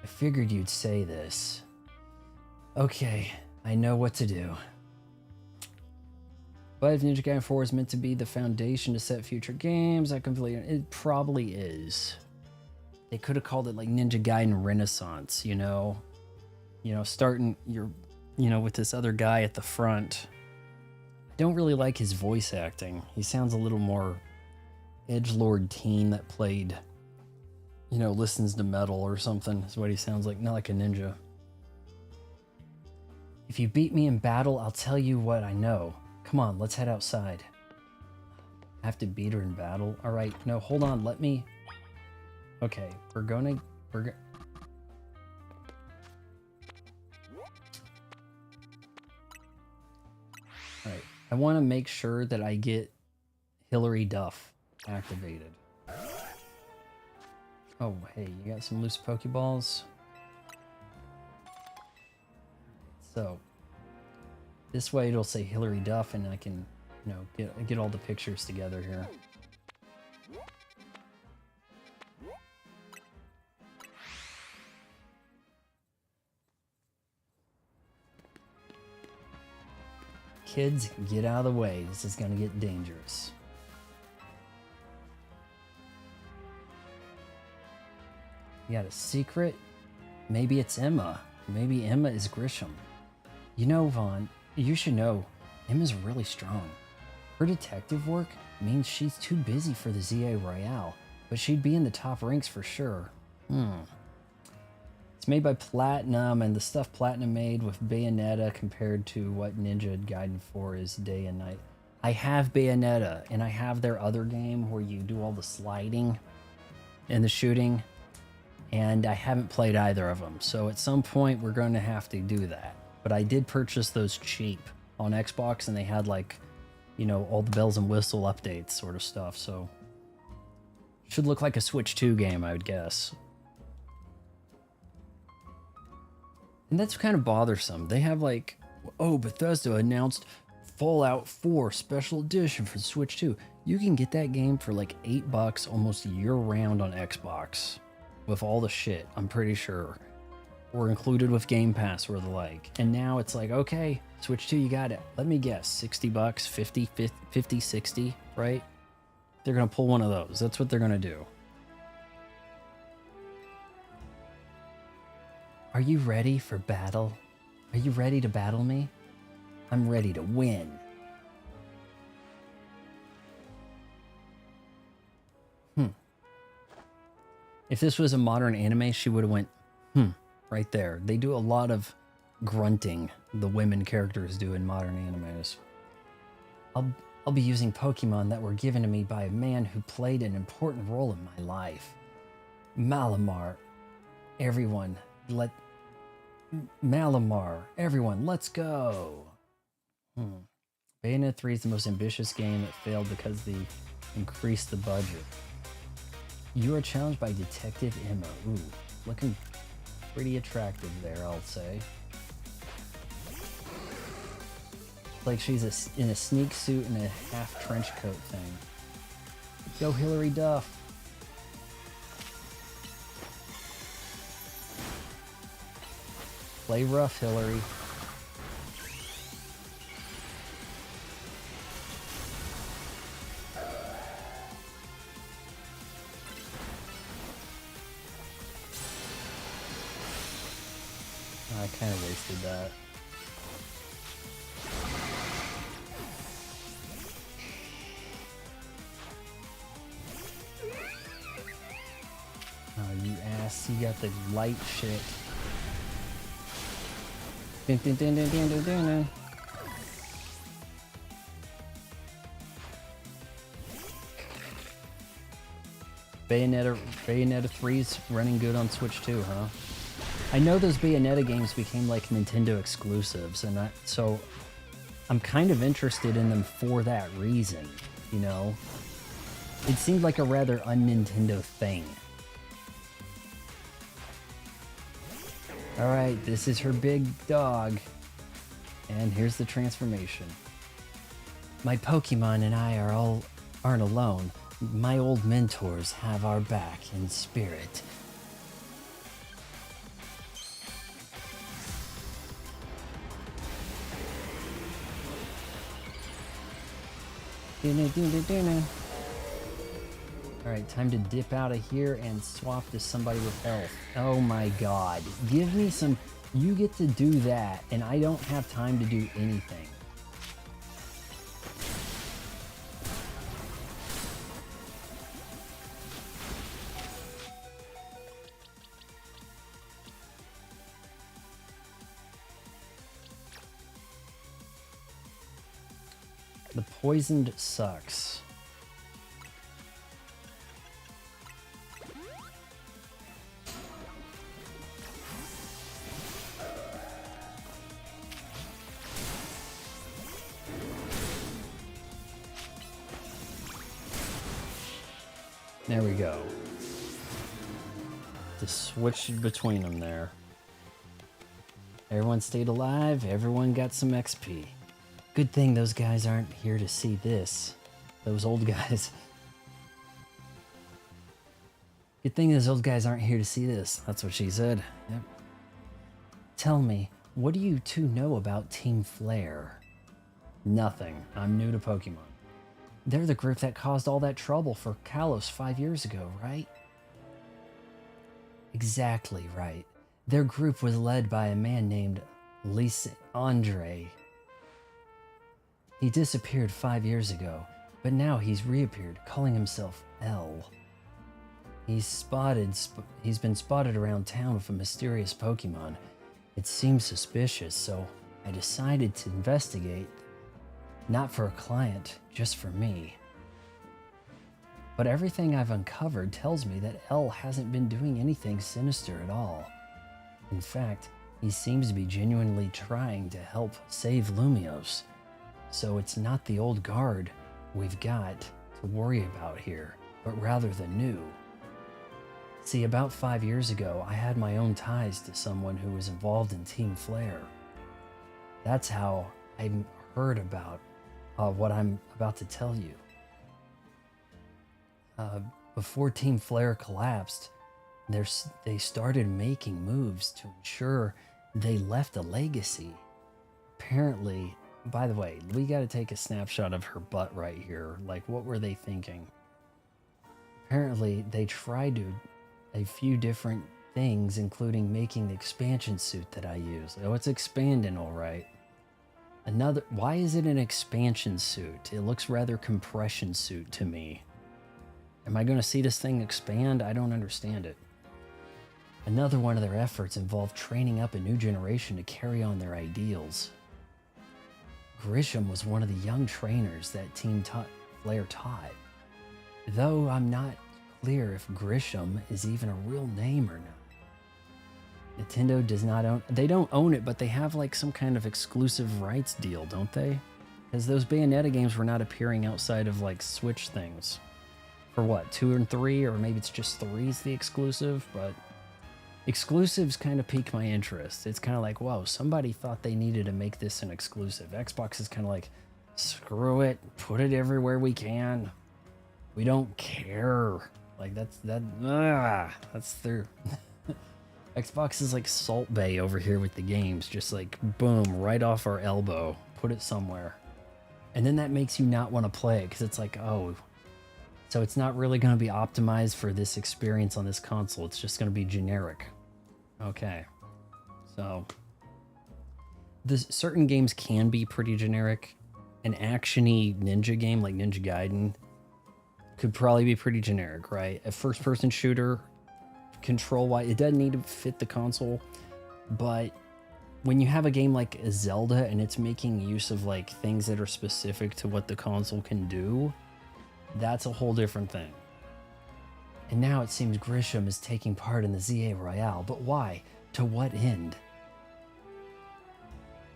I figured you'd say this. Okay, I know what to do. But if Ninja Gaiden 4 is meant to be the foundation to set future games, it probably is. They could have called it like Ninja Gaiden Renaissance, you know? You know, starting with this other guy at the front. I don't really like his voice acting. He sounds a little more edgelord teen that played you know, listens to metal or something, is what he sounds like. Not like a ninja. If you beat me in battle, I'll tell you what I know. Come on, let's head outside. I have to beat her in battle? Alright, no, hold on, let me... Okay, Alright, I want to make sure that I get Hilary Duff activated. Oh, hey, you got some loose Pokeballs? So, this way it'll say Hilary Duff and I can, you know, get all the pictures together here. Kids, get out of the way. This is going to get dangerous. You got a secret? Maybe it's Emma. Maybe Emma is Grisham. You know, Vaughn, you should know, Emma's really strong. Her detective work means she's too busy for the ZA Royale, but she'd be in the top ranks for sure. It's made by Platinum, and the stuff Platinum made with Bayonetta compared to what Ninja had Gaiden 4 is day and night. I have Bayonetta, and I have their other game where you do all the sliding and the shooting, and I haven't played either of them. So at some point, we're going to have to do that. But I did purchase those cheap on Xbox, and they had, like, you know, all the bells and whistle updates sort of stuff. So should look like a Switch 2 game, I would guess. And that's kind of bothersome. They have like, oh, Bethesda announced Fallout 4 Special Edition for Switch 2. You can get that game for like $8 almost year-round on Xbox. With all the shit, I'm pretty sure. Or included with Game Pass or the like. And now it's like, okay, Switch 2, you got it. Let me guess, $60, 50, 60, right? They're going to pull one of those. That's what they're going to do. Are you ready for battle? Are you ready to battle me? I'm ready to win. If this was a modern anime, she would have went, right there. They do a lot of grunting, the women characters do in modern animes. I'll be using Pokemon that were given to me by a man who played an important role in my life. Malamar. Everyone, let's go. Bayonetta 3 is the most ambitious game. It failed because they increased the budget. You are challenged by Detective Emma. Ooh, looking pretty attractive there, I'll say. Like she's in a sneak suit and a half trench coat thing. Go Hilary Duff. Play rough, Hilary. I kind of wasted that. Oh, you ass. You got the light shit. Dun, dun, dun, dun, dun, dun, dun. Bayonetta 3's running good on Switch 2, huh? I know those Bayonetta games became like Nintendo exclusives, and so I'm kind of interested in them for that reason, you know? It seemed like a rather un-Nintendo thing. Alright, this is her big dog. And here's the transformation. My Pokemon and I aren't alone. My old mentors have our back in spirit. Alright, time to dip out of here and swap to somebody with health. Oh my god. Give me some... You get to do that, and I don't have time to do anything. The poisoned sucks. There we go. Just switched between them there. Everyone stayed alive, everyone got some XP. Good thing those guys aren't here to see this. Those old guys. Good thing those old guys aren't here to see this. That's what she said. Yep. Tell me, what do you two know about Team Flare? Nothing. I'm new to Pokemon. They're the group that caused all that trouble for Kalos 5 years ago, right? Exactly right. Their group was led by a man named Lisa Andre. He disappeared 5 years ago, but now he's reappeared, calling himself L. He's been spotted around town with a mysterious Pokemon. It seemed suspicious, so I decided to investigate. Not for a client, just for me. But everything I've uncovered tells me that L hasn't been doing anything sinister at all. In fact, he seems to be genuinely trying to help save Lumios. So it's not the old guard we've got to worry about here, but rather the new. See, about 5 years ago, I had my own ties to someone who was involved in Team Flare. That's how I heard about what I'm about to tell you. Before Team Flare collapsed, they started making moves to ensure they left a legacy. Apparently, by the way, we got to take a snapshot of her butt right here. Like, what were they thinking? Apparently, they tried a few different things, including making the expansion suit that I use. Oh, it's expanding all right. Why is it an expansion suit? It looks rather compression suit to me. Am I going to see this thing expand? I don't understand it. Another one of their efforts involved training up a new generation to carry on their ideals. Grisham was one of the young trainers that Team Flare taught. Though I'm not clear if Grisham is even a real name or not. Nintendo does not own... They don't own it, but they have like some kind of exclusive rights deal, don't they? Because those Bayonetta games were not appearing outside of like Switch things. For what, 2 and 3? Or maybe it's just 3 is the exclusive, but... Exclusives kind of pique my interest. It's kind of like, whoa, somebody thought they needed to make this an exclusive. Xbox is kind of like, screw it, put it everywhere we can. We don't care. Like, that's their... Xbox is like Salt Bay over here with the games. Just like, boom, right off our elbow. Put it somewhere. And then that makes you not want to play it, because it's like, oh... So it's not really going to be optimized for this experience on this console. It's just going to be generic. Okay. So... certain games can be pretty generic. An action-y ninja game like Ninja Gaiden could probably be pretty generic, right? A first-person shooter... control-wise, it doesn't need to fit the console, but when you have a game like Zelda and it's making use of like things that are specific to what the console can do, that's a whole different thing. And now it seems Grisham is taking part in the ZA Royale, but why? To what end?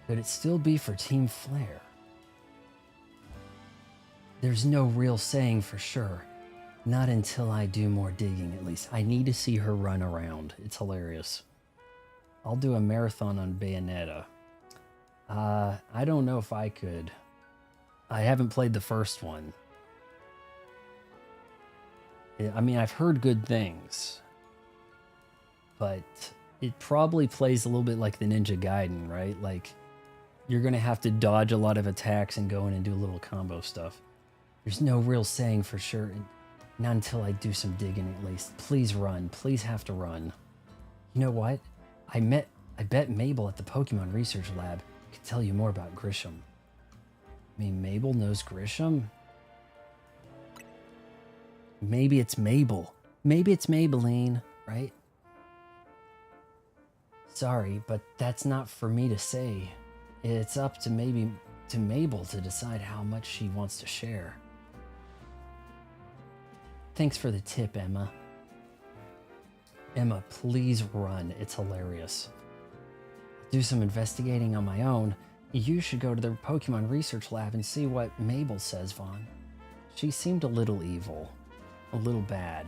Could it still be for Team Flare? There's no real saying for sure. Not until I do more digging, at least. I need to see her run around. It's hilarious. I'll do a marathon on Bayonetta. I don't know if I could. I haven't played the first one. I mean, I've heard good things. But it probably plays a little bit like the Ninja Gaiden, right? Like, you're going to have to dodge a lot of attacks and go in and do a little combo stuff. There's no real saying for sure. Not until I do some digging, at least. Please run. Please have to run. You know what? I bet Mabel at the Pokemon Research Lab could tell you more about Grisham. I mean, Mabel knows Grisham? Maybe it's Mabel. Maybe it's Maybelline, right? Sorry, but that's not for me to say. It's up to maybe to Mabel to decide how much she wants to share. Thanks for the tip, Emma. Emma, please run. It's hilarious. I'll do some investigating on my own. You should go to the Pokemon Research Lab and see what Mabel says, Vaughn. She seemed a little evil. A little bad.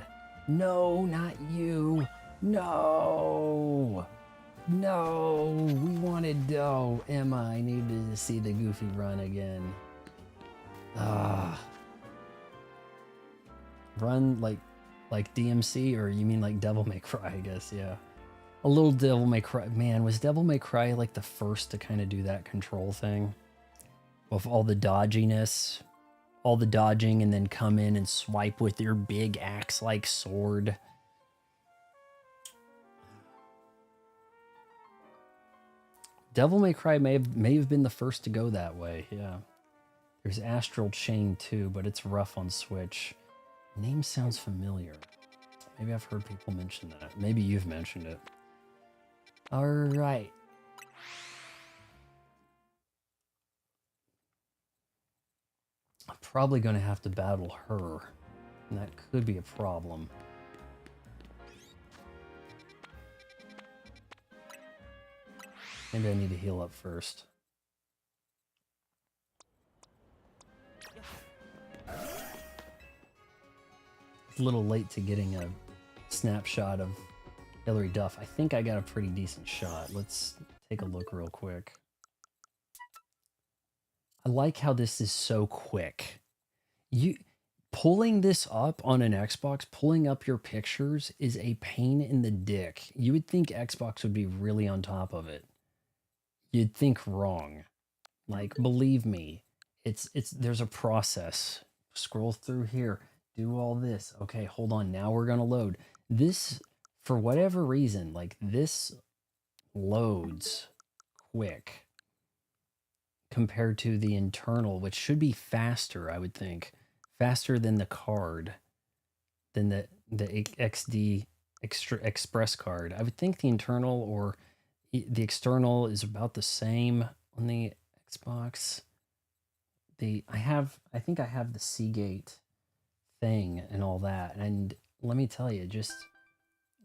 No, not you. No. No. We wanted... Oh, Emma, I needed to see the Goofy run again. Ah. Run like DMC, or you mean like Devil May Cry, I guess, yeah. A little Devil May Cry. Man, was Devil May Cry like the first to kind of do that control thing? With all the dodginess, all the dodging, and then come in and swipe with your big axe-like sword. Devil May Cry may have been the first to go that way, yeah. There's Astral Chain too, but it's rough on Switch. Name sounds familiar. Maybe I've heard people mention that. Maybe you've mentioned it. All right. I'm probably going to have to battle her, and that could be a problem. Maybe I need to heal up first. It's a little late to getting a snapshot of Hilary Duff. I think I got a pretty decent shot. Let's take a look real quick. I like how this is so quick. You pulling this up on an Xbox, pulling up your pictures is a pain in the dick. You would think Xbox would be really on top of it. You'd think wrong. Like, believe me, there's a process. Scroll through here, do all this. Okay, hold on. Now we're gonna load. This, for whatever reason, like this loads quick compared to the internal, which should be faster, I would think. Faster than the card, than the XD Express card. I would think the internal or the external is about the same on the Xbox. I think I have the Seagate thing and all that, and let me tell you, just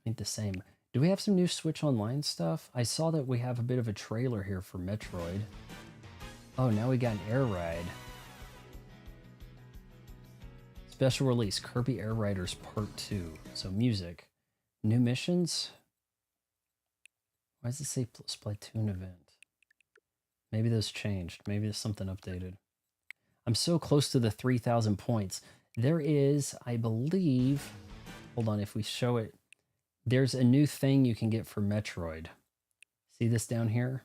ain't the same. Do we have some new Switch Online stuff? I saw that we have a bit of a trailer here for Metroid. Oh, now we got an Air Ride. Special release, Kirby Air Riders Part 2. So music. New missions? Why does it say Splatoon event? Maybe those changed. Maybe there's something updated. I'm so close to the 3,000 points. There is, I believe... Hold on, if we show it... There's a new thing you can get for Metroid. See this down here?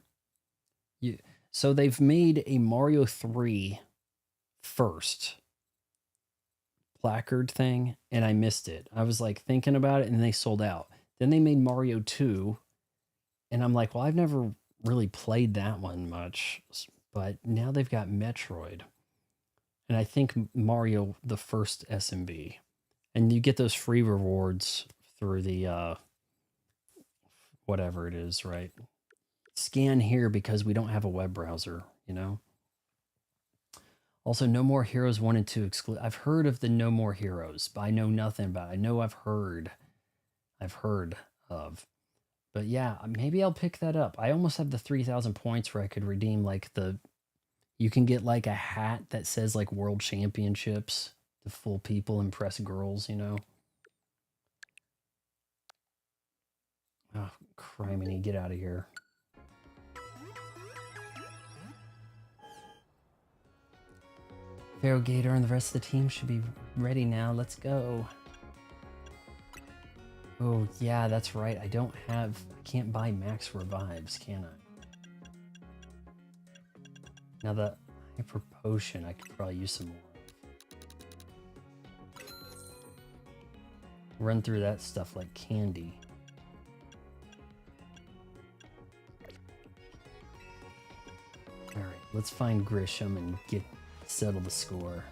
So they've made a Mario 3 first placard thing, and I missed it. I was like thinking about it, and they sold out. Then they made Mario 2, and I'm like, well, I've never really played that one much, but now they've got Metroid, and I think Mario the first SMB, and you get those free rewards through the whatever it is, right? Scan here because we don't have a web browser, you know? Also, No More Heroes 1 and 2 exclude. I've heard of the No More Heroes, but I know nothing about it. I know I've heard of. But yeah, maybe I'll pick that up. I almost have the 3,000 points where I could redeem like you can get like a hat that says like World Championships to fool people, impress girls, you know? Oh, criminy, get out of here. Gator and the rest of the team should be ready now. Let's go. Oh, yeah, that's right. I can't buy max revives, can I? Now the hyper potion, I could probably use some more. Run through that stuff like candy. All right, let's find Grisham and settle the score.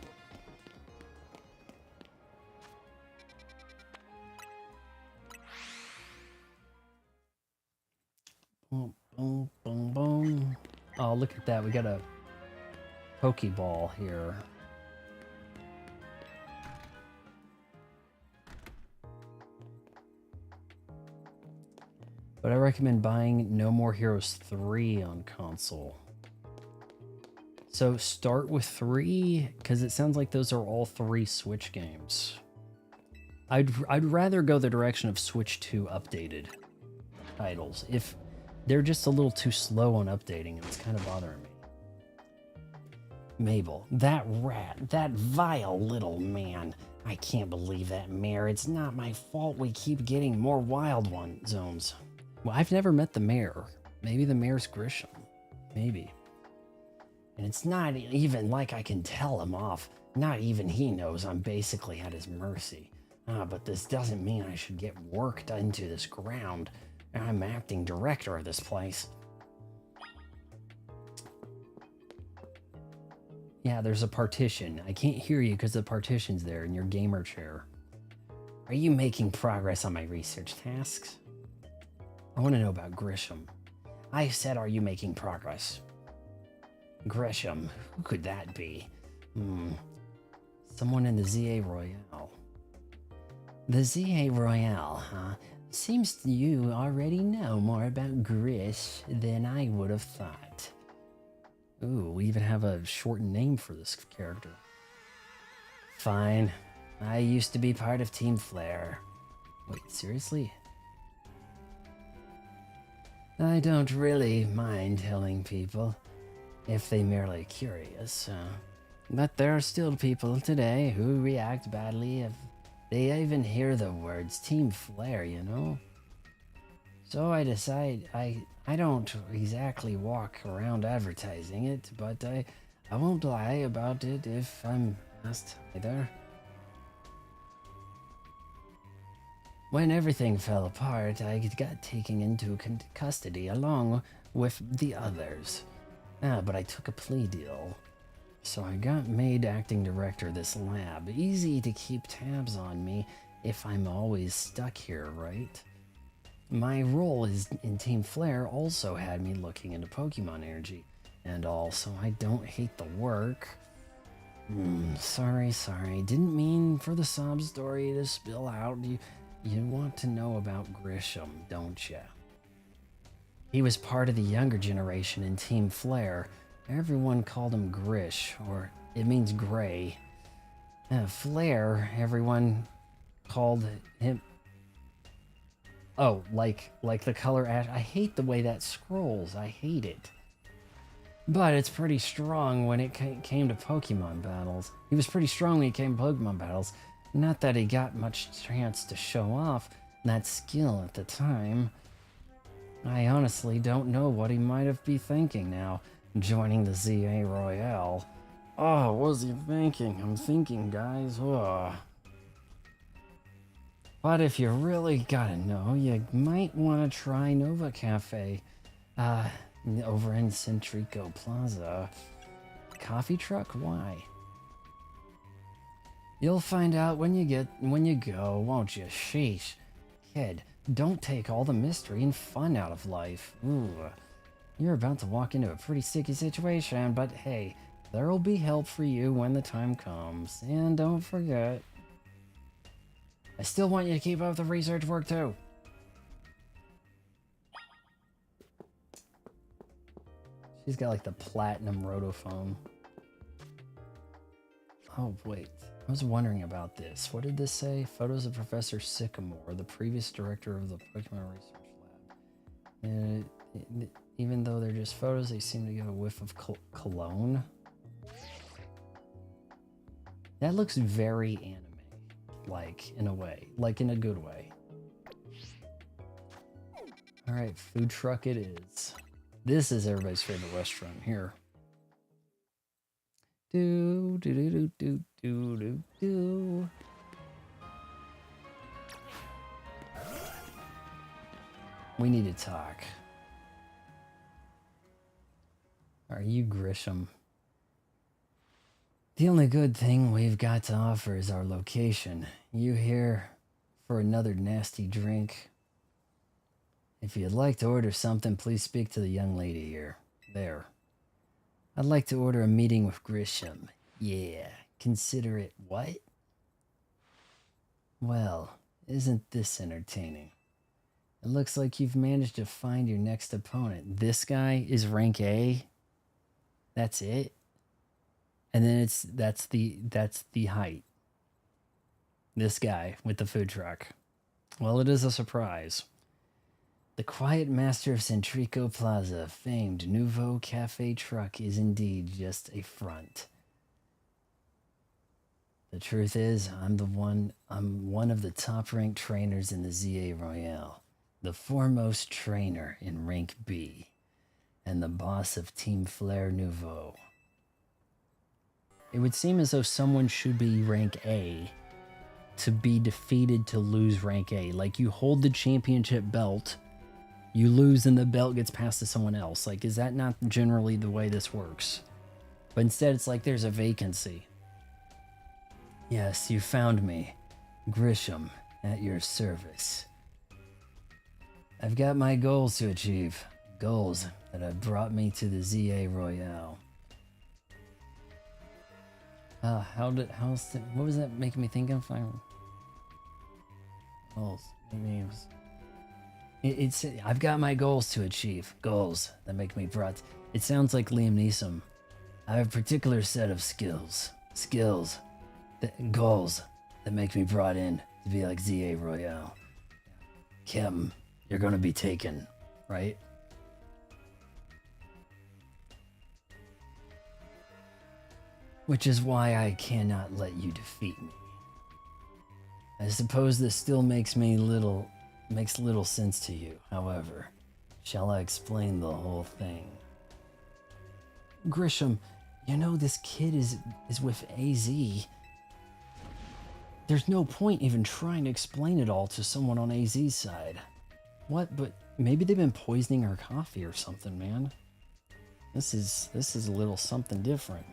Boom, boom, boom, boom. Oh, look at that. We got a Pokeball here. But I recommend buying No More Heroes 3 on console. So start with 3, because it sounds like those are all 3 Switch games. I'd rather go the direction of Switch 2 updated titles. If they're just a little too slow on updating, and it's kind of bothering me. Mabel, that rat, that vile little man. I can't believe that mayor. It's not my fault we keep getting more wild one zones. Well, I've never met the mayor. Maybe the mayor's Grisham. Maybe. And it's not even like I can tell him off. Not even he knows I'm basically at his mercy. But this doesn't mean I should get worked into this ground. I'm acting director of this place. Yeah, there's a partition. I can't hear you because the partition's there in your gamer chair. Are you making progress on my research tasks? I want to know about Grisham. I said, are you making progress? Grisham, who could that be? Someone in the ZA Royale. The ZA Royale, huh? Seems you already know more about Grish than I would have thought. Ooh, we even have a shortened name for this character. Fine. I used to be part of Team Flare. Wait, seriously? I don't really mind telling people if they merely curious. But there are still people today who react badly if they even hear the words Team Flare, you know? So I decide I don't exactly walk around advertising it, but I won't lie about it if I'm asked either. When everything fell apart, I got taken into custody along with the others. But I took a plea deal. So I got made acting director of this lab. Easy to keep tabs on me if I'm always stuck here, right? My role in Team Flare also had me looking into Pokemon energy and all, so I don't hate the work. Sorry. Didn't mean for the sob story to spill out. You want to know about Grisham, don't ya? He was part of the younger generation in Team Flare. Everyone called him Grish, or it means gray. Flare, everyone called him... Oh, like the color ash. I hate the way that scrolls. I hate it. But it's pretty strong when it came to Pokemon battles. He was pretty strong when he came to Pokemon battles. Not that he got much chance to show off that skill at the time. I honestly don't know what he might have been thinking now, joining the ZA Royale. Oh, what was he thinking? I'm thinking, guys. But if you really gotta know, you might want to try Nova Cafe, over in Centrico Plaza. Coffee truck? Why? You'll find out when you go, won't you? Sheesh. Kid, don't take all the mystery and fun out of life. Ooh. You're about to walk into a pretty sticky situation, but hey, there'll be help for you when the time comes. And don't forget, I still want you to keep up the research work too. She's got like the platinum rotophone. Oh wait, I was wondering about this. What did this say? Photos of Professor Sycamore, the previous director of the Pokemon Research Lab. And even though they're just photos, they seem to get a whiff of cologne. That looks very anime, like in a way, like in a good way. All right, food truck it is. This is everybody's favorite restaurant here. Do do do do do do do do. We need to talk. Are you Grisham? The only good thing we've got to offer is our location. You here for another nasty drink? If you'd like to order something, please speak to the young lady here. There. I'd like to order a meeting with Grisham. Yeah, consider it what? Well, isn't this entertaining? It looks like you've managed to find your next opponent. This guy is rank A. That's it. And then that's the height. This guy with the food truck. Well, it is a surprise. The quiet master of Centrico Plaza, famed Nouveau Cafe truck, is indeed just a front. The truth is, I'm one of the top-ranked trainers in the ZA Royale, the foremost trainer in rank B, and the boss of Team Flair Nouveau. It would seem as though someone should be rank A to be defeated to lose rank A. Like, you hold the championship belt, you lose and the belt gets passed to someone else. Like, is that not generally the way this works? But instead it's like there's a vacancy. Yes, you found me. Grisham, at your service. I've got my goals to achieve. Goals that have brought me to the ZA Royale. What was that making me think of? Goals. Maybe it's I've got my goals to achieve. Goals that make me brought. It sounds like Liam Neeson. I have a particular set of skills. Goals that make me brought in to be like ZA Royale. Kim, you're gonna be taken, right? Which is why I cannot let you defeat me. I suppose this still makes little sense to you. However, shall I explain the whole thing? Grisham, you know this kid is with AZ. There's no point even trying to explain it all to someone on AZ's side. What? But maybe they've been poisoning her coffee or something, man. This is a little something different.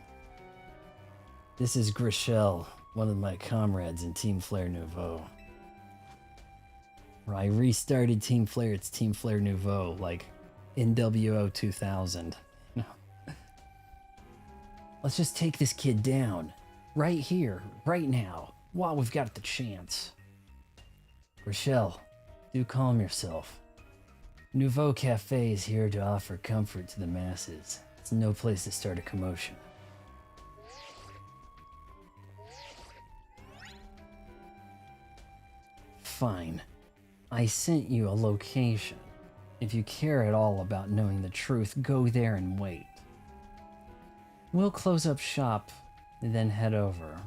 This is Grishel, one of my comrades in Team Flair Nouveau. I restarted Team Flair. It's Team Flair Nouveau, like NWO 2000. No. Let's just take this kid down. Right here, right now, while we've got the chance. Rochelle, do calm yourself. Nouveau Cafe is here to offer comfort to the masses. It's no place to start a commotion. Fine. I sent you a location. If you care at all about knowing the truth, go there and wait. We'll close up shop and then head over.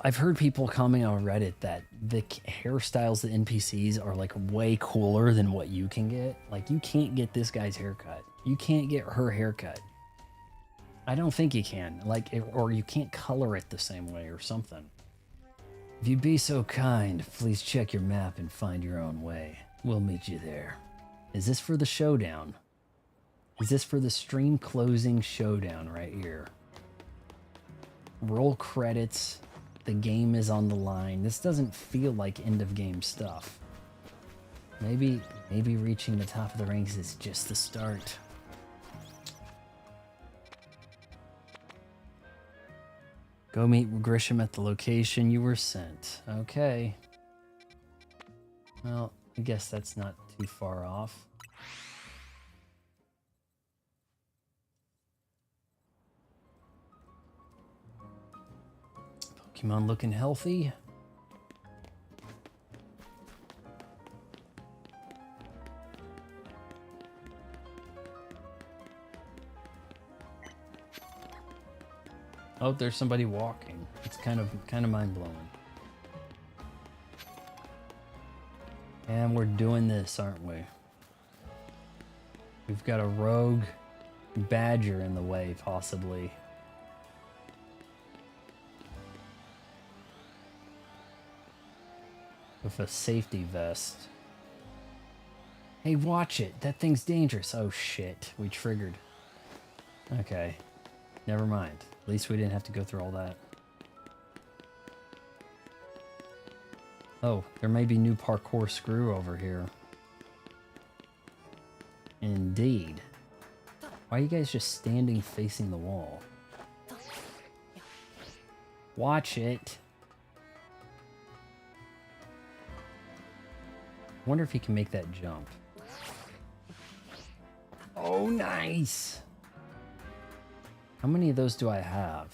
I've heard people comment on Reddit that the hairstyles of the NPCs are like way cooler than what you can get. Like, you can't get this guy's haircut. You can't get her haircut. I don't think you can. Like, or you can't color it the same way or something. If you'd be so kind, please check your map and find your own way. We'll meet you there. Is this for the showdown? Is this for the stream closing showdown right here? Roll credits. The game is on the line. This doesn't feel like end of game stuff. Maybe reaching the top of the ranks is just the start. Go meet Grisham at the location you were sent. Okay. Well, I guess that's not too far off. Pokemon looking healthy. Oh, there's somebody walking. It's kind of mind-blowing. And we're doing this, aren't we? We've got a rogue badger in the way, possibly. With a safety vest. Hey, watch it. That thing's dangerous. Oh, shit. We triggered. Okay. Never mind. At least we didn't have to go through all that. Oh, there may be new parkour screw over here. Indeed. Why are you guys just standing facing the wall? Watch it. Wonder if he can make that jump. Oh, nice. How many of those do I have?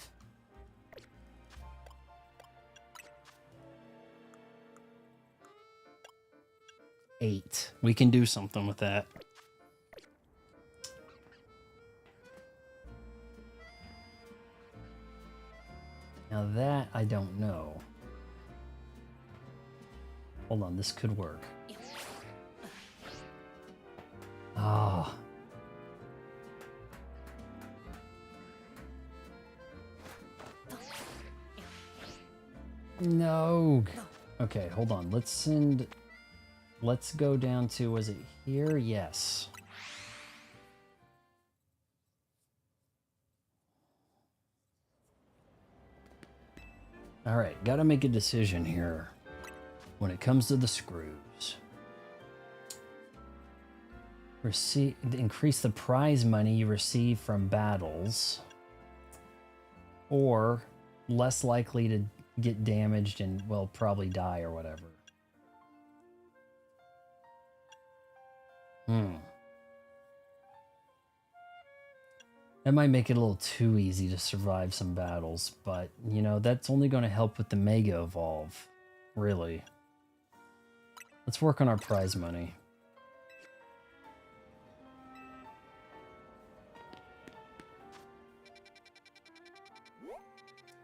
8. We can do something with that. Now that I don't know. Hold on, this could work. Ah. No. Okay, hold on. Let's go down to, was it here? Yes. All right, gotta make a decision here when it comes to the screws. Increase the prize money you receive from battles, or less likely to get damaged and, well, probably die or whatever. That might make it a little too easy to survive some battles, but, you know, that's only going to help with the Mega Evolve, really. Let's work on our prize money.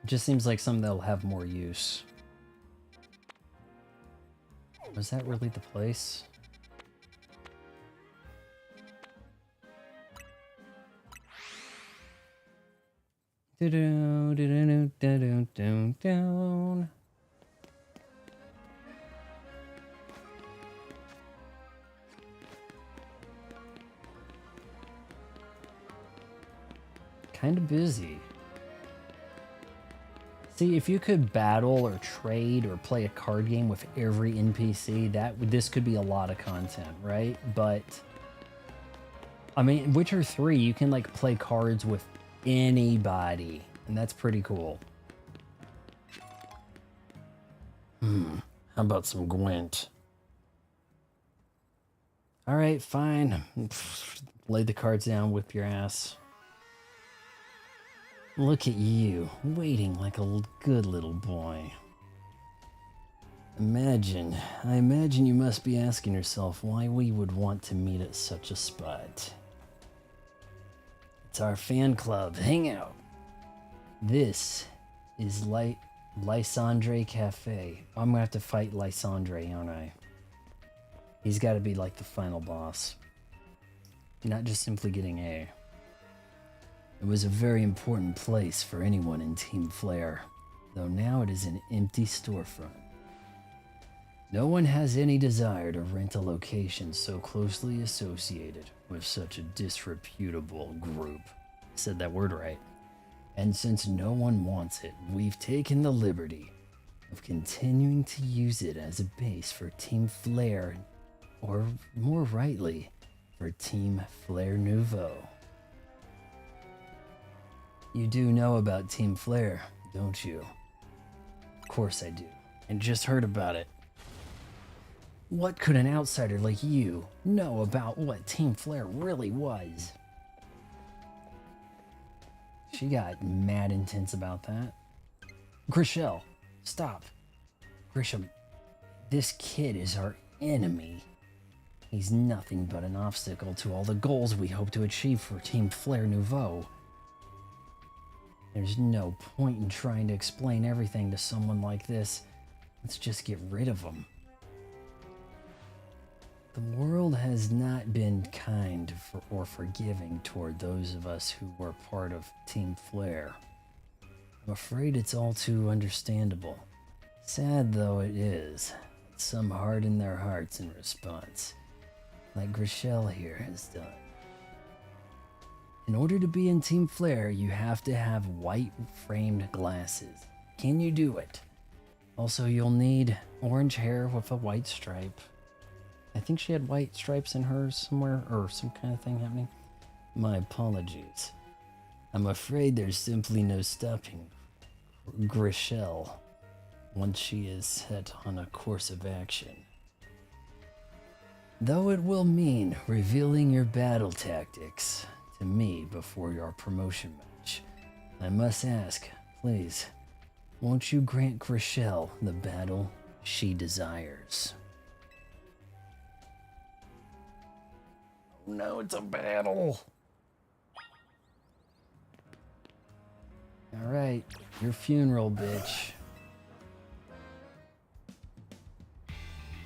It just seems like something that'll have more use. Was that really the place? Down. Kind of busy. See, if you could battle or trade or play a card game with every NPC, this could be a lot of content, right? But I mean, Witcher 3, you can like play cards with anybody, and that's pretty cool. How about some Gwent? All right, fine. Lay the cards down, whip your ass. Look at you, waiting like a good little boy. I imagine you must be asking yourself why we would want to meet at such a spot. It's our fan club hangout. This is Lysandre Cafe. I'm gonna have to fight Lysandre, aren't I? He's gotta be like the final boss. Not just simply getting A. It was a very important place for anyone in Team Flare, though now it is an empty storefront. No one has any desire to rent a location so closely associated with such a disreputable group. Said that word right. And since no one wants it, we've taken the liberty of continuing to use it as a base for Team Flare, or more rightly, for Team Flare Nouveau. You do know about Team Flare, don't you? Of course I do, and just heard about it. What could an outsider like you know about what Team Flare really was? She got mad intense about that. Grishel, stop. Grisham, this kid is our enemy. He's nothing but an obstacle to all the goals we hope to achieve for Team Flare Nouveau. There's no point in trying to explain everything to someone like this. Let's just get rid of him. The world has not been kind or forgiving toward those of us who were part of Team Flare. I'm afraid it's all too understandable. Sad though it is, some harden their hearts in response, like Grishel here has done. In order to be in Team Flare, you have to have white framed glasses. Can you do it? Also, you'll need orange hair with a white stripe. I think she had white stripes in hers somewhere, or some kind of thing happening. My apologies. I'm afraid there's simply no stopping Grishel once she is set on a course of action. Though it will mean revealing your battle tactics to me before your promotion match, I must ask, please, won't you grant Grishel the battle she desires? Oh no, it's a battle! Alright, your funeral, bitch.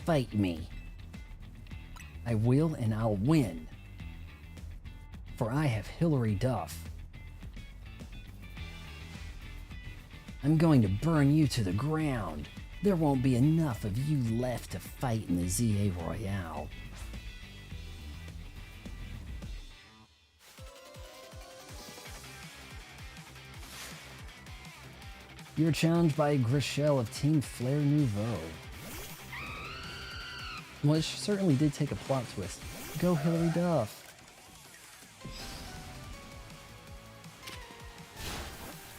Fight me. I will and I'll win. For I have Hilary Duff. I'm going to burn you to the ground. There won't be enough of you left to fight in the ZA Royale. You're challenged by Grishel of Team Flare Nouveau. Well, it certainly did take a plot twist. Go Hilary Duff.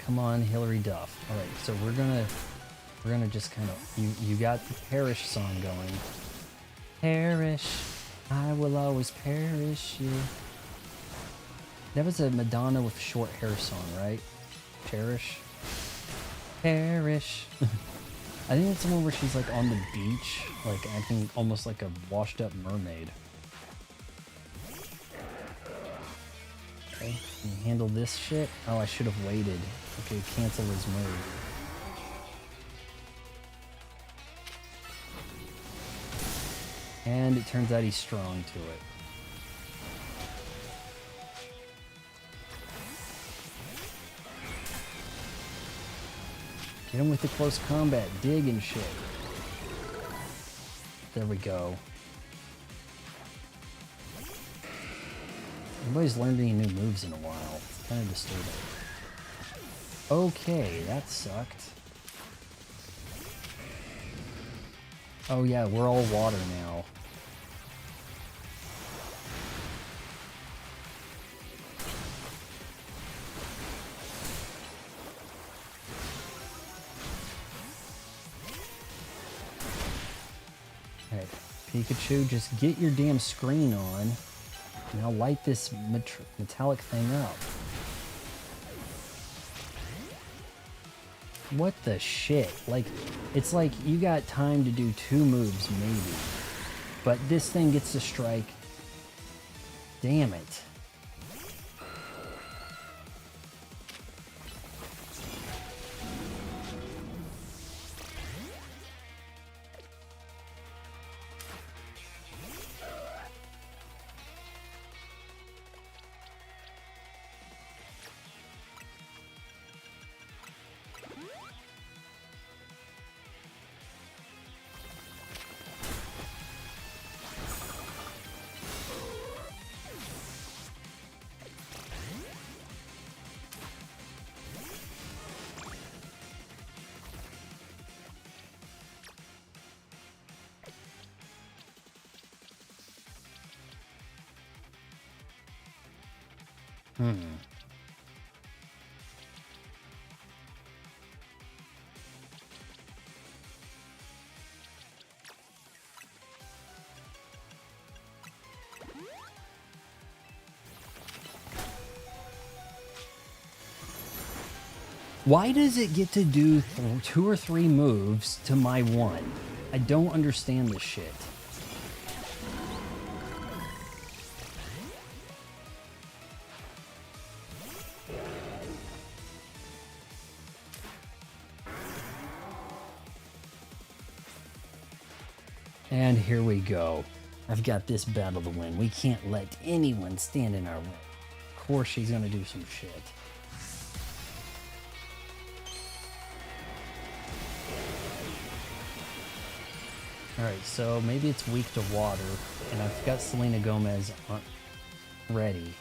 Come on, Hilary Duff. Alright, so we're gonna just kind of, you got the Perish song going. Perish, I will always perish you. That was a Madonna with short hair song, right? Perish. Perish. I think it's the one where she's like on the beach, like acting almost like a washed up mermaid. Okay, can you handle this shit? Oh, I should have waited. Okay, cancel his move. And it turns out he's strong to it. Get him with the close combat, dig and shit. There we go. Nobody's learned any new moves in a while. It's kind of disturbing. Okay, that sucked. Oh yeah, we're all water now. Okay, Pikachu, just get your damn screen on. And I'll light this metallic thing up. What the shit? Like, it's like you got time to do 2 moves, maybe. But this thing gets to strike. Damn it. Why does it get to do 2 or 3 moves to my 1? I don't understand this shit. And here we go. I've got this battle to win. We can't let anyone stand in our way. Of course she's gonna do some shit. Alright, so maybe it's weak to water, and I've got Selena Gomez ready.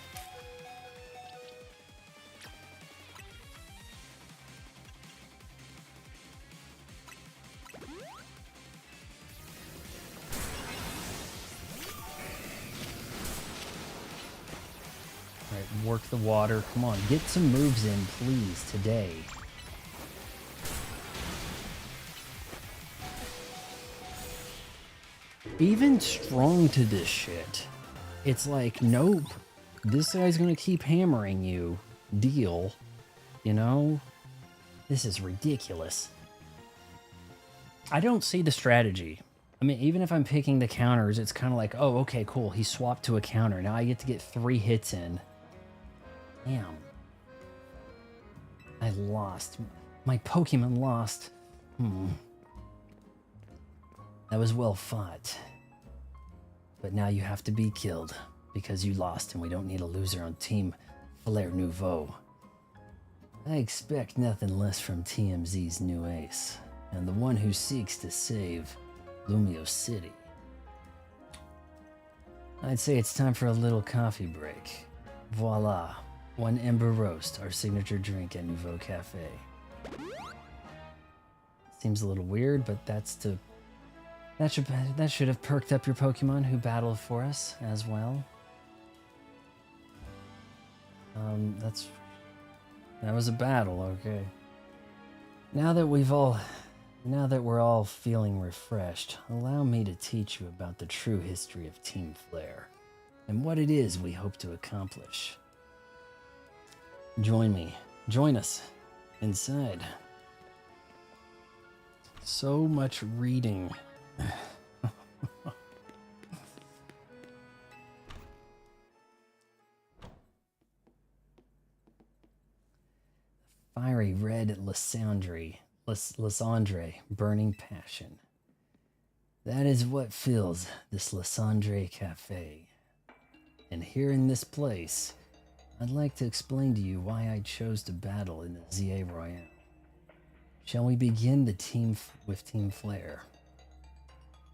All right, work the water. Come on, get some moves in, please, today. Even strong to this shit. It's like, nope. This guy's gonna keep hammering you. Deal. You know? This is ridiculous. I don't see the strategy. I mean, even if I'm picking the counters, it's kind of like, oh, okay, cool. He swapped to a counter. Now I get to get 3 hits in. Damn. I lost. My Pokemon lost. That was well fought. But now you have to be killed because you lost and we don't need a loser on Team Flare Nouveau. I expect nothing less from TMZ's new ace and the one who seeks to save Lumio City. I'd say it's time for a little coffee break. Voila, 1 Ember Roast, our signature drink at Nouveau Cafe. Seems a little weird, but that should have perked up your Pokemon who battled for us as well. That was a battle, okay. Now that we're all feeling refreshed, allow me to teach you about the true history of Team Flare and what it is we hope to accomplish. Join us inside. So much reading. Fiery red Lysandre, burning passion. That is what fills this Lysandre Cafe. And here in this place, I'd like to explain to you why I chose to battle in the ZA Royale. Shall we begin with Team Flare?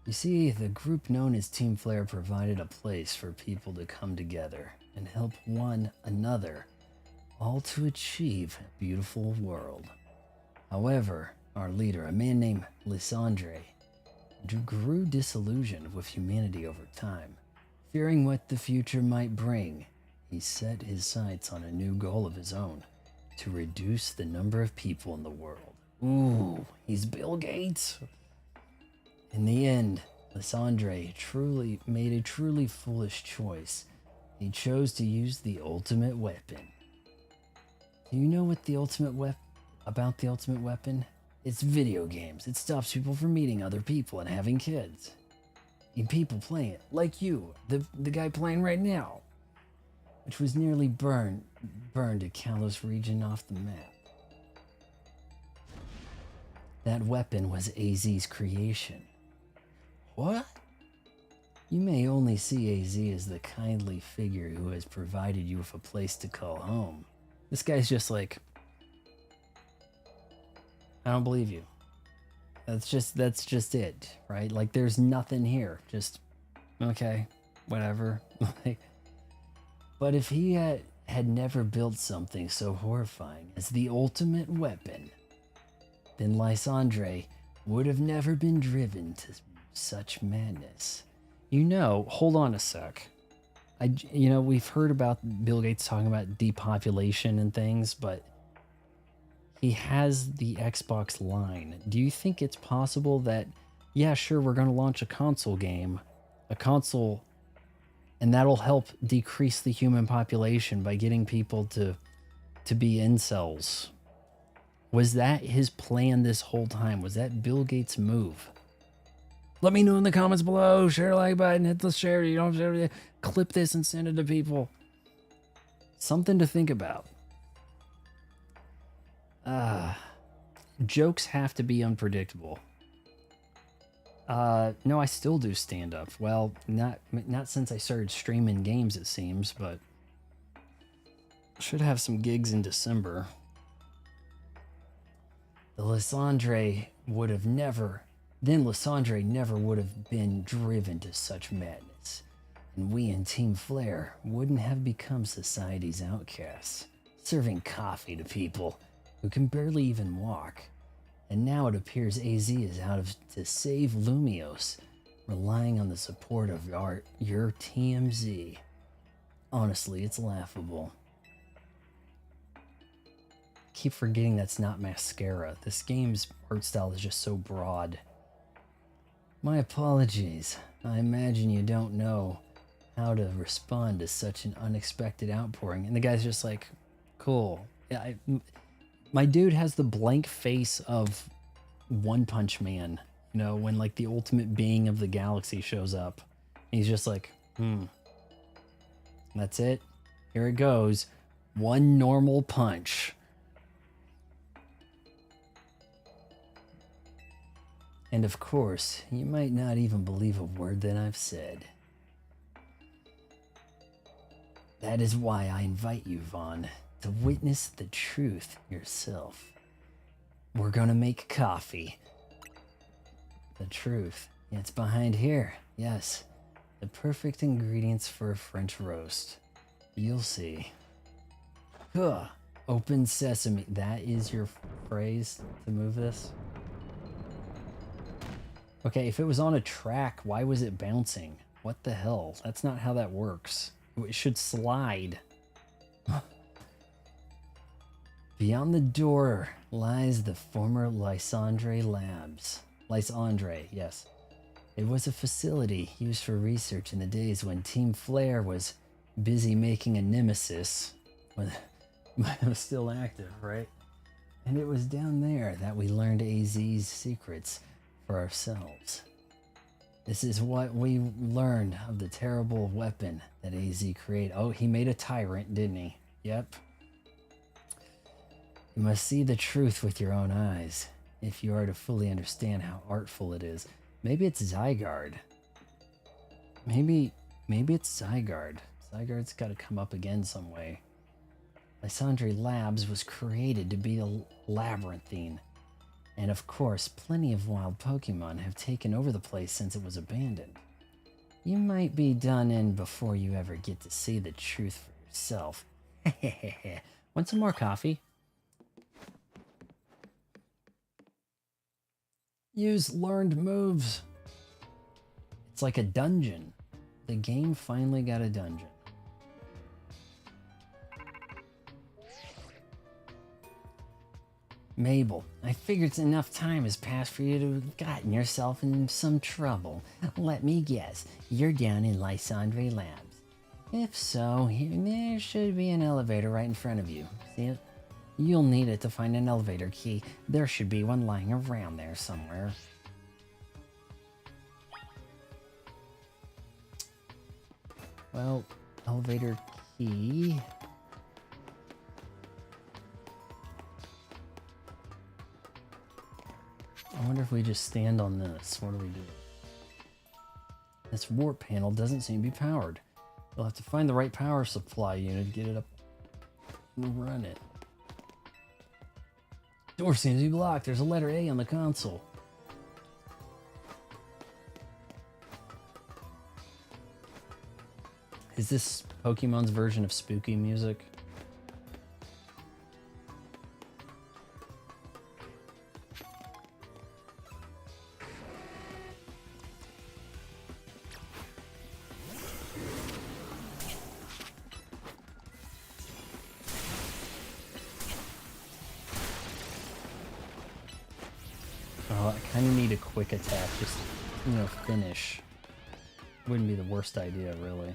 You see, the group known as Team Flare provided a place for people to come together and help one another, all to achieve a beautiful world. However, our leader, a man named Lysandre, grew disillusioned with humanity over time. Fearing what the future might bring, he set his sights on a new goal of his own, to reduce the number of people in the world. Ooh, he's Bill Gates. In the end, Lysandre made a truly foolish choice. He chose to use the ultimate weapon. Do you know what about the ultimate weapon? It's video games. It stops people from meeting other people and having kids. And people playing it, like you, the guy playing right now, which was nearly burned a Kalos region off the map. That weapon was AZ's creation. What? You may only see AZ as the kindly figure who has provided you with a place to call home. This guy's just like, I don't believe you. That's just it, right? Like, there's nothing here. Just, okay, whatever. But if he had never built something so horrifying as the ultimate weapon, then Lysandre would have never been driven to such madness. Hold on a sec. We've heard about Bill Gates talking about depopulation and things, but he has the Xbox line. Do you think it's possible that, yeah, sure, we're going to launch a console, and that'll help decrease the human population by getting people to be incels? Was that his plan this whole time? Was that Bill Gates' move? Let me know in the comments below. Share the like button, hit the share. You don't share it. Clip this and send it to people. Something to think about. Jokes have to be unpredictable. No, I still do stand up. Well, not since I started streaming games, it seems, but should have some gigs in December. Lysandre never would have been driven to such madness, and we in Team Flare wouldn't have become society's outcasts, serving coffee to people who can barely even walk. And now it appears AZ is to save Lumios, relying on the support of your TMZ. Honestly, it's laughable. Keep forgetting that's not mascara. This game's art style is just so broad. My apologies. I imagine you don't know how to respond to such an unexpected outpouring. And the guy's just like, cool. Yeah, my dude has the blank face of One Punch Man, you know, when like the ultimate being of the galaxy shows up. He's just like, that's it. Here it goes. One normal punch. And of course, you might not even believe a word that I've said. That is why I invite you, Vaughn, to witness the truth yourself. We're gonna make coffee. The truth. It's behind here. Yes. The perfect ingredients for a French roast. You'll see. Huh. Open sesame. That is your phrase to move this? Okay, if it was on a track, why was it bouncing? What the hell? That's not how that works. It should slide. Beyond the door lies the former Lysandre Labs. Lysandre, yes. It was a facility used for research in the days when Team Flare was busy making a nemesis. When it was still active, right? And it was down there that we learned AZ's secrets for ourselves. This is what we learned of the terrible weapon that AZ created. Oh, he made a tyrant, didn't he? Yep. You must see the truth with your own eyes if you are to fully understand how artful it is. Maybe it's Zygarde. Maybe it's Zygarde. Zygarde's got to come up again some way. Lysandre Labs was created to be a labyrinthine. And of course, plenty of wild Pokemon have taken over the place since it was abandoned. You might be done in before you ever get to see the truth for yourself. Want some more coffee? Use learned moves. It's like a dungeon. The game finally got a dungeon. Mabel, I figured enough time has passed for you to have gotten yourself in some trouble. Let me guess, you're down in Lysandre Labs. If so, there should be an elevator right in front of you. See it? You'll need it to find an elevator key. There should be one lying around there somewhere. Well, elevator key... I wonder if we just stand on this. What do we do? This warp panel doesn't seem to be powered. We'll have to find the right power supply unit to get it up and run it. Door seems to be blocked. There's a letter A on the console. Is this Pokemon's version of spooky music? Oh, I kind of need a quick attack, just, you know, finish. Wouldn't be the worst idea, really.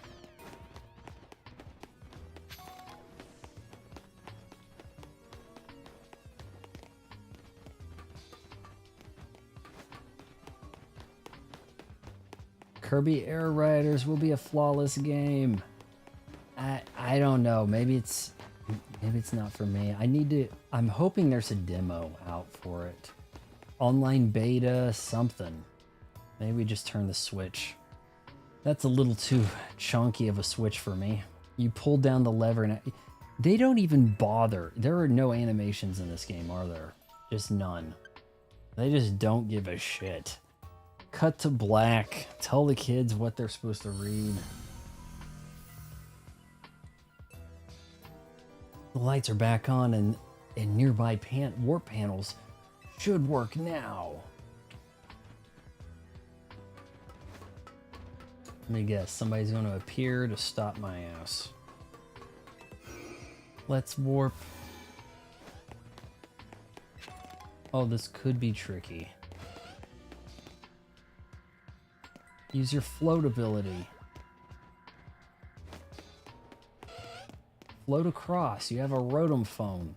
Kirby Air Riders will be a flawless game. I don't know. Maybe it's not for me. I'm hoping there's a demo out for it. Online beta, something. Maybe we just turn the switch. That's a little too chunky of a switch for me. You pull down the lever and they don't even bother. There are no animations in this game, are there? Just none. They just don't give a shit. Cut to black. Tell the kids what they're supposed to read. The lights are back on and nearby warp panels should work now. Let me guess, somebody's going to appear to stop my ass. Let's warp. Oh, this could be tricky. Use your float ability. Float across. You have a rotom phone.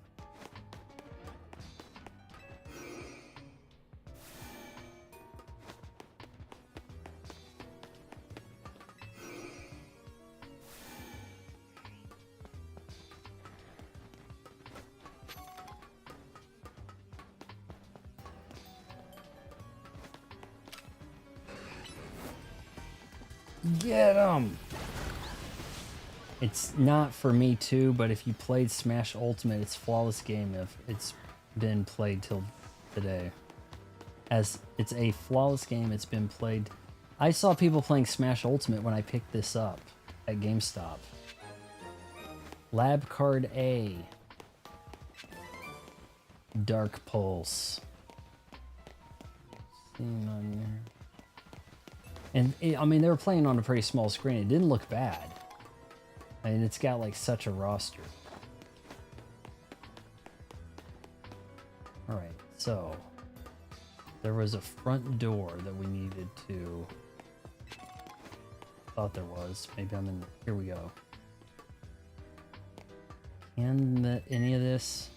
Get 'em! It's not for me too, but if you played Smash Ultimate, it's a flawless game if it's been played till today. As it's a flawless game, it's been played. I saw people playing Smash Ultimate when I picked this up at GameStop. Lab Card A. Dark Pulse. Seeing on here. And I mean, they were playing on a pretty small screen. It didn't look bad. I mean, it's got like such a roster. All right, so there was a front door that we needed to. Thought there was. Maybe I'm in. Here we go. Can any of this?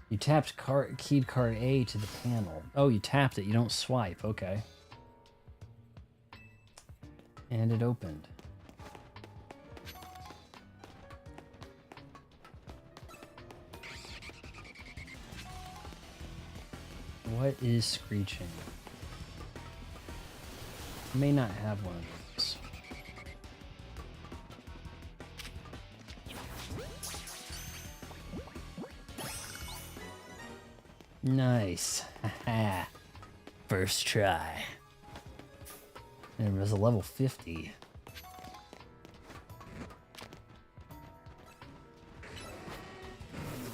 You tapped keyed card A to the panel. Oh, you tapped it. You don't swipe. Okay. And it opened. What is screeching? May not have one of those. Nice. Haha. First try. And it was a level 50.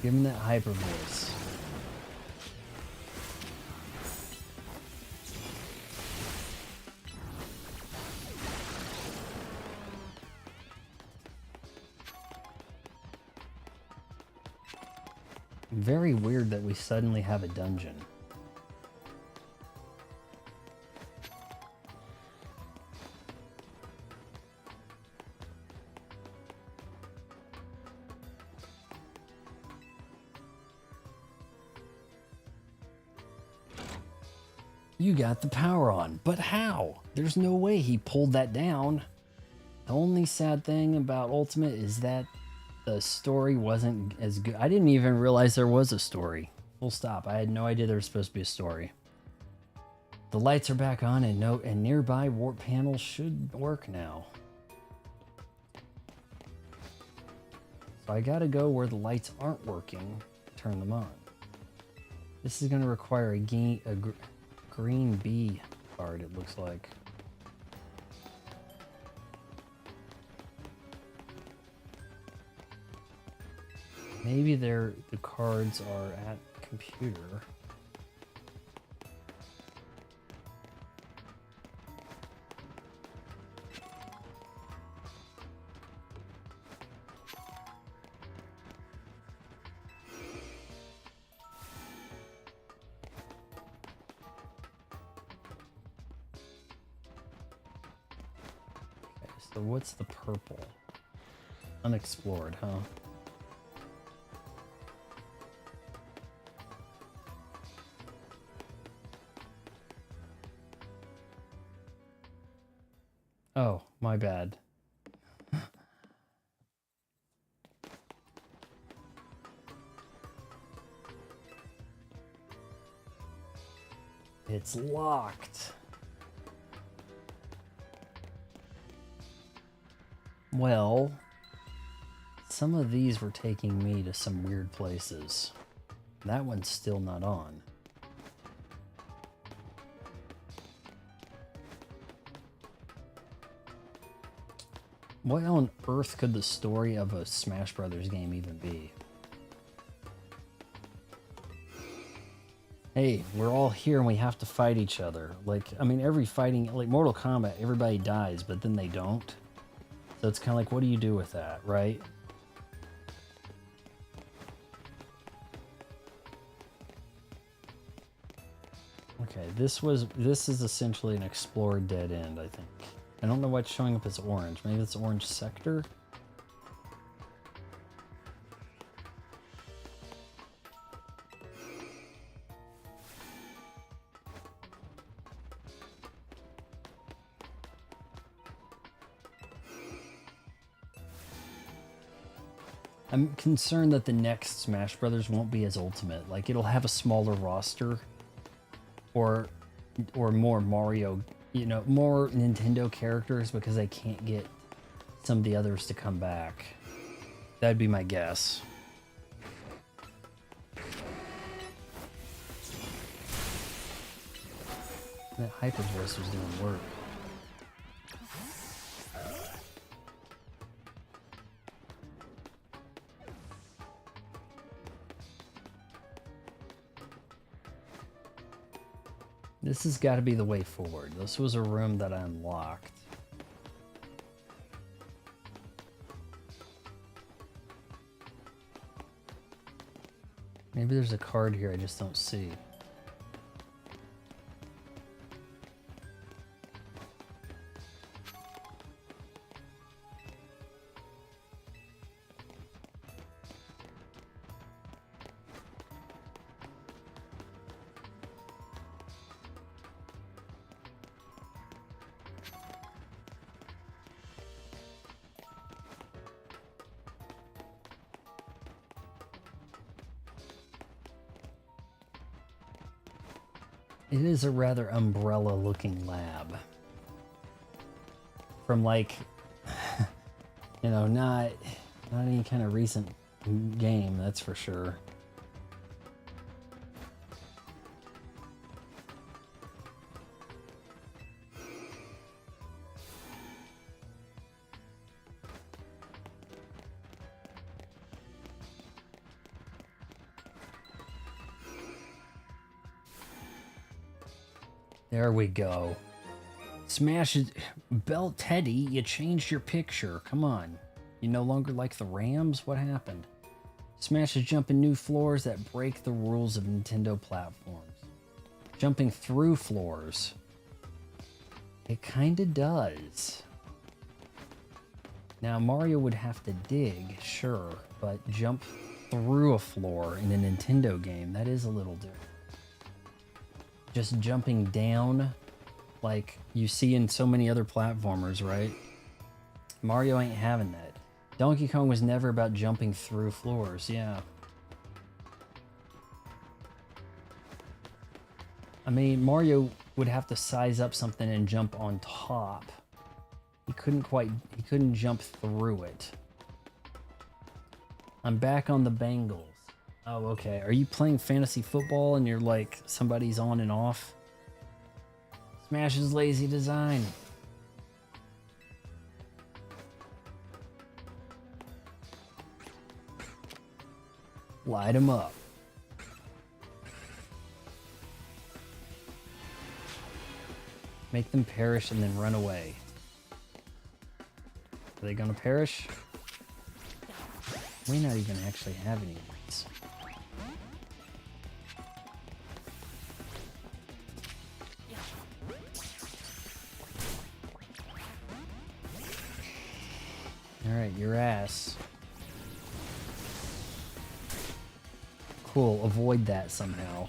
Give him that hyper voice. Very weird that we suddenly have a dungeon. You got the power on, but how? There's no way he pulled that down. The only sad thing about Ultimate is that the story wasn't as good. I didn't even realize there was a story. Full stop. I had no idea there was supposed to be a story. The lights are back on and nearby warp panels should work now. So I gotta go where the lights aren't working, turn them on. This is gonna require a green B card, it looks like. Maybe the cards are at computer. Okay, so what's the purple? Unexplored, huh? Oh, my bad. It's locked. Well, some of these were taking me to some weird places. That one's still not on. What on earth could the story of a Smash Brothers game even be? Hey, we're all here and we have to fight each other. Like, I mean, every fighting, like Mortal Kombat, everybody dies, but then they don't. So it's kind of like, what do you do with that, right? Okay, this is essentially an explored dead end, I think. I don't know why it's showing up as orange. Maybe it's orange sector? I'm concerned that the next Smash Brothers won't be as ultimate. Like, it'll have a smaller roster, or more Mario, you know, more Nintendo characters because they can't get some of the others to come back. That'd be my guess. That Hyper Voice was doing work. This has got to be the way forward. This was a room that I unlocked. Maybe there's a card here I just don't see. It is a rather umbrella-looking lab. From like, you know, not any kind of recent game, that's for sure. There we go. Smash is... Belt Teddy, you changed your picture. Come on. You no longer like the Rams? What happened? Smash is jumping new floors that break the rules of Nintendo platforms. Jumping through floors. It kinda does. Now, Mario would have to dig, sure, but jump through a floor in a Nintendo game, that is a little different. Just jumping down like you see in so many other platformers, right? Mario ain't having that. Donkey Kong was never about jumping through floors, yeah. I mean, Mario would have to size up something and jump on top. He couldn't jump through it. I'm back on the Bengals. Oh, okay. Are you playing fantasy football and you're like, somebody's on and off? Smash's lazy design. Light him up. Make them perish and then run away. Are they gonna perish? We not even actually have any of these. Alright, your ass. Cool, avoid that somehow.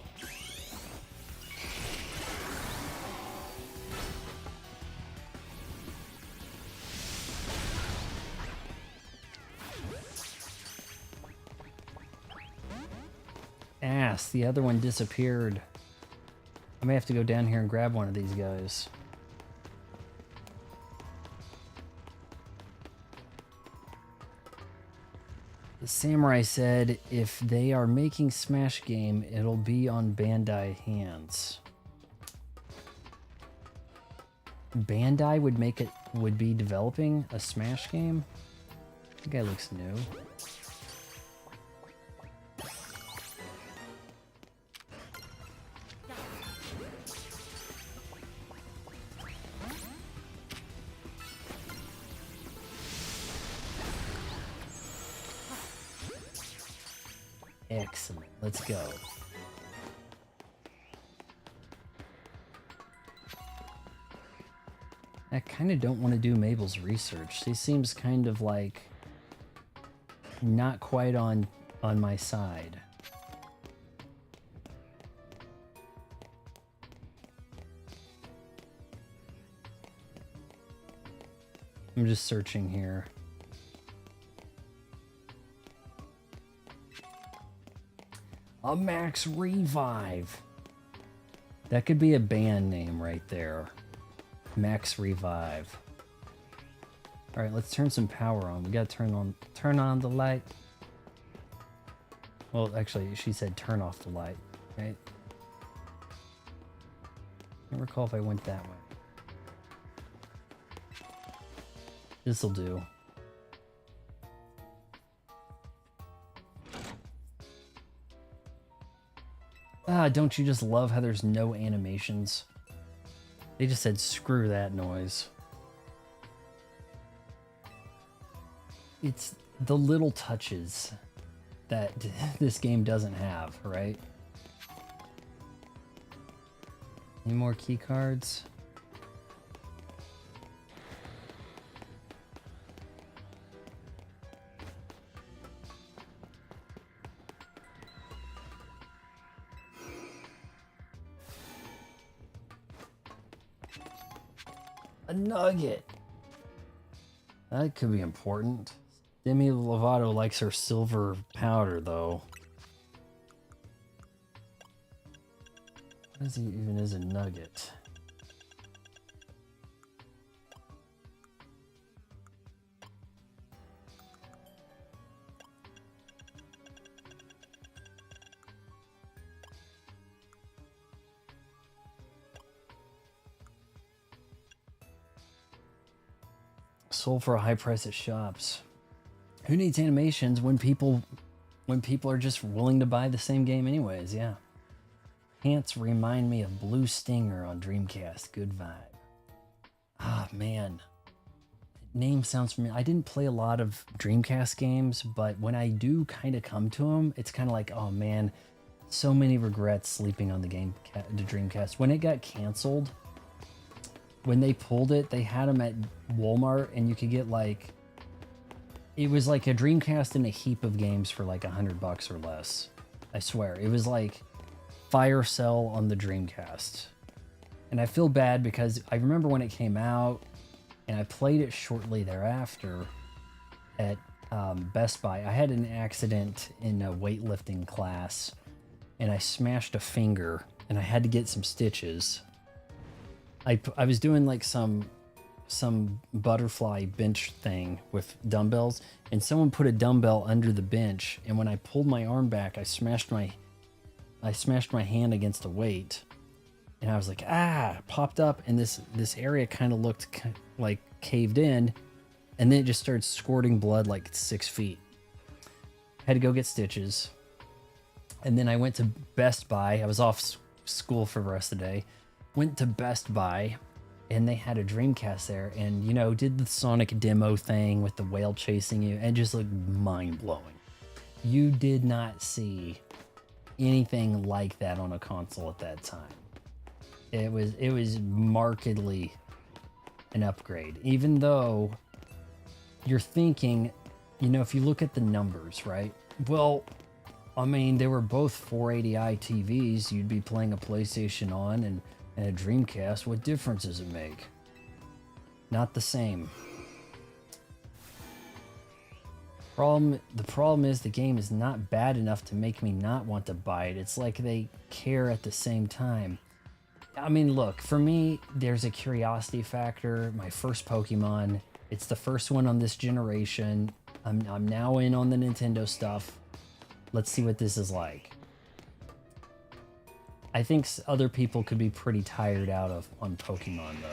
Ass, the other one disappeared. I may have to go down here and grab one of these guys. The samurai said if they are making Smash game, it'll be on Bandai hands. Bandai would be developing a Smash game? That guy looks new. Excellent. Let's go. I kind of don't want to do Mabel's research. She seems kind of like not quite on my side. I'm just searching here. A Max Revive. That could be a band name right there. Max Revive. All right, let's turn some power on. We gotta turn on the light. Well, actually, she said turn off the light, right? I don't recall if I went that way. This'll do. Ah, don't you just love how there's no animations? They just said screw that noise. It's the little touches that this game doesn't have, right? Any more key cards? A nugget. That could be important. Demi Lovato likes her silver powder, though. What is he even is a nugget? Sold for a high price at shops. Who needs animations when people are just willing to buy the same game anyways? Yeah. Pants remind me of Blue Stinger on Dreamcast. Good vibe. Ah, man. Name sounds familiar. I didn't play a lot of Dreamcast games, but when I do kind of come to them, it's kind of like, oh man, so many regrets sleeping on the Dreamcast. When it got canceled, when they pulled it, they had them at Walmart, and you could get like, it was like a Dreamcast in a heap of games for like $100 or less. I swear, it was like fire sale on the Dreamcast. And I feel bad because I remember when it came out, and I played it shortly thereafter at Best Buy. I had an accident in a weightlifting class, and I smashed a finger, and I had to get some stitches. I was doing like some butterfly bench thing with dumbbells, and someone put a dumbbell under the bench, and when I pulled my arm back, I smashed my hand against a weight, and I was like, popped up, and this area kind of looked like caved in, and then it just started squirting blood like 6 feet. Had to go get stitches, and then I went to Best Buy. I was off school for the rest of the day. Went to Best Buy, and they had a Dreamcast there, and did the Sonic demo thing with the whale chasing you, and just looked mind-blowing. You did not see anything like that on a console at that time. It was markedly an upgrade, even though you're thinking, if you look at the numbers, right? Well, I mean, they were both 480i TVs. You'd be playing a PlayStation on and a Dreamcast. What difference does it make? Not the same. The problem is the game is not bad enough to make me not want to buy it. It's like they care at the same time. I mean, look, for me, there's a curiosity factor. My first Pokemon, it's the first one on this generation. I'm now in on the Nintendo stuff. Let's see what this is like. I think other people could be pretty tired out on Pokemon, though.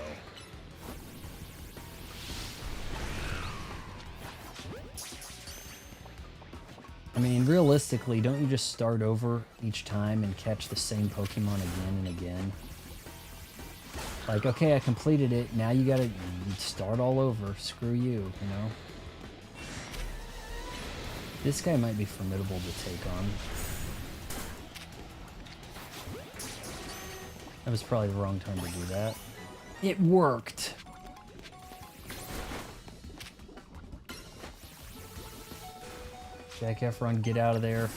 I mean, realistically, don't you just start over each time and catch the same Pokemon again and again? Like, okay, I completed it, now you gotta start all over. Screw you, This guy might be formidable to take on. That was probably the wrong time to do that. It worked! Zac Efron, get out of there.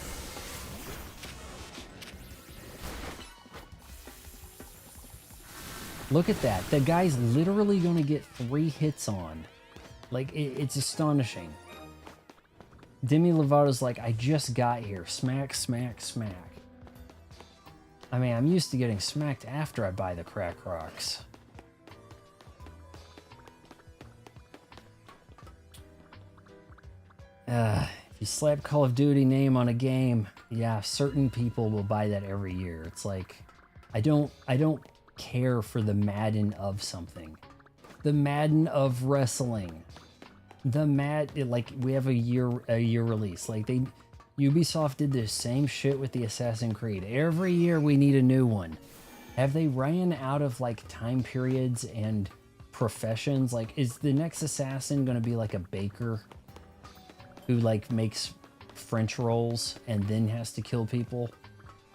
Look at that. The guy's literally going to get 3 hits on. Like, it's astonishing. Demi Lovato's like, I just got here. Smack, smack, smack. I mean, I'm used to getting smacked after I buy the crack rocks. If you slap Call of Duty name on a game, yeah, certain people will buy that every year. It's like, I don't care for the Madden of something. The Madden of wrestling. Like, we have a year release. Like, Ubisoft did the same shit with the Assassin's Creed. Every year we need a new one. Have they ran out of, like, time periods and professions? Like, is the next Assassin gonna be like a baker who, like, makes French rolls and then has to kill people?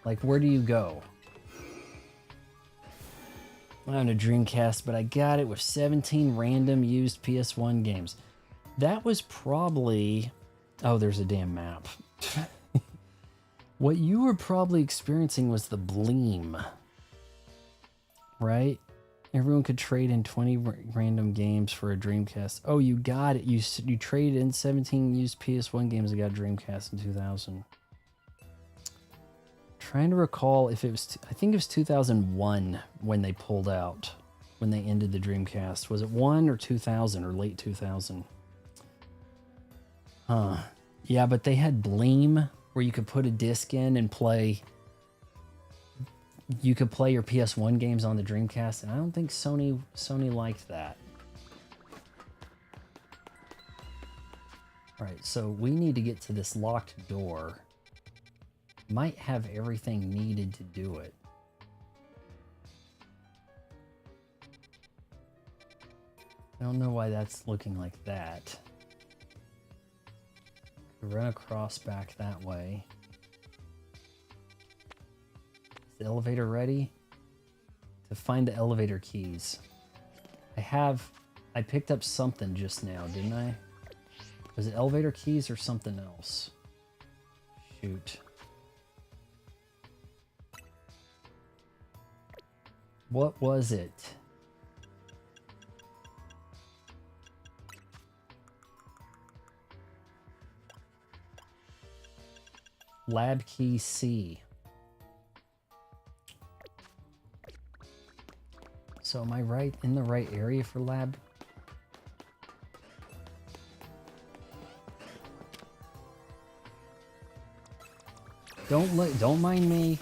Like, where do you go? I own a Dreamcast, but I got it with 17 random used PS1 games. That was probably... Oh, there's a damn map. What you were probably experiencing was the Bleem. Right? Everyone could trade in 20 random games for a Dreamcast. Oh, you got it. You traded in 17 used PS1 games and got a Dreamcast in 2000. Trying to recall if it was... I think it was 2001 when they pulled out. When they ended the Dreamcast. Was it 1 or 2000 or late 2000? Huh. Yeah, but they had Bleem, where you could put a disc in and play... You could play your PS1 games on the Dreamcast, and I don't think Sony liked that. Alright, so we need to get to this locked door. Might have everything needed to do it. I don't know why that's looking like that. Run across back that way. Is the elevator ready? To find the elevator keys. I picked up something just now, didn't I? Was it elevator keys or something else? Shoot. What was it? Lab key C. So am I right in the right area for lab? Don't mind me.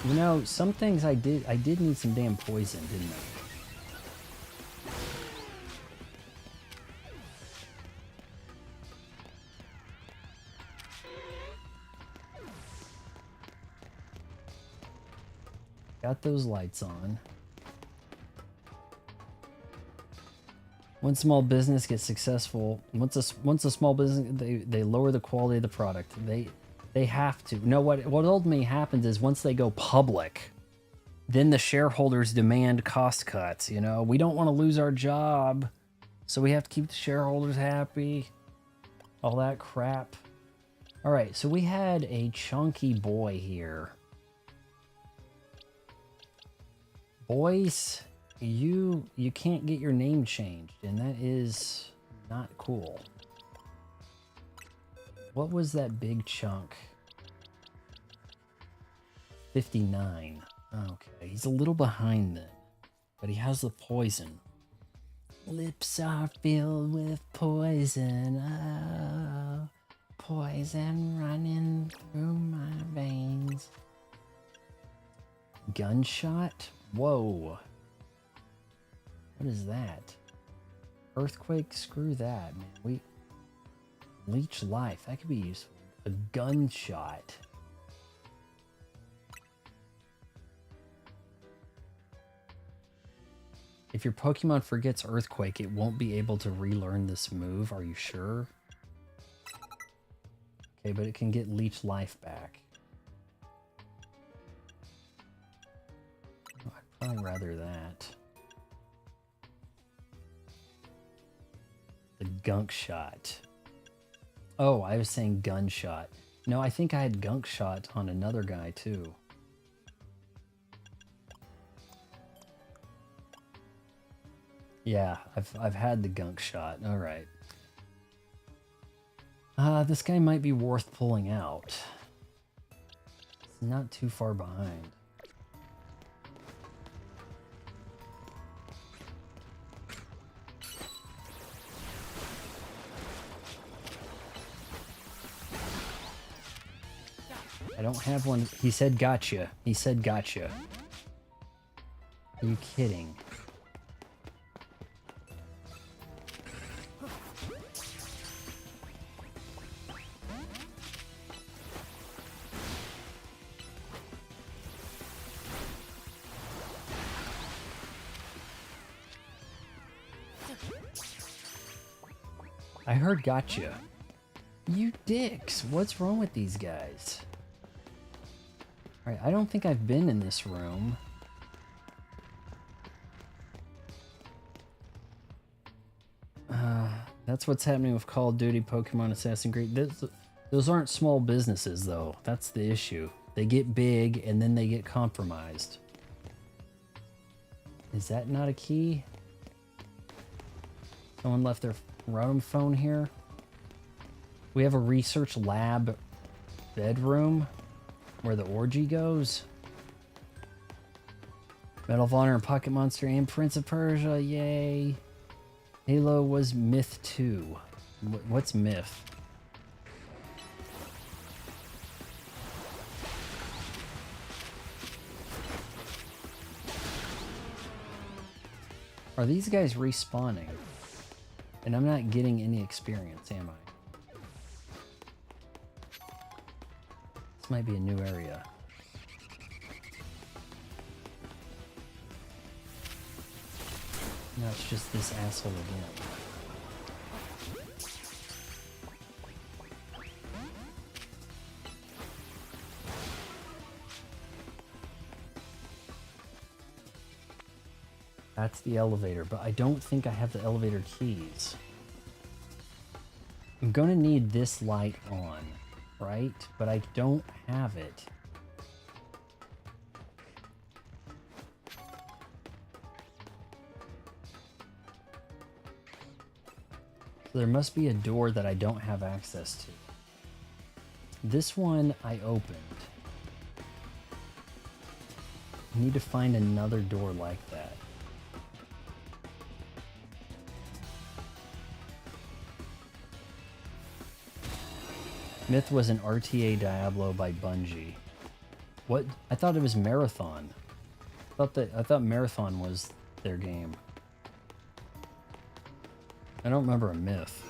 You know, some things I did need some damn poison, didn't I? Got those lights on. One small business gets successful. Once a small business, they lower the quality of the product. They have to. No, what ultimately happens is once they go public, then the shareholders demand cost cuts. You know, we don't want to lose our job, so we have to keep the shareholders happy. All that crap. All right, so we had a chunky boy here. Boys, you can't get your name changed, and that is not cool. What was that big chunk? 59. Okay, he's a little behind then, but he has the poison. Lips are filled with poison. Oh, poison running through my veins. Gunshot? Whoa. What is that? Earthquake? Screw that, man. Leech life. That could be useful. A gunshot. If your Pokemon forgets Earthquake, it won't be able to relearn this move. Are you sure? Okay, but it can get Leech life back. I'd probably rather that. The gunk shot. Oh, I was saying gunshot. No, I think I had gunk shot on another guy too. Yeah, I've had the gunk shot. All right. This guy might be worth pulling out. It's not too far behind. I don't have one. He said gotcha. He said gotcha. Are you kidding? I heard gotcha. You dicks. What's wrong with these guys? Alright, I don't think I've been in this room. That's what's happening with Call of Duty, Pokemon, Assassin's Creed. Those aren't small businesses, though. That's the issue. They get big, and then they get compromised. Is that not a key? Someone left their roam phone here. We have a research lab bedroom where the orgy goes. Medal of Honor and Pocket Monster and Prince of Persia, yay. Halo was Myth 2. What's Myth? Are these guys respawning? And I'm not getting any experience, am I? This might be a new area. No, it's just this asshole again. That's the elevator, but I don't think I have the elevator keys. I'm gonna need this light on, right? But I don't have it. So there must be a door that I don't have access to. This one I opened. I need to find another door like that. Myth was an RTA Diablo by Bungie. What? I thought it was Marathon. I thought Marathon was their game. I don't remember a Myth.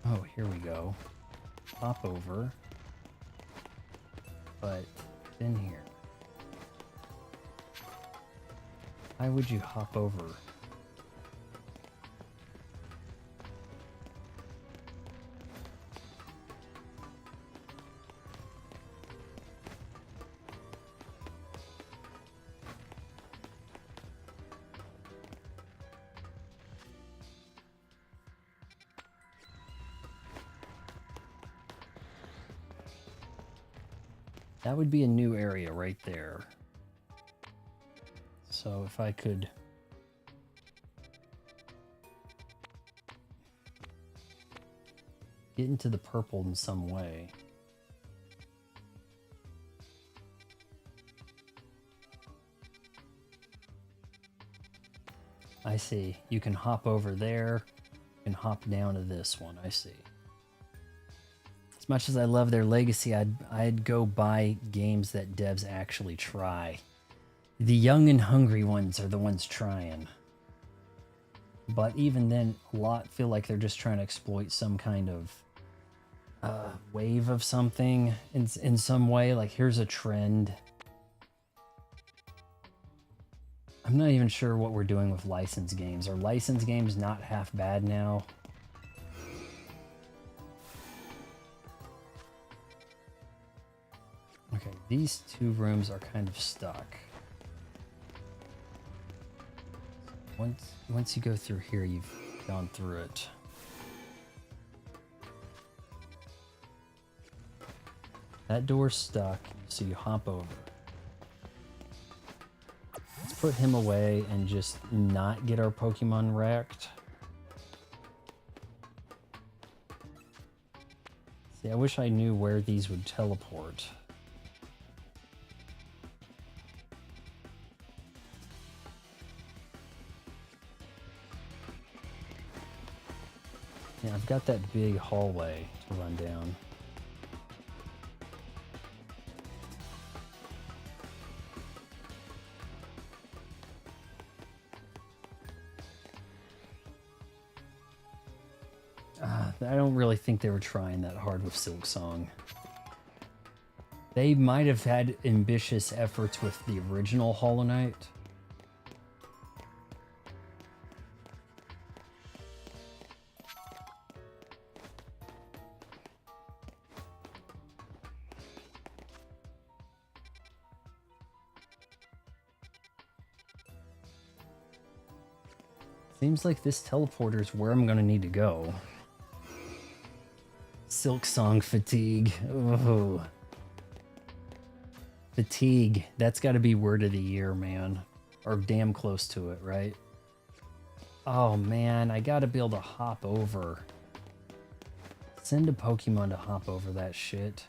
Oh, here we go. Hop over. But in here. Why would you hop over? That would be a new area right there. So if I could get into the purple in some way. I see. You can hop over there and hop down to this one. I see. As much as I love their legacy, I'd go buy games that devs actually try. The young and hungry ones are the ones trying. But even then, a lot feel like they're just trying to exploit some kind of wave of something in some way. Like, here's a trend. I'm not even sure what we're doing with licensed games. Are licensed games not half bad now? Okay, these two rooms are kind of stuck. Once you go through here, you've gone through it. That door's stuck, so you hop over. Let's put him away and just not get our Pokemon wrecked. See, I wish I knew where these would teleport. Yeah, I've got that big hallway to run down. I don't really think they were trying that hard with Silk Song. They might have had ambitious efforts with the original Hollow Knight. Seems like this teleporter is where I'm gonna need to go. Silk Song fatigue. Oh. Fatigue. That's got to be word of the year, man. Or damn close to it, right? Oh, man. I got to be able to hop over. Send a Pokemon to hop over that shit.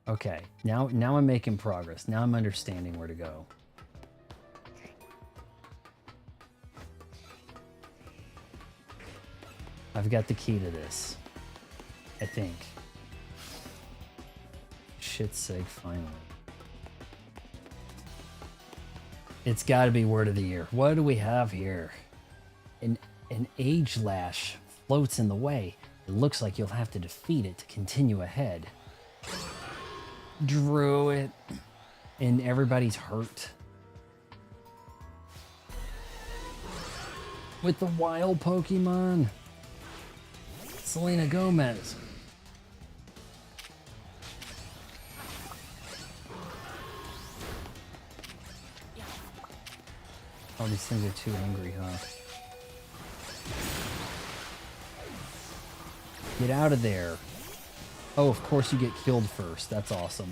Okay. Now I'm making progress. Now I'm understanding where to go. I've got the key to this, I think. Shit's sake, finally. It's got to be word of the year. What do we have here? An Age Lash floats in the way. It looks like you'll have to defeat it to continue ahead. Drew it. And everybody's hurt. With the wild Pokemon. Selena Gomez. Oh, these things are too angry, huh? Get out of there. Oh, of course you get killed first. That's awesome.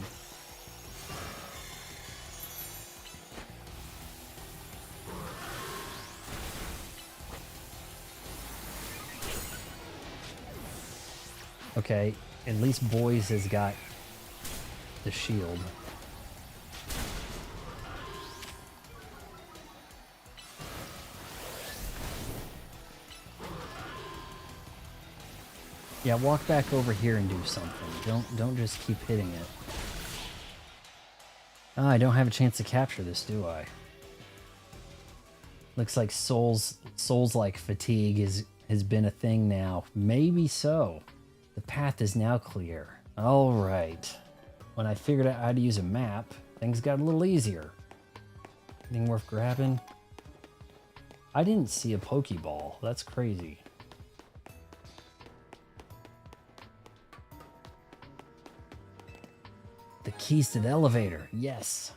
Okay, at least Boys has got the shield. Yeah, walk back over here and do something. Don't just keep hitting it. Ah, I don't have a chance to capture this, do I? Looks like Souls-like fatigue has been a thing now. Maybe so. The path is now clear. All right. When I figured out how to use a map, things got a little easier. Anything worth grabbing? I didn't see a Pokeball. That's crazy. The keys to the elevator. Yes.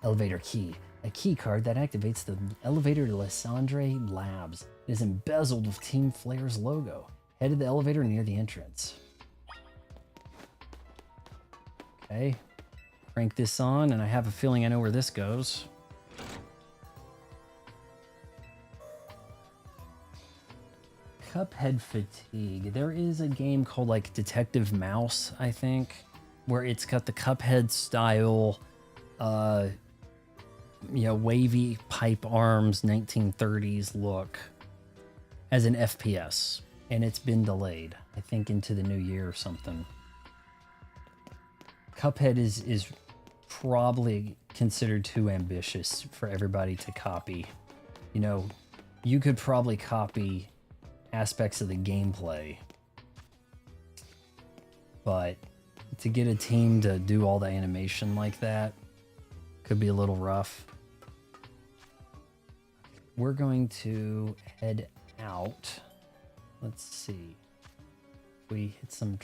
Elevator key. A key card that activates the elevator to Lysandre Labs. It is embezzled with Team Flare's logo. Head to the elevator near the entrance. Okay. Crank this on, and I have a feeling I know where this goes. Cuphead fatigue. There is a game called like Detective Mouse, I think, where it's got the Cuphead style, wavy pipe arms, 1930s look as an FPS. And it's been delayed, I think, into the new year or something. Cuphead is probably considered too ambitious for everybody to copy. You know, you could probably copy aspects of the gameplay, but to get a team to do all the animation like that could be a little rough. we're going to head out. Let's see. We hit some...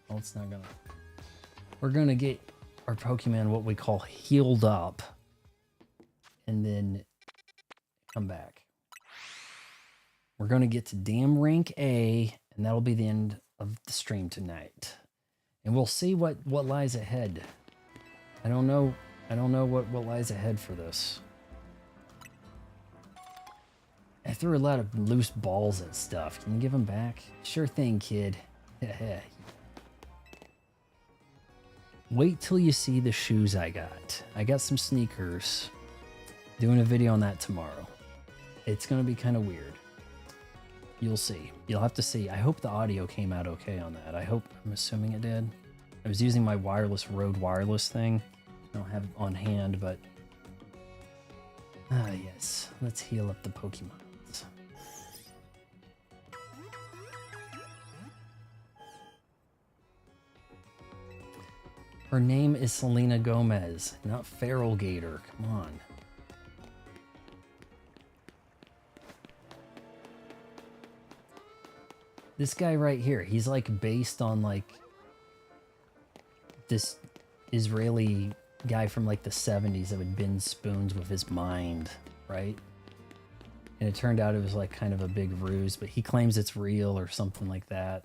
well, it's not gonna... we're gonna get our Pokemon what we call healed up. And then come back. We're gonna get to Dam Rank A, and that'll be the end of the stream tonight. And we'll see what lies ahead. I don't know what lies ahead for this. I threw a lot of loose balls at stuff. Can you give them back? Sure thing, kid. Wait till you see the shoes I got. I got some sneakers. Doing a video on that tomorrow. It's gonna be kind of weird. You'll see. You'll have to see. I hope the audio came out okay on that. I'm assuming it did. I was using my wireless Rode wireless thing. I don't have it on hand, but... ah, yes. Let's heal up the Pokemon. Her name is Selena Gomez, not Feral Gator. Come on. This guy right here, he's like based on like this Israeli guy from like the 70s that would bend spoons with his mind, right? And it turned out it was like kind of a big ruse, but he claims it's real or something like that.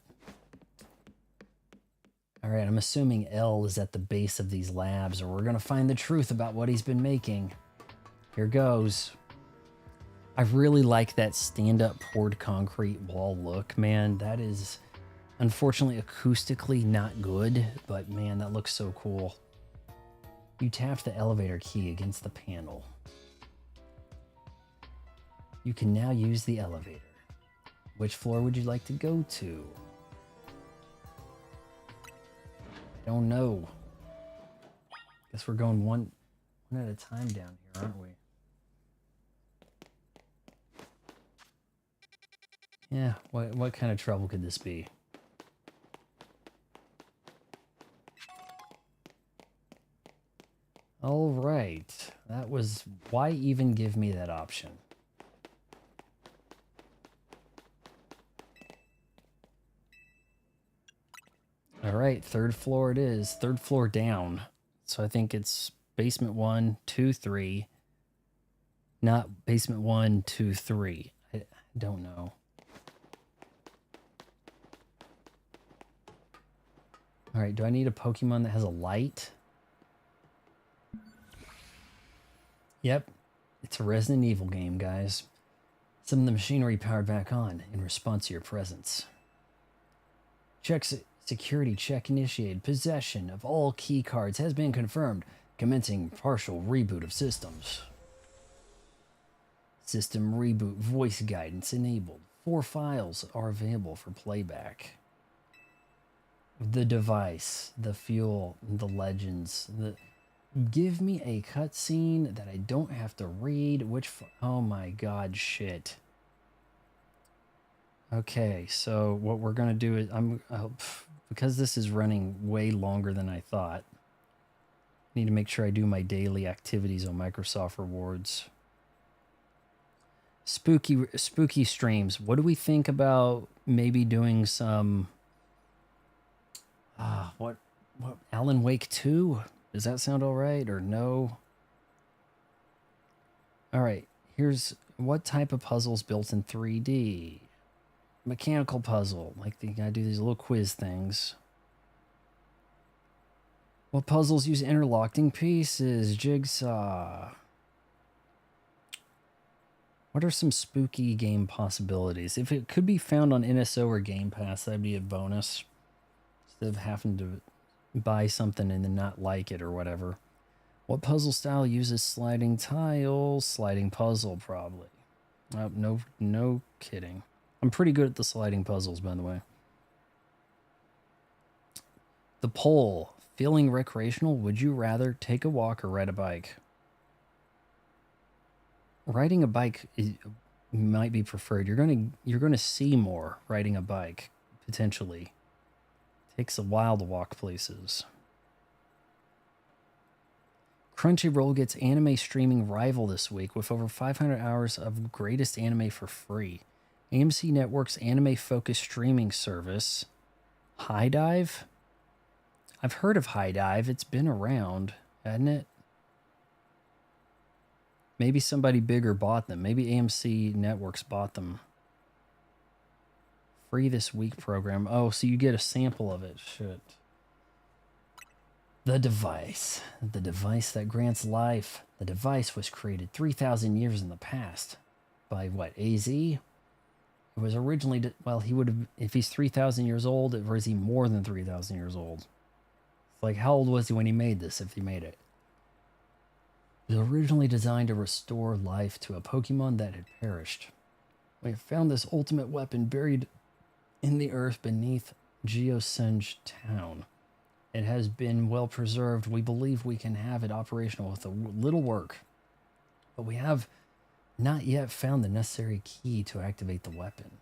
All right, I'm assuming L is at the base of these labs, or we're going to find the truth about what he's been making. Here goes. I really like that stand-up poured concrete wall look, man. That is, unfortunately, acoustically not good, but man, that looks so cool. You tap the elevator key against the panel. You can now use the elevator. Which floor would you like to go to? Don't know. Guess we're going one at a time down here, aren't we? Yeah, what kind of trouble could this be? All right. That was... why even give me that option? All right, third floor it is. Third floor down. So I think it's basement 1, 2, 3. Not basement 1, 2, 3. I don't know. All right, do I need a Pokemon that has a light? Yep, it's a Resident Evil game, guys. Some of the machinery powered back on in response to your presence. Security check initiated. Possession of all key cards has been confirmed. Commencing partial reboot of systems. System reboot voice guidance enabled. 4 files are available for playback. The device, the fuel, the legends. Give me a cutscene that I don't have to read. Oh my god, shit. Okay, so what we're gonna do is because this is running way longer than I thought. I need to make sure I do my daily activities on Microsoft Rewards. Spooky streams. What do we think about maybe doing some what Alan Wake 2? Does that sound all right or no? All right, here's what type of puzzles built in 3D. Mechanical puzzle, like you gotta do these little quiz things. What puzzles use interlocking pieces? Jigsaw. What are some spooky game possibilities? If it could be found on NSO or Game Pass, that'd be a bonus. Instead of having to buy something and then not like it or whatever. What puzzle style uses sliding tiles? Sliding puzzle, probably. Oh, no kidding. I'm pretty good at the sliding puzzles, by the way. The poll. Feeling recreational? Would you rather take a walk or ride a bike? Riding a bike might be preferred. You're gonna see more riding a bike, potentially. Takes a while to walk places. Crunchyroll gets anime streaming rival this week with over 500 hours of greatest anime for free. AMC Network's anime-focused streaming service, High Dive. I've heard of High Dive. It's been around, hasn't it? Maybe somebody bigger bought them. Maybe AMC Networks bought them. Free this week program. Oh, so you get a sample of it. Shit. The device. The device that grants life. The device was created 3,000 years in the past. By what, AZ? It was originally, well, he would have, if he's 3,000 years old, or is he more than 3,000 years old? It's like, how old was he when he made this, if he made it? It was originally designed to restore life to a Pokemon that had perished. We have found this ultimate weapon buried in the earth beneath Geosenge Town. It has been well preserved. We believe we can have it operational with a little work. But we have not yet found the necessary key to activate the weapon.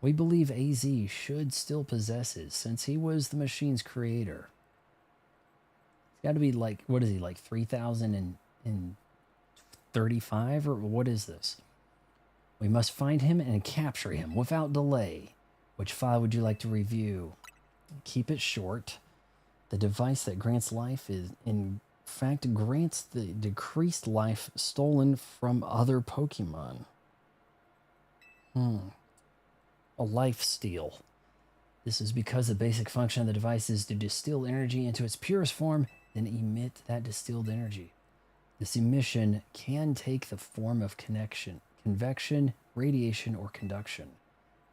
We believe AZ should still possess it, since he was the machine's creator. It's got to be like, what is he, like 3,035, or what is this? We must find him and capture him without delay. Which file would you like to review? Keep it short. The device that grants life is, in fact, grants the decreased life stolen from other Pokemon. A life steal. This is because the basic function of the device is to distill energy into its purest form, then emit that distilled energy. This emission can take the form of convection, radiation, or conduction.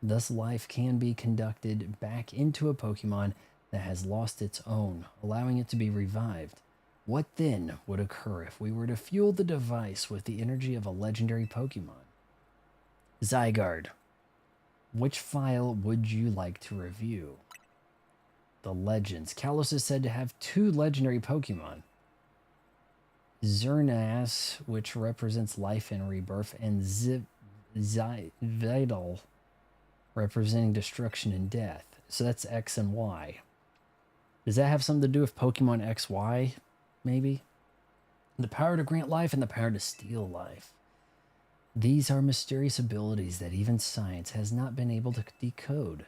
Thus, life can be conducted back into a Pokemon that has lost its own, allowing it to be revived. What then would occur if we were to fuel the device with the energy of a legendary Pokemon? Zygarde. Which file would you like to review? The Legends. Kalos is said to have 2 legendary Pokemon. Xerneas, which represents life and rebirth, and Vidal, representing destruction and death. So that's X and Y. Does that have something to do with Pokemon XY, maybe? The power to grant life and the power to steal life. These are mysterious abilities that even science has not been able to decode.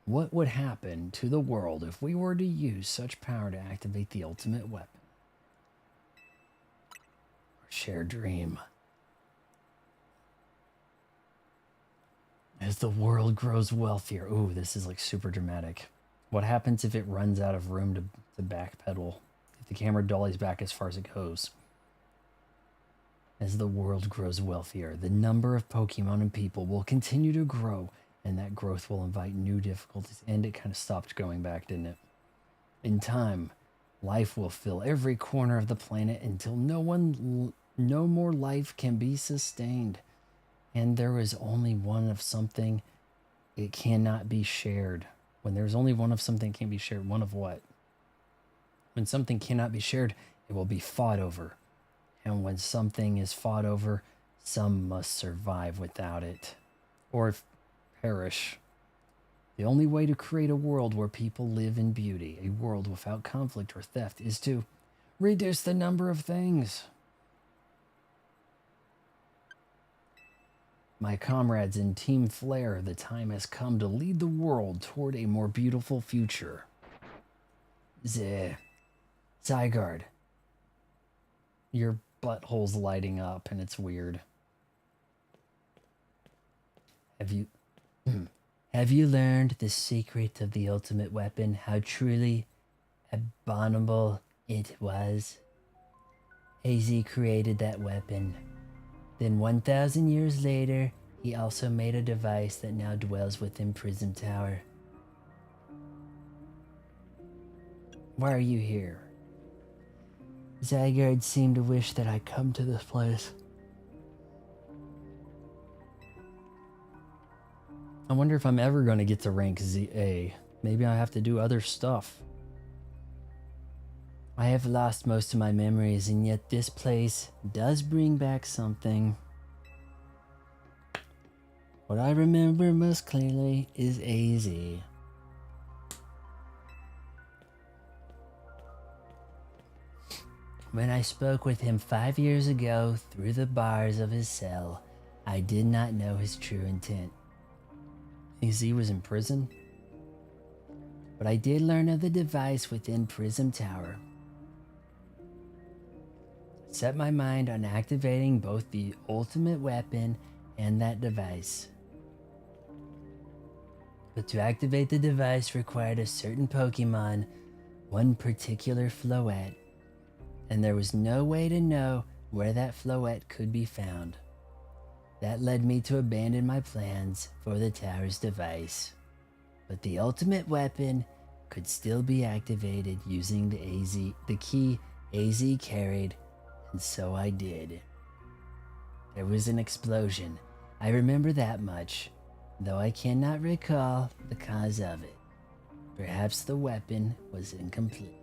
What would happen to the world if we were to use such power to activate the ultimate weapon? Our shared dream. As the world grows wealthier. Ooh, this is like super dramatic. What happens if it runs out of room to backpedal? If the camera dollies back as far as it goes? As the world grows wealthier, the number of Pokemon and people will continue to grow, and that growth will invite new difficulties. And it kind of stopped going back, didn't it? In time, life will fill every corner of the planet until no more life can be sustained. And there is only one of something, it cannot be shared. When there's only one of something that can't be shared, one of what? When something cannot be shared, it will be fought over. And when something is fought over, some must survive without it, or perish. The only way to create a world where people live in beauty, a world without conflict or theft, is to reduce the number of things. My comrades in Team Flare, the time has come to lead the world toward a more beautiful future. Zygarde. Your butthole's lighting up and it's weird. Have you learned the secret of the ultimate weapon? How truly abominable it was? AZ created that weapon. Then 1,000 years later, he also made a device that now dwells within Prism Tower. Why are you here? Zygarde seemed to wish that I come to this place. I wonder if I'm ever going to get to rank ZA. Maybe I have to do other stuff. I have lost most of my memories, and yet this place does bring back something. What I remember most clearly is AZ. When I spoke with him 5 years ago through the bars of his cell, I did not know his true intent. AZ was in prison? But I did learn of the device within Prism Tower. Set my mind on activating both the ultimate weapon and that device. But to activate the device required a certain Pokemon, one particular Floette, and there was no way to know where that Floette could be found. That led me to abandon my plans for the tower's device. But the ultimate weapon could still be activated using the key AZ carried, and so I did. There was an explosion. I remember that much, though I cannot recall the cause of it. Perhaps the weapon was incomplete.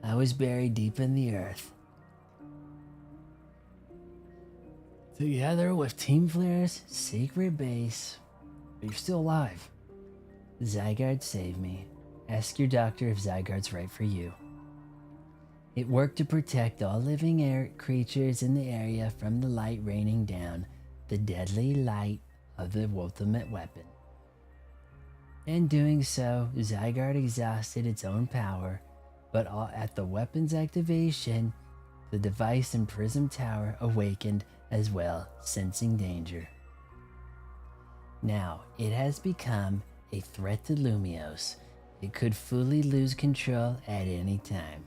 I was buried deep in the earth. Together with Team Flare's secret base. But you're still alive. Zygarde saved me. Ask your doctor if Zygarde's right for you. It worked to protect all living creatures in the area from the light raining down, the deadly light of the ultimate weapon. In doing so, Zygarde exhausted its own power, but at the weapon's activation, the device in Prism Tower awakened as well, sensing danger. Now, it has become a threat to Lumiose. It could fully lose control at any time.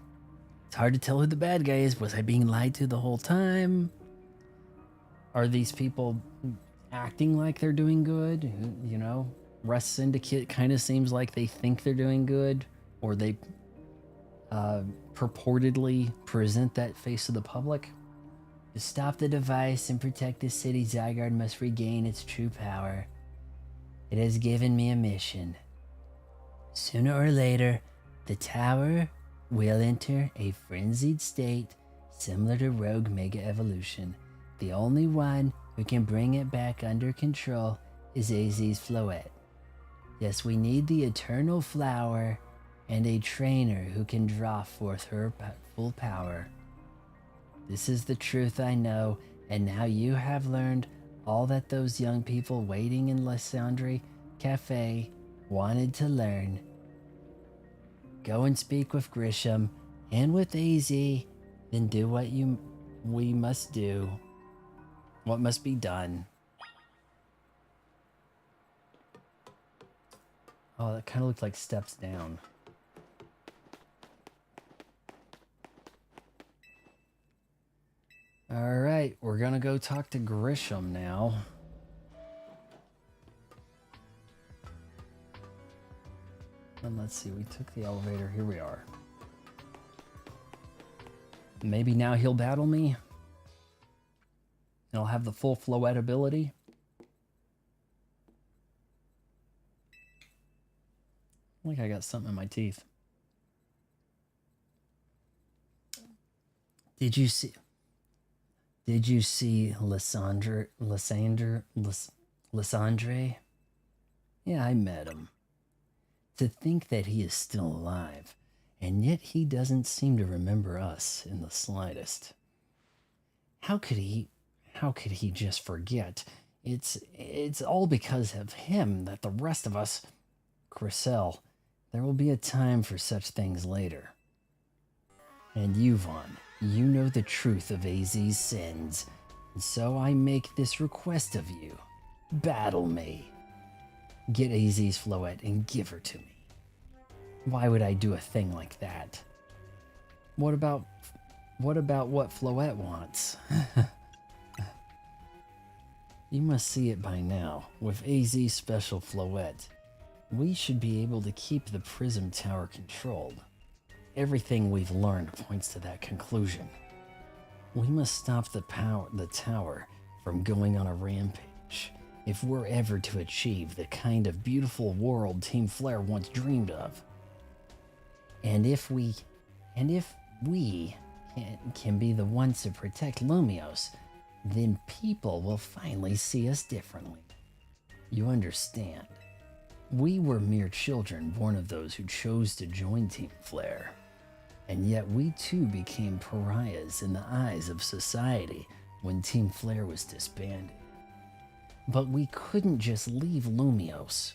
It's hard to tell who the bad guy is. Was I being lied to the whole time? Are these people acting like they're doing good? You know, Rust Syndicate kind of seems like they think they're doing good, or they purportedly present that face to the public. To stop the device and protect the city, Zygarde must regain its true power. It has given me a mission. Sooner or later, the tower will enter a frenzied state similar to Rogue Mega Evolution. The only one who can bring it back under control is AZ's Floette. Yes, we need the Eternal Flower and a trainer who can draw forth her full power. This is the truth I know, and now you have learned all that those young people waiting in Lysandre Cafe wanted to learn. Go and speak with Grisham and with AZ, then do what we must do. What must be done. Oh, that kind of looked like steps down. Alright, we're gonna go talk to Grisham now. And let's see, we took the elevator, here we are. Maybe now he'll battle me. And I'll have the full Floette ability. I think I got something in my teeth. Did you see Lysandre? Yeah, I met him. To think that he is still alive, and yet he doesn't seem to remember us in the slightest. How could he just forget? It's all because of him that the rest of us... Cressel, there will be a time for such things later. And you, Vaughn, you know the truth of AZ's sins, and so I make this request of you. Battle me. Get AZ's Floette and give her to me. Why would I do a thing like that? What about what Floette wants? You must see it by now. With AZ's special Floette, we should be able to keep the Prism Tower controlled. Everything we've learned points to that conclusion. We must stop the tower from going on a rampage if we're ever to achieve the kind of beautiful world Team Flare once dreamed of. And if we can be the ones to protect Lumiose, then people will finally see us differently. You understand? We were mere children born of those who chose to join Team Flare. And yet we too became pariahs in the eyes of society when Team Flare was disbanded. But we couldn't just leave Lumios.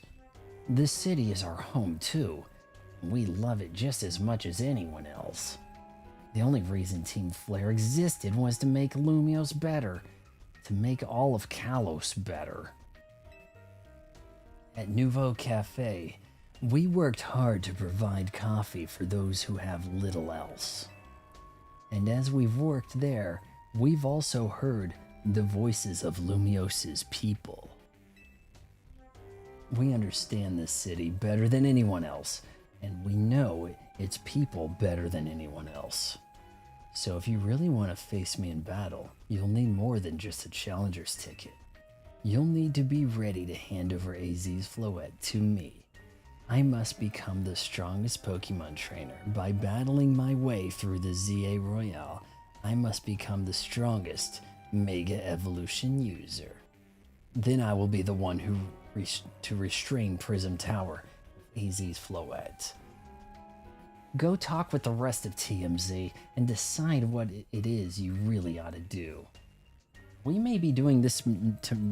This city is our home too. We love it just as much as anyone else. The only reason Team Flare existed was to make Lumios better, to make all of Kalos better. At Nouveau Cafe, we worked hard to provide coffee for those who have little else. And as we've worked there, we've also heard the voices of Lumios's people. We understand this city better than anyone else, and we know its people better than anyone else. So if you really want to face me in battle, you'll need more than just a challenger's ticket. You'll need to be ready to hand over AZ's Floette to me. I must become the strongest Pokemon trainer by battling my way through the ZA Royale. I must become the strongest Mega Evolution user. Then I will be the one who to restrain Prism Tower with AZ's Floette. Go talk with the rest of TMZ and decide what it is you really ought to do. We may be doing this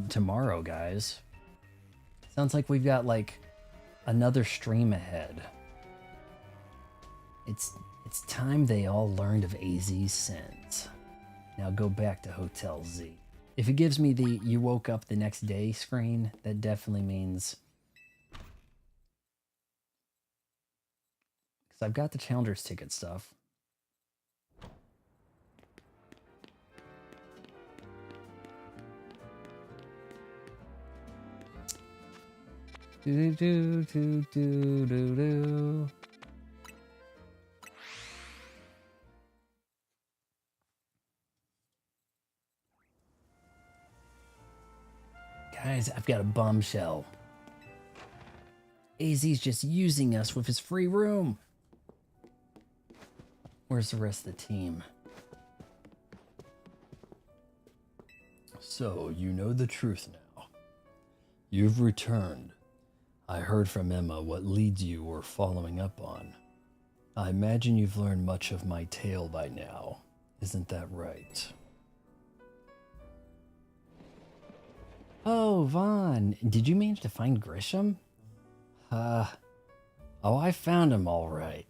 tomorrow, guys. Sounds like we've got like another stream ahead. It's time they all learned of AZ's sins. Now go back to Hotel Z. If it gives me the you woke up the next day screen, that definitely means... because I've got the Challenger's ticket stuff. Do do do do do do. Guys, I've got a bombshell. AZ's just using us with his free room. Where's the rest of the team? So, you know the truth now. You've returned. I heard from Emma what leads you were following up on. I imagine you've learned much of my tale by now. Isn't that right? Oh, Vaughn, did you manage to find Grisham? Oh, I found him all right.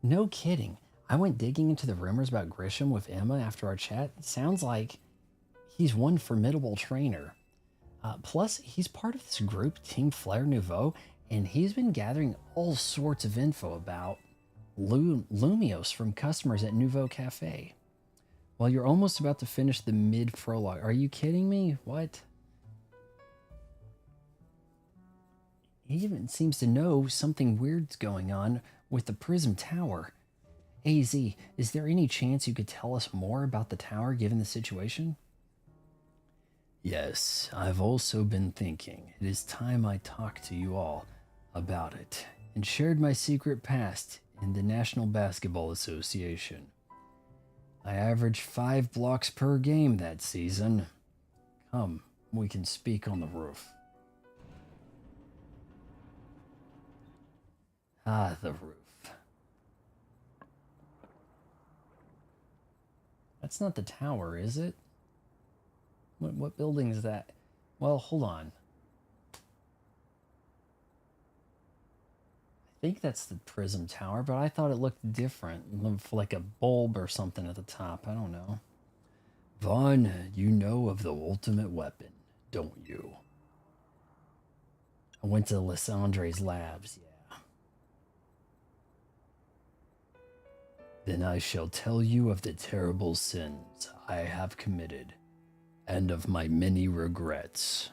No kidding. I went digging into the rumors about Grisham with Emma after our chat. It sounds like he's one formidable trainer. Plus, he's part of this group, Team Flare Nouveau, and he's been gathering all sorts of info about Lumios from customers at Nouveau Cafe. Well, you're almost about to finish the mid-prologue. Are you kidding me? What? He even seems to know something weird's going on with the Prism Tower. AZ, is there any chance you could tell us more about the tower given the situation? Yes, I've also been thinking it is time I talked to you all about it and shared my secret past in the National Basketball Association. I averaged 5 blocks per game that season. Come, we can speak on the roof. Ah, the roof. That's not the tower, is it? What building is that? Well, hold on. I think that's the Prism Tower, but I thought it looked different. Like a bulb or something at the top. I don't know. Vaughn, you know of the ultimate weapon, don't you? I went to Lysandre's labs, yeah. Then I shall tell you of the terrible sins I have committed, and of my many regrets.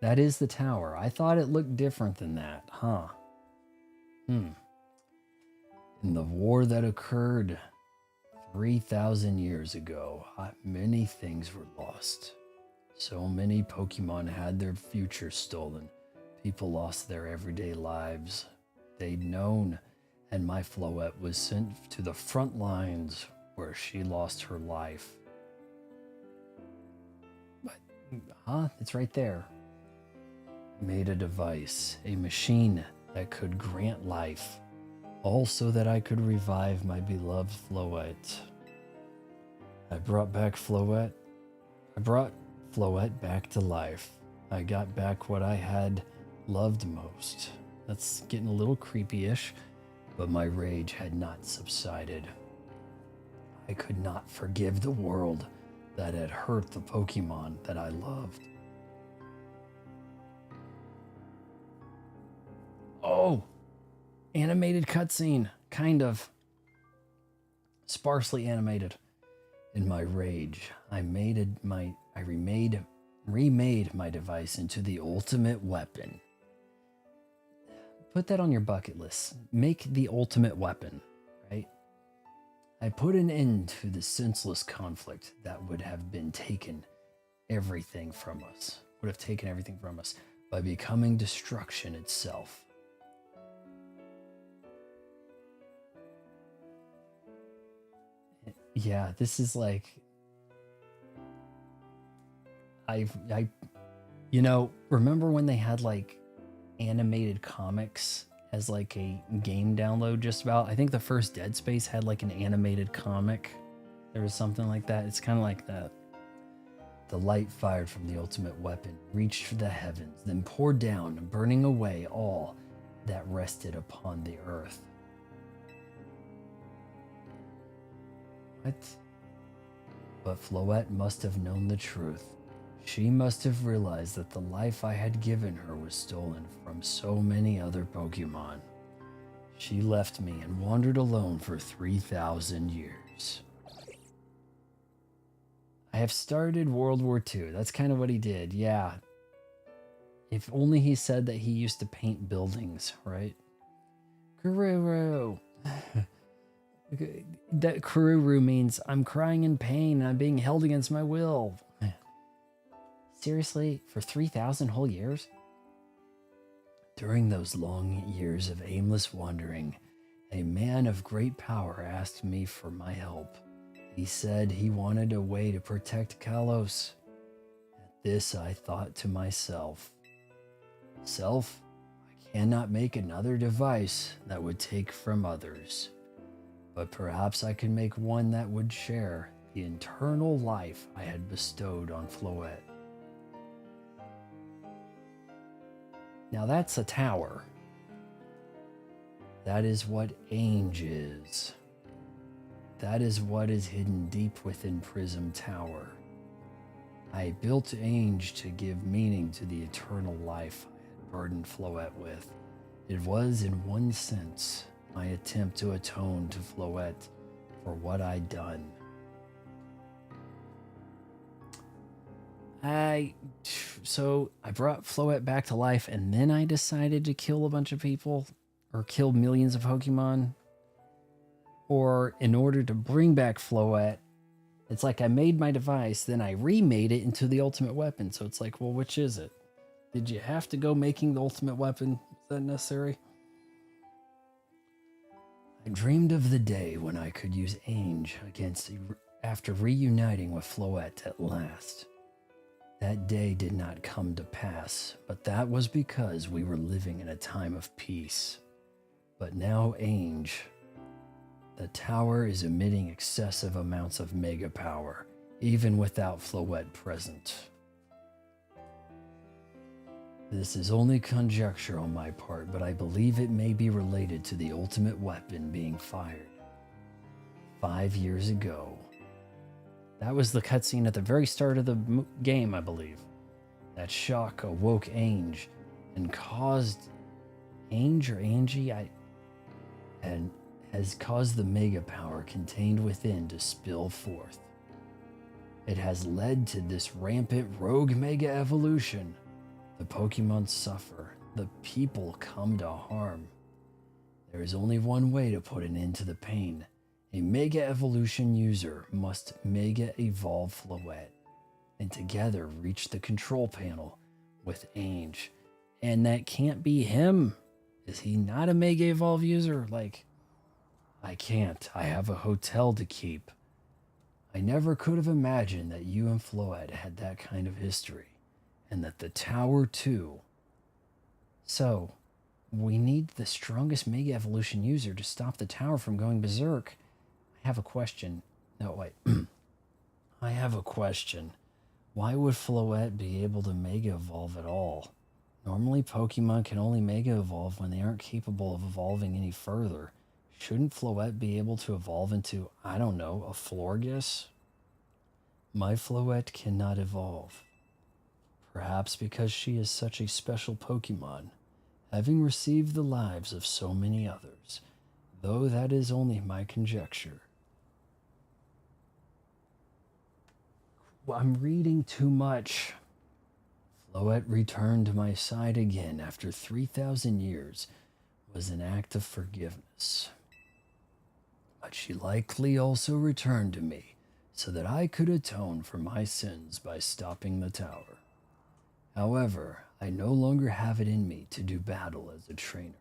That is the tower. I thought it looked different than that, huh? In the war that occurred 3,000 years ago, many things were lost. So many Pokemon had their future stolen. People lost their everyday lives they'd known, and my Floette was sent to the front lines where she lost her life. But, it's right there. Made a device, a machine that could grant life, all so that I could revive my beloved Floette. I brought back Floette. I brought Floette back to life. I got back what I had loved most. That's getting a little creepy-ish, but my rage had not subsided. I could not forgive the world that had hurt the Pokemon that I loved. Oh, animated cutscene, kind of. Sparsely animated. In my rage, remade my device into the ultimate weapon. Put that on your bucket list. Make the ultimate weapon, right? I put an end to the senseless conflict that would have taken everything from us by becoming destruction itself. Yeah, this is like remember when they had like animated comics as like a game download just about? I think the first Dead Space had like an animated comic. There was something like that. It's kind of like that. The light fired from the ultimate weapon reached the heavens, then poured down, burning away all that rested upon the earth. What? But Floette must have known the truth. She must have realized that the life I had given her was stolen from so many other Pokemon. She left me and wandered alone for 3,000 years. I have started World War II. That's kind of what he did, yeah. If only he said that he used to paint buildings, right? Kururu. That Kururu means I'm crying in pain and I'm being held against my will. Seriously, for 3,000 whole years? During those long years of aimless wandering, a man of great power asked me for my help. He said he wanted a way to protect Kalos. At this, I thought to myself, Self, I cannot make another device that would take from others, but perhaps I could make one that would share the eternal life I had bestowed on Floette. Now that's a tower. That is what Ainge is. That is what is hidden deep within Prism Tower. I built Ainge to give meaning to the eternal life I had burdened Floette with. It was, in one sense, my attempt to atone to Floette for what I'd done. So I brought Floette back to life and then I decided to kill a bunch of people or kill millions of Pokemon. Or in order to bring back Floette, it's like I made my device, then I remade it into the ultimate weapon. So it's like, well, which is it? Did you have to go making the ultimate weapon? Is that necessary? I dreamed of the day when I could use Ainge after reuniting with Floette at last. That day did not come to pass, but that was because we were living in a time of peace. But now Ainge, the tower is emitting excessive amounts of mega power, even without Floette present. This is only conjecture on my part, but I believe it may be related to the ultimate weapon being fired 5 years ago. That was the cutscene at the very start of the game, I believe. That shock awoke Ainge and caused and has caused the mega power contained within to spill forth. It has led to this rampant rogue mega evolution. The Pokemon suffer, the people come to harm. There is only one way to put an end to the pain. A Mega Evolution user must Mega Evolve Floette and together reach the control panel with Ainge. And that can't be him. Is he not a Mega Evolve user? Like, I can't. I have a hotel to keep. I never could have imagined that you and Floette had that kind of history, and that the tower too. So, We need the strongest Mega Evolution user to stop the tower from going berserk. I have a question. No, wait. I have a question. Why would Floette be able to Mega Evolve at all? Normally, Pokemon can only Mega Evolve when they aren't capable of evolving any further. Shouldn't Floette be able to evolve into, I don't know, a Florges? My Floette cannot evolve. Perhaps because she is such a special Pokemon, having received the lives of so many others, though that is only my conjecture. Well, I'm reading too much. Floette returned to my side again after 3,000 years was an act of forgiveness. But she likely also returned to me so that I could atone for my sins by stopping the tower. However, I no longer have it in me to do battle as a trainer.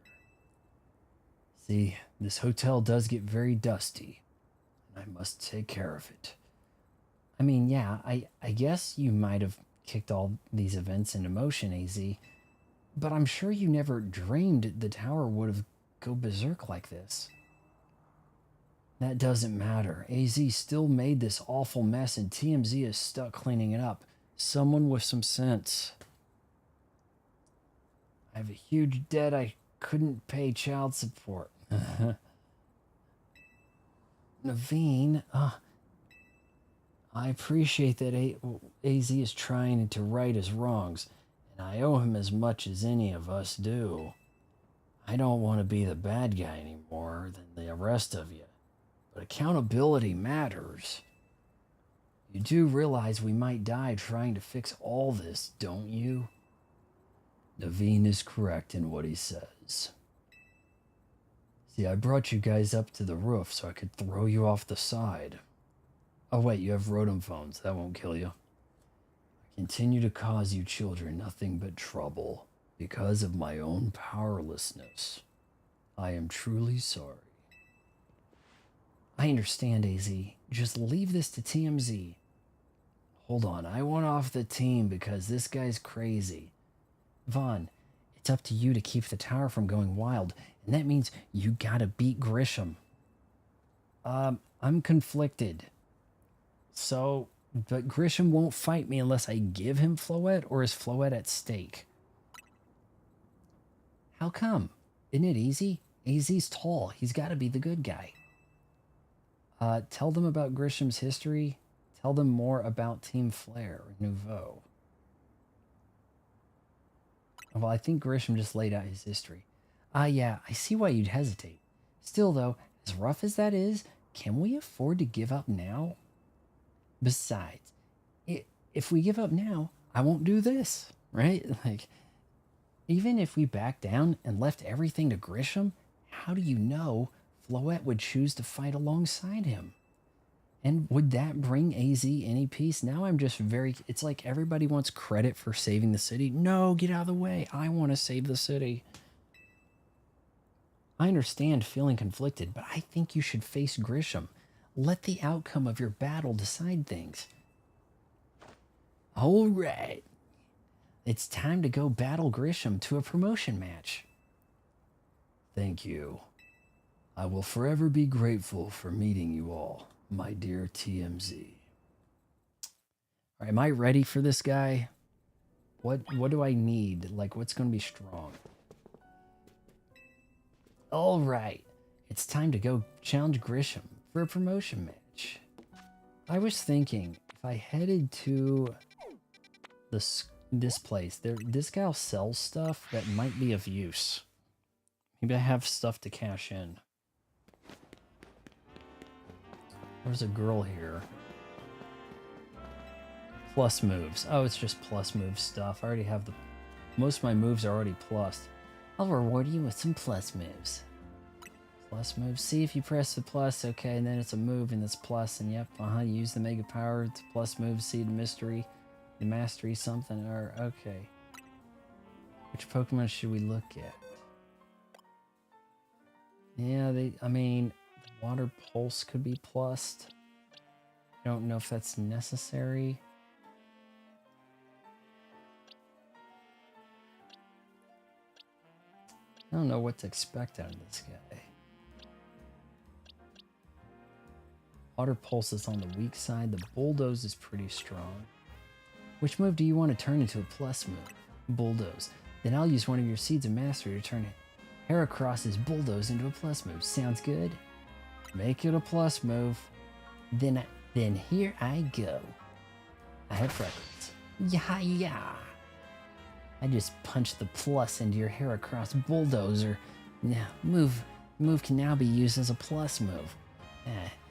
See, this hotel does get very dusty, and I must take care of it. I mean, yeah, I guess you might have kicked all these events into motion, AZ, but I'm sure you never dreamed the tower would have go berserk like this. That doesn't matter. AZ still made this awful mess and TMZ is stuck cleaning it up. Someone with some sense. I have a huge debt I couldn't pay child support. Naveen, I appreciate that AZ is trying to right his wrongs, and I owe him as much as any of us do. I don't want to be the bad guy anymore than the rest of you, but accountability matters. You do realize we might die trying to fix all this, don't you? Naveen is correct in what he says. See, I brought you guys up to the roof so I could throw you off the side. Oh wait, you have Rotom phones. That won't kill you. I continue to cause you children nothing but trouble because of my own powerlessness. I am truly sorry. I understand, AZ. Just leave this to TMZ. Hold on, I want off the team because this guy's crazy. Vaughn, it's up to you to keep the tower from going wild, and that means you gotta beat Grisham. I'm conflicted. So, but Grisham won't fight me unless I give him Floette, or is Floette at stake? How come? Isn't it easy? AZ's tall. He's got to be the good guy. Tell them about Grisham's history. Tell them more about Team Flare or Nouveau. Well, I think Grisham just laid out his history. Yeah, I see why you'd hesitate. Still, though, as rough as that is, can we afford to give up now? Besides, if we give up now, I won't do this, right? Like, even if we back down and left everything to Grisham, how do you know Floette would choose to fight alongside him? And would that bring AZ any peace? Now I'm just it's like everybody wants credit for saving the city. No, get out of the way. I want to save the city. I understand feeling conflicted, but I think you should face Grisham. Let the outcome of your battle decide things. All right. It's time to go battle Grisham to a promotion match. Thank you. I will forever be grateful for meeting you all, my dear TMZ. All right, am I ready for this guy? What do I need? Like, what's going to be strong? All right. It's time to go challenge Grisham for a promotion match. I was thinking, if I headed to this place, this guy sells stuff that might be of use. Maybe I have stuff to cash in. There's a girl here. Plus moves. Oh, it's just plus move stuff. I already have most of my moves are already plussed. I'll reward you with some plus moves. Plus moves. See if you press the plus, okay, and then it's a move and it's plus, and yep, use the mega power to plus move, see the mystery, the mastery something, or okay. Which Pokemon should we look at? Yeah, I mean, the Water Pulse could be plussed. I don't know if that's necessary. I don't know what to expect out of this guy. Water Pulse is on the weak side. The Bulldoze is pretty strong. Which move do you want to turn into a plus move? Bulldoze. Then I'll use one of your Seeds of Mastery to turn Heracross's Bulldoze into a plus move. Sounds good? Make it a plus move. Then here I go. I have freckles. Yeah. I just punched the plus into your Heracross Bulldozer. Now, move can now be used as a plus move.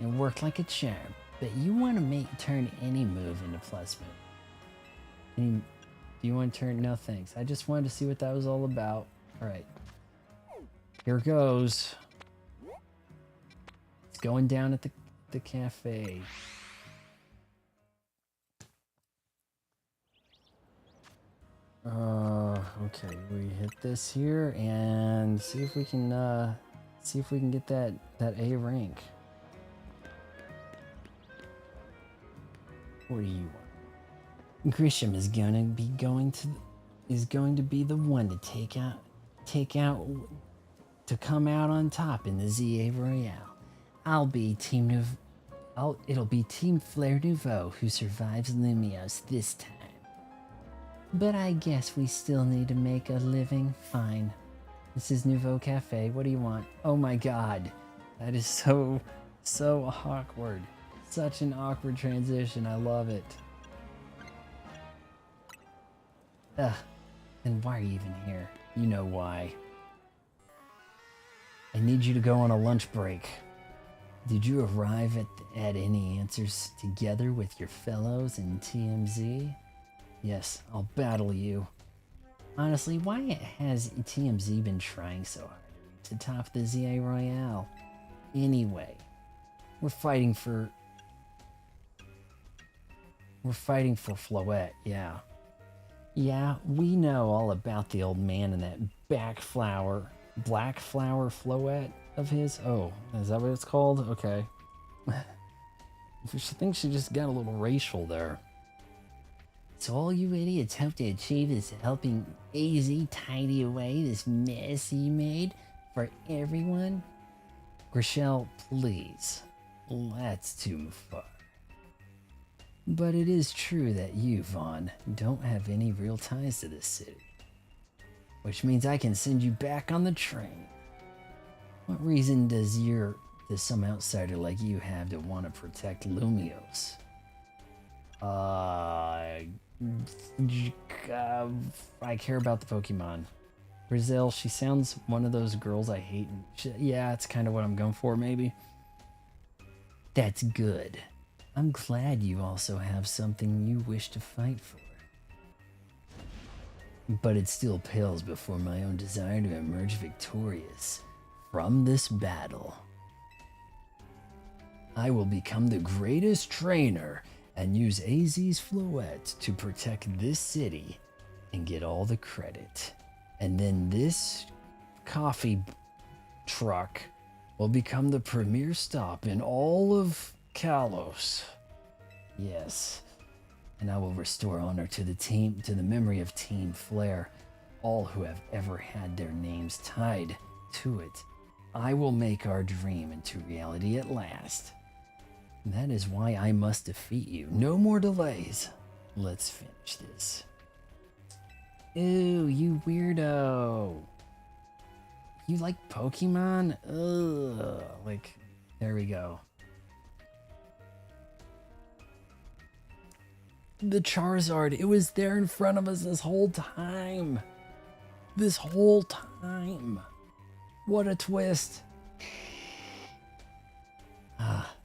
It worked like a charm, but you want to turn any move into plus move. Do you want to turn? No thanks. I just wanted to see what that was all about. Alright. Here goes. It's going down at the cafe. Okay, we hit this here and see if we can get that A rank. What do you want? Grisham is going to be the one to come out on top in the ZA Royale. It'll be Team Flare Nouveau who survives Lumios this time. But I guess we still need to make a living. Fine. This is Nouveau Cafe. What do you want? Oh my god. That is so awkward. Such an awkward transition. I love it. Ugh. Then why are you even here? You know why. I need you to go on a lunch break. Did you arrive at any answers together with your fellows in TMZ? Yes, I'll battle you. Honestly, why has TMZ been trying so hard to top the ZA Royale? Anyway, we're fighting for Floette, yeah. Yeah, we know all about the old man and that black flower Floette of his. Oh, is that what it's called? Okay. I think she just got a little racial there. So all you idiots hope to achieve is helping AZ tidy away this mess he made for everyone? Grishel, please. That's too far. But it is true that you, Vaughn, don't have any real ties to this city. Which means I can send you back on the train. What reason does some outsider like you have to want to protect Lumios? I care about the Pokemon. Brazil, she sounds one of those girls I hate. Yeah, it's kind of what I'm going for, maybe. That's good. I'm glad you also have something you wish to fight for. But it still pales before my own desire to emerge victorious from this battle. I will become the greatest trainer and use AZ's Floette to protect this city and get all the credit. And then this coffee truck will become the premier stop in all of Kalos. Yes, and I will restore honor to the memory of Team Flare, all who have ever had their names tied to it. I will make our dream into reality at last. That is why I must defeat you. No more delays. Let's finish this. Ew, you weirdo. You like Pokemon? Ugh. Like, there we go. The Charizard, it was there in front of us this whole time. This whole time. What a twist.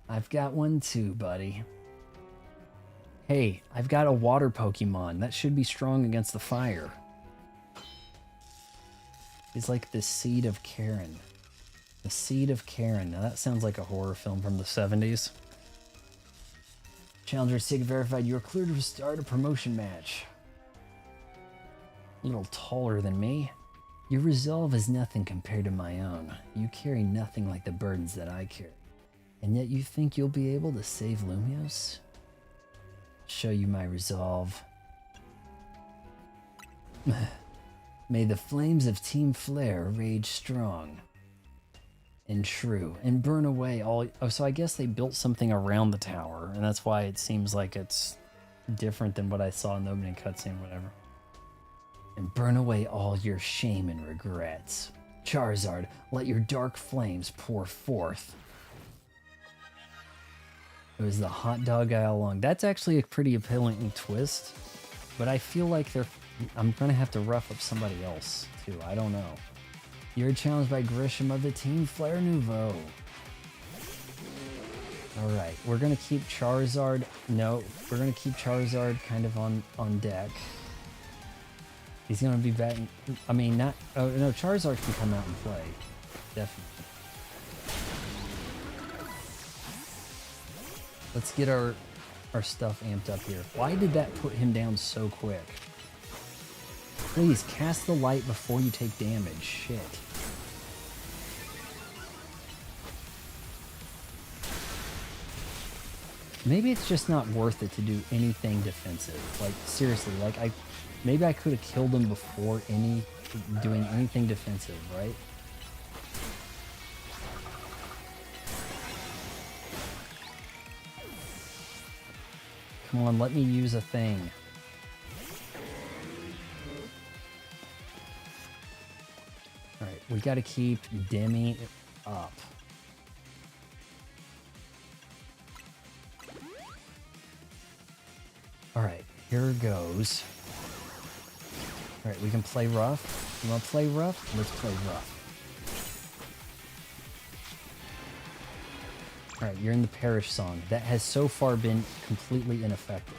I've got one too, buddy. Hey, I've got a water Pokemon. That should be strong against the fire. It's like the Seed of Karen. The Seed of Karen. Now that sounds like a horror film from the 70s. Challenger Sig verified you're cleared to start a promotion match. A little taller than me. Your resolve is nothing compared to my own. You carry nothing like the burdens that I carry. And yet you think you'll be able to save Lumios? Show you my resolve. May the flames of Team Flare rage strong and true and burn away all... Oh, so I guess they built something around the tower, and that's why it seems like it's different than what I saw in the opening cutscene, whatever. And burn away all your shame and regrets. Charizard, let your dark flames pour forth. It was the hot dog guy all along. That's actually a pretty appealing twist, but I feel like I'm gonna have to rough up somebody else too. I don't know. You're challenged by Grisham of the Team Flare Nouveau. Alright, we're gonna keep Charizard. No, we're gonna keep Charizard kind of on deck. He's gonna be batting. I mean, not. Oh no, Charizard can come out and play. Definitely. Let's get our stuff amped up here. Why did that put him down so quick? Please cast the light before you take damage. Shit. Maybe it's just not worth it to do anything defensive. Like seriously, like maybe I could have killed him before doing anything defensive, right? Come on, let me use a thing. Alright, we gotta keep Demi up. Alright, here goes. Alright, we can play rough. You wanna play rough? Let's play rough. Alright, you're in the Parish Song. That has so far been completely ineffective.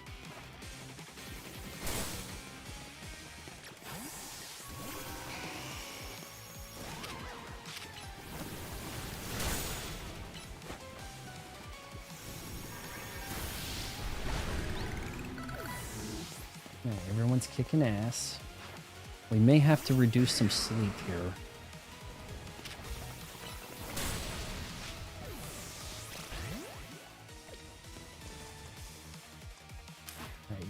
Alright, everyone's kicking ass. We may have to reduce some sleep here.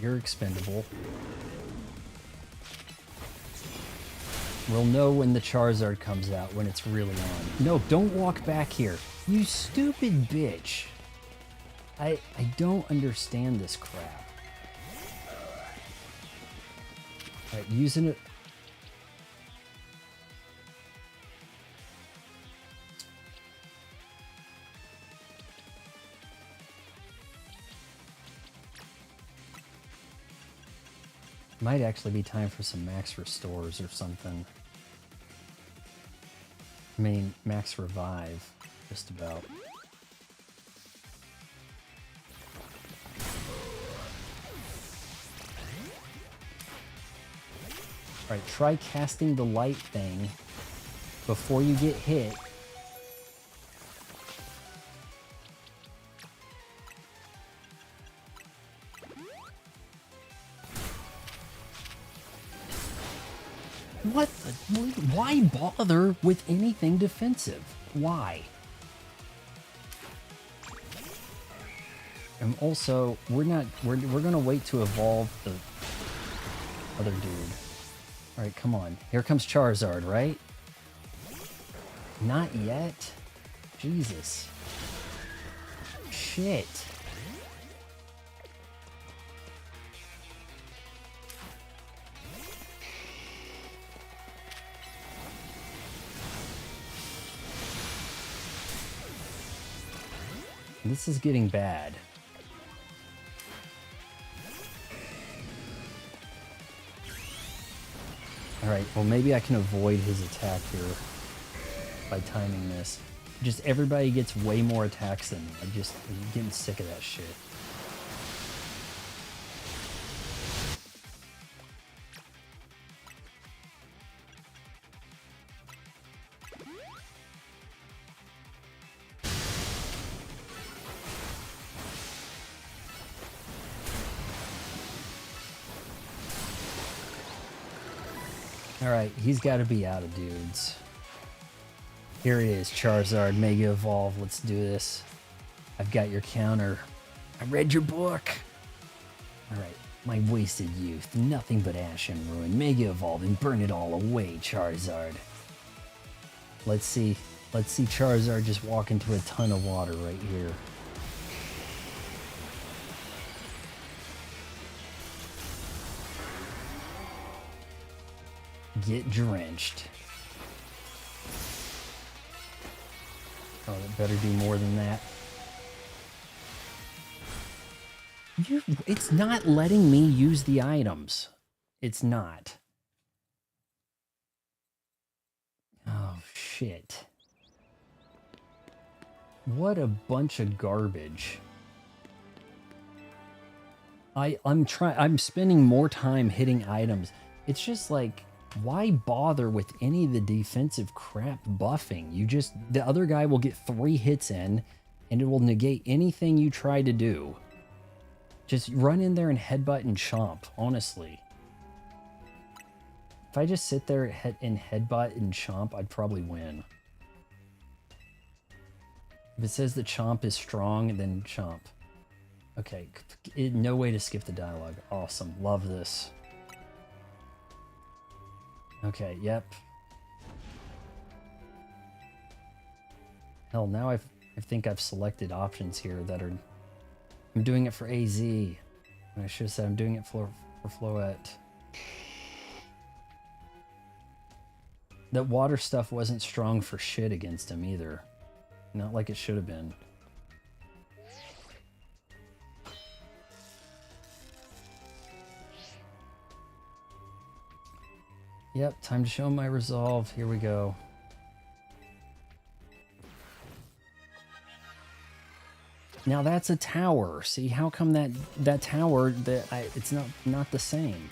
You're expendable. We'll know when the Charizard comes out, when it's really on. No, don't walk back here. You stupid bitch. I don't understand this crap. Alright, using it. Might actually be time for some max restores or something. I mean, max revive, just about. Alright, try casting the light thing before you get hit. What the? Why bother with anything defensive? Why? And also, we're gonna wait to evolve the other dude. Alright, come on. Here comes Charizard, right? Not yet? Jesus. Shit. This is getting bad. Alright, well maybe I can avoid his attack here by timing this. Just everybody gets way more attacks than me. I'm getting sick of that shit. Alright, he's got to be out of dudes. Here he is, Charizard, Mega Evolve. Let's do this. I've got your counter. I read your book. Alright, My wasted youth, nothing but ash and ruin. Mega Evolve and burn it all away, Charizard. Let's see Charizard just walk into a ton of water right here. Get drenched. Oh, that better do more than that. It's not letting me use the items. It's not. Oh, shit. What a bunch of garbage. I'm spending more time hitting items. It's just like, why bother with any of the defensive crap buffing? The other guy will get 3 hits in, and it will negate anything you try to do. Just run in there and headbutt and chomp, honestly. If I just sit there and headbutt and chomp, I'd probably win. If it says that chomp is strong, then chomp. Okay, no way to skip the dialogue. Awesome, love this. Okay, yep. Hell, now I think I've selected options here that are... I'm doing it for AZ. I should have said I'm doing it for Floette. That water stuff wasn't strong for shit against him either. Not like it should have been. Yep, time to show my resolve. Here we go. Now that's a tower. See, how come that tower, it's not the same?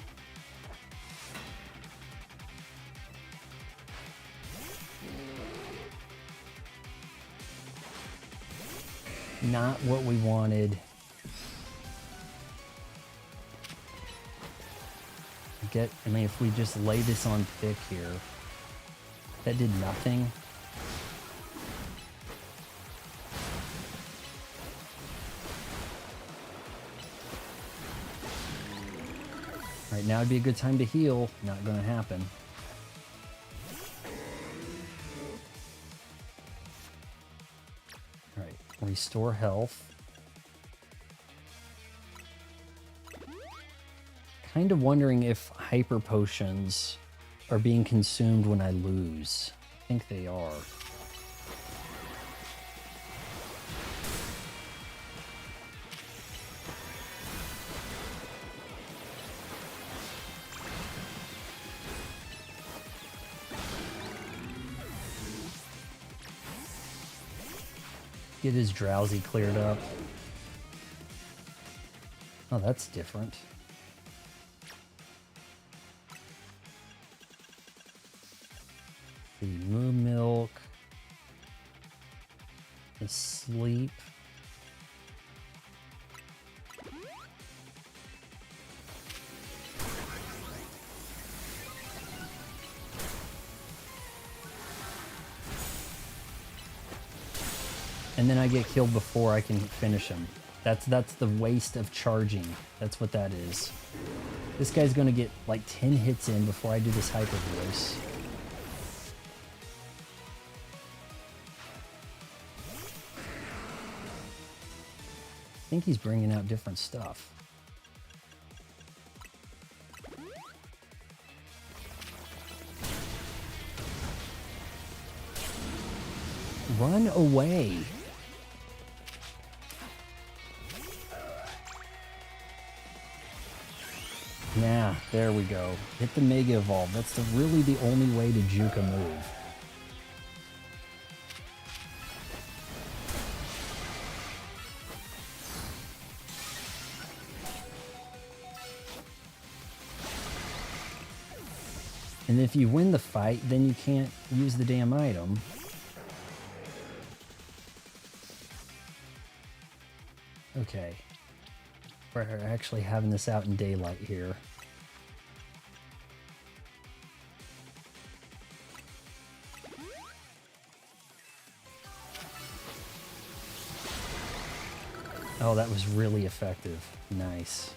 Not what we wanted. I mean, if we just lay this on thick here, that did nothing. All right, now would be a good time to heal. Not gonna happen. All right, restore health. Kind of wondering if hyper potions are being consumed when I lose. I think they are. Get his drowsy cleared up. Oh, that's different. The moo milk. The sleep. And then I get killed before I can finish him. That's the waste of charging. That's what that is. This guy's gonna get like 10 hits in before I do this hyper voice. I think he's bringing out different stuff. Run away. Nah, there we go. Hit the Mega Evolve. That's really the only way to juke a move. And if you win the fight, then you can't use the damn item. Okay. We're actually having this out in daylight here. Oh, that was really effective. Nice.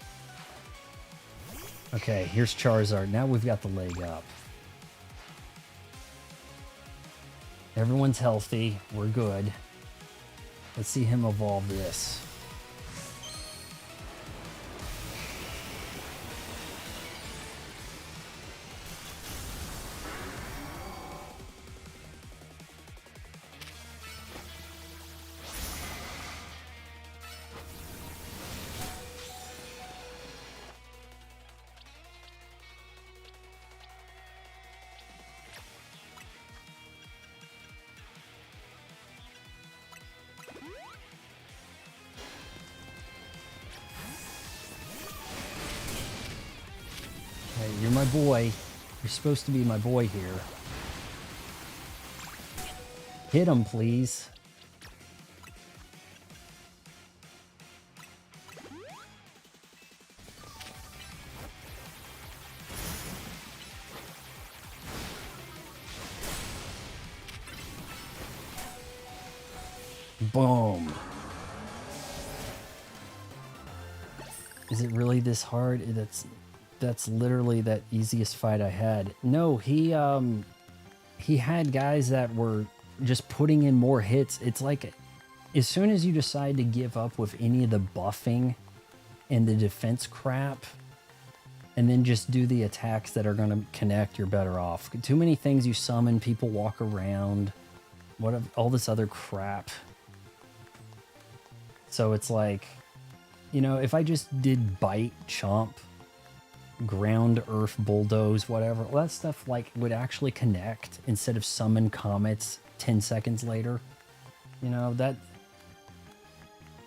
Okay, here's Charizard. Now we've got the leg up. Everyone's healthy. We're good. Let's see him evolve this. Hey, you're my boy. You're supposed to be my boy here. Hit him, please. Boom. Is it really this hard? That's literally that easiest fight I had. No, he had guys that were just putting in more hits. It's like as soon as you decide to give up with any of the buffing and the defense crap and then just do the attacks that are going to connect, you're better off. Too many things you summon, people walk around, all this other crap. So it's like, you know, if I just did bite, chomp, ground, earth, bulldoze, whatever, all that stuff like would actually connect instead of summon comets 10 seconds later. You know, that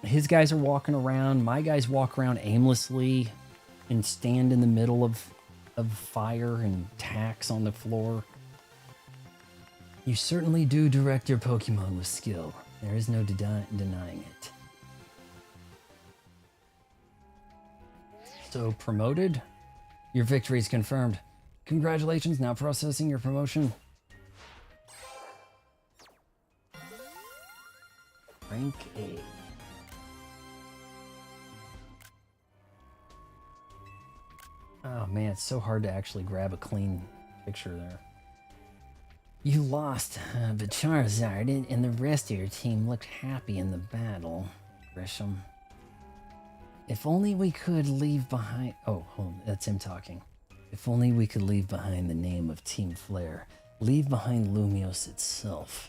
his guys are walking around, my guys walk around aimlessly and stand in the middle of fire and tacks on the floor. You certainly do direct your Pokemon with skill. There is no denying it. So promoted? Your victory is confirmed. Congratulations, now processing your promotion. Rank A. Oh man, it's so hard to actually grab a clean picture there. You lost, but Charizard and the rest of your team looked happy in the battle, Grisham. If only we could leave behind... Oh, hold on, that's him talking. If only we could leave behind the name of Team Flare. Leave behind Lumiose itself.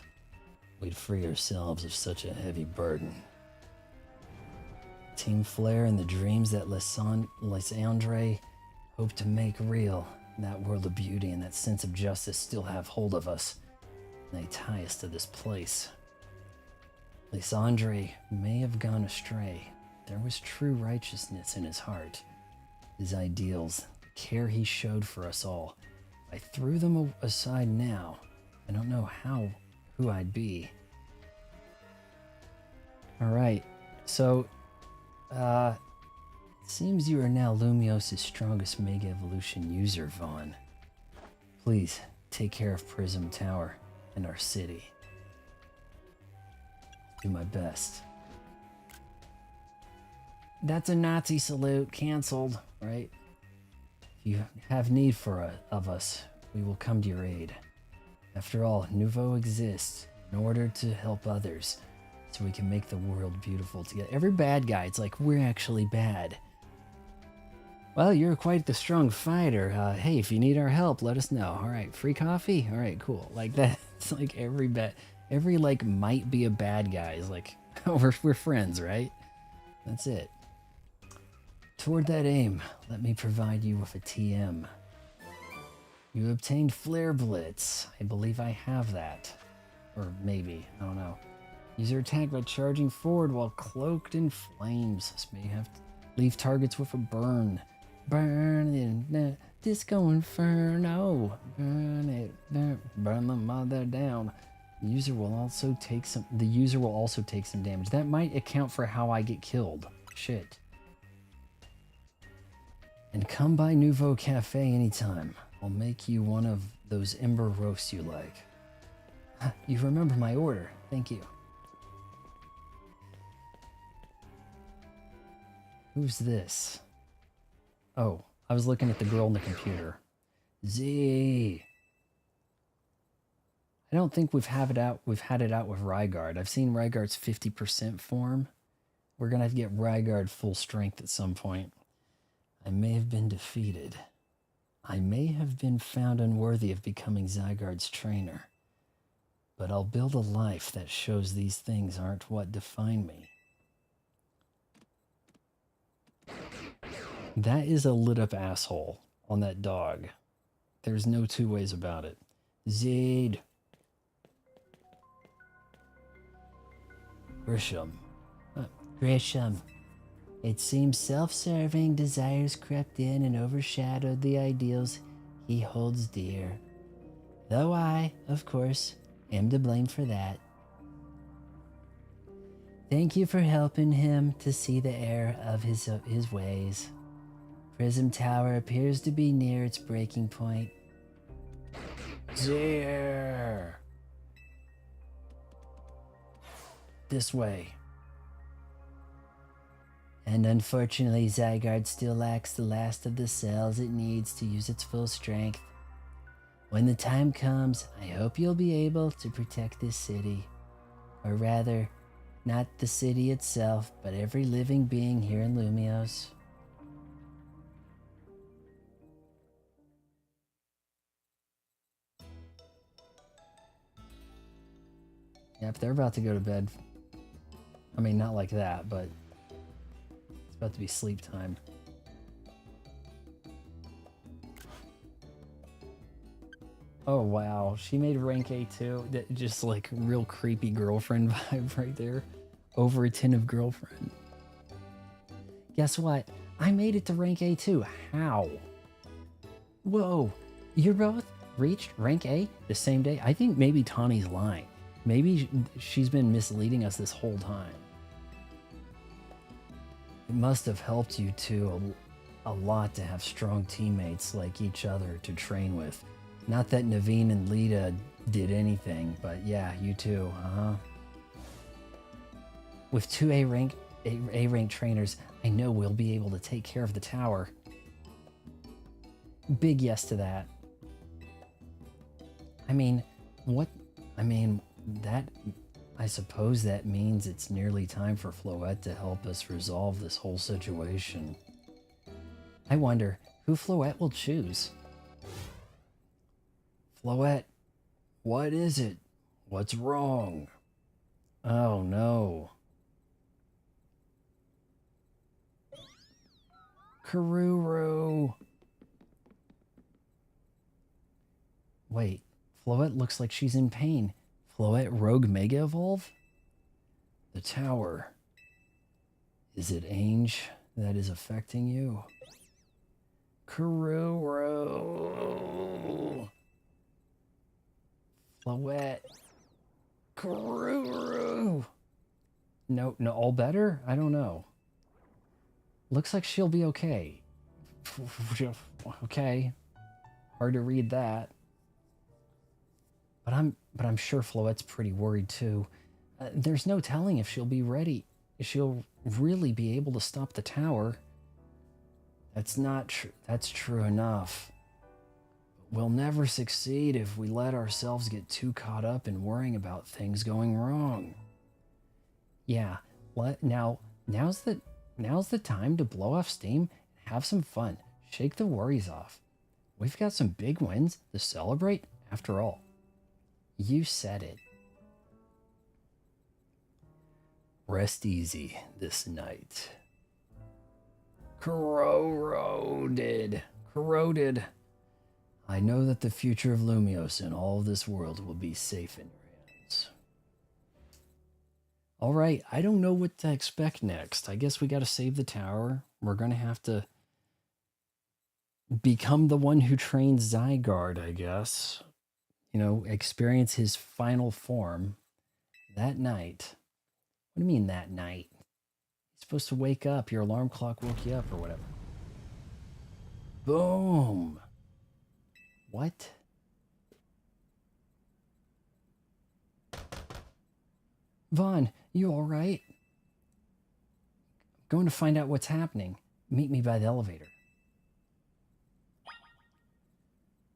We'd free ourselves of such a heavy burden. Team Flare and the dreams that Lysandre hope to make real. That world of beauty and that sense of justice still have hold of us. They tie us to this place. Lysandre may have gone astray. There was true righteousness in his heart. His ideals, the care he showed for us all. If I threw them aside now, I don't know who I'd be. Alright, so, it seems you are now Lumiose's strongest Mega Evolution user, Vaughn. Please, take care of Prism Tower and our city. Do my best. That's a Nazi salute, cancelled, right? If you have need of us, we will come to your aid. After all, Nouveau exists in order to help others, so we can make the world beautiful together. Every bad guy, it's like, we're actually bad. Well, you're quite the strong fighter. Hey, if you need our help, let us know. All right, free coffee? All right, cool. Like that, it's like every like might be a bad guy is like, we're friends, right? That's it. Toward that aim, let me provide you with a TM. You obtained Flare Blitz. I believe I have that. Or maybe, I don't know. Use your attack by charging forward while cloaked in flames. This may have to leave targets with a burn. Burn it, Disco Inferno. Burn it, burn the mother down. The user will also take some damage. That might account for how I get killed. Shit. And come by Nouveau Cafe anytime. I'll make you one of those ember roasts you like. You remember my order. Thank you. Who's this? Oh, I was looking at the girl on the computer. Z. I don't think we've had it out with Rygard. I've seen Rygard's 50% form. We're gonna have to get Rygard full strength at some point. I may have been defeated. I may have been found unworthy of becoming Zygarde's trainer. But I'll build a life that shows these things aren't what define me. That is a lit up asshole on that dog. There's no two ways about it. Zaid. Grisham. Grisham. It seems self-serving desires crept in and overshadowed the ideals he holds dear. Though I, of course, am to blame for that. Thank you for helping him to see the error of his ways. Prism Tower appears to be near its breaking point. There. This way. And unfortunately, Zygarde still lacks the last of the cells it needs to use its full strength. When the time comes, I hope you'll be able to protect this city. Or rather, not the city itself, but every living being here in Lumios. Yep, they're about to go to bed. I mean, not like that, but it's about to be sleep time. Oh, wow. She made rank A2. That just like real creepy girlfriend vibe right there. Over a tin of girlfriend. Guess what? I made it to rank A2. How? Whoa. You both reached rank A the same day? I think maybe Tawny's lying. Maybe she's been misleading us this whole time. It must have helped you two a lot to have strong teammates like each other to train with. Not that Naveen and Lita did anything, but yeah, you too, With two A rank trainers, I know we'll be able to take care of the tower. Big yes to that. I mean, what? I mean, that, I suppose that means it's nearly time for Floette to help us resolve this whole situation. I wonder who Floette will choose. Floette, what is it? What's wrong? Oh no. Karuru. Wait, Floette looks like she's in pain. Floette Rogue Mega Evolve? The tower. Is it Ange that is affecting you? Karuru. Floette. Karuru. No, all better? I don't know. Looks like she'll be okay. Okay. Hard to read that. But I'm sure Floette's pretty worried too. There's no telling if she'll be ready. If she'll really be able to stop the tower. That's not true. That's true enough. But we'll never succeed if we let ourselves get too caught up in worrying about things going wrong. Yeah. Now's the time to blow off steam and have some fun. Shake the worries off. We've got some big wins to celebrate after all. You said it. Rest easy this night. Corroded. I know that the future of Lumios and all of this world will be safe in your hands. Alright, I don't know what to expect next. I guess we gotta save the tower. We're gonna have to become the one who trains Zygarde, I guess. You know, experience his final form that night. What do you mean that night? You're supposed to wake up. Your alarm clock woke you up or whatever. Boom. What? Vaughn, you all right? I'm going to find out what's happening. Meet me by the elevator.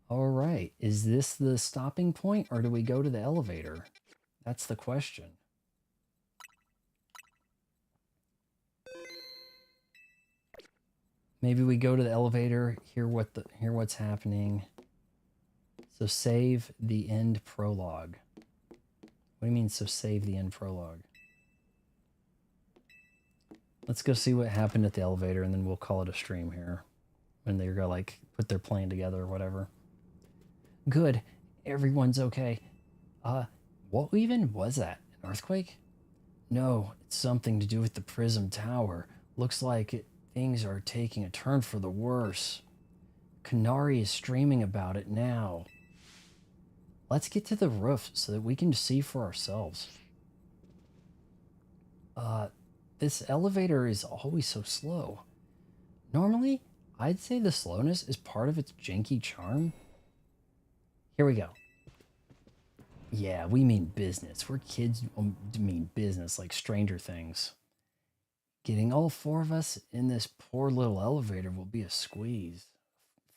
All right. Is this the stopping point or do we go to the elevator? That's the question. Maybe we go to the elevator, hear what's happening. So save the end prologue. What do you mean, so save the end prologue? Let's go see what happened at the elevator and then we'll call it a stream here. When they're gonna like put their plan together or whatever. Good. Everyone's okay. What even was that? An earthquake? No, it's something to do with the Prism Tower. Looks like things are taking a turn for the worse. Kanari is streaming about it now. Let's get to the roof so that we can see for ourselves. This elevator is always so slow. Normally, I'd say the slowness is part of its janky charm. Here we go. Yeah, we mean business. We're kids who mean business like Stranger Things. Getting all four of us in this poor little elevator will be a squeeze.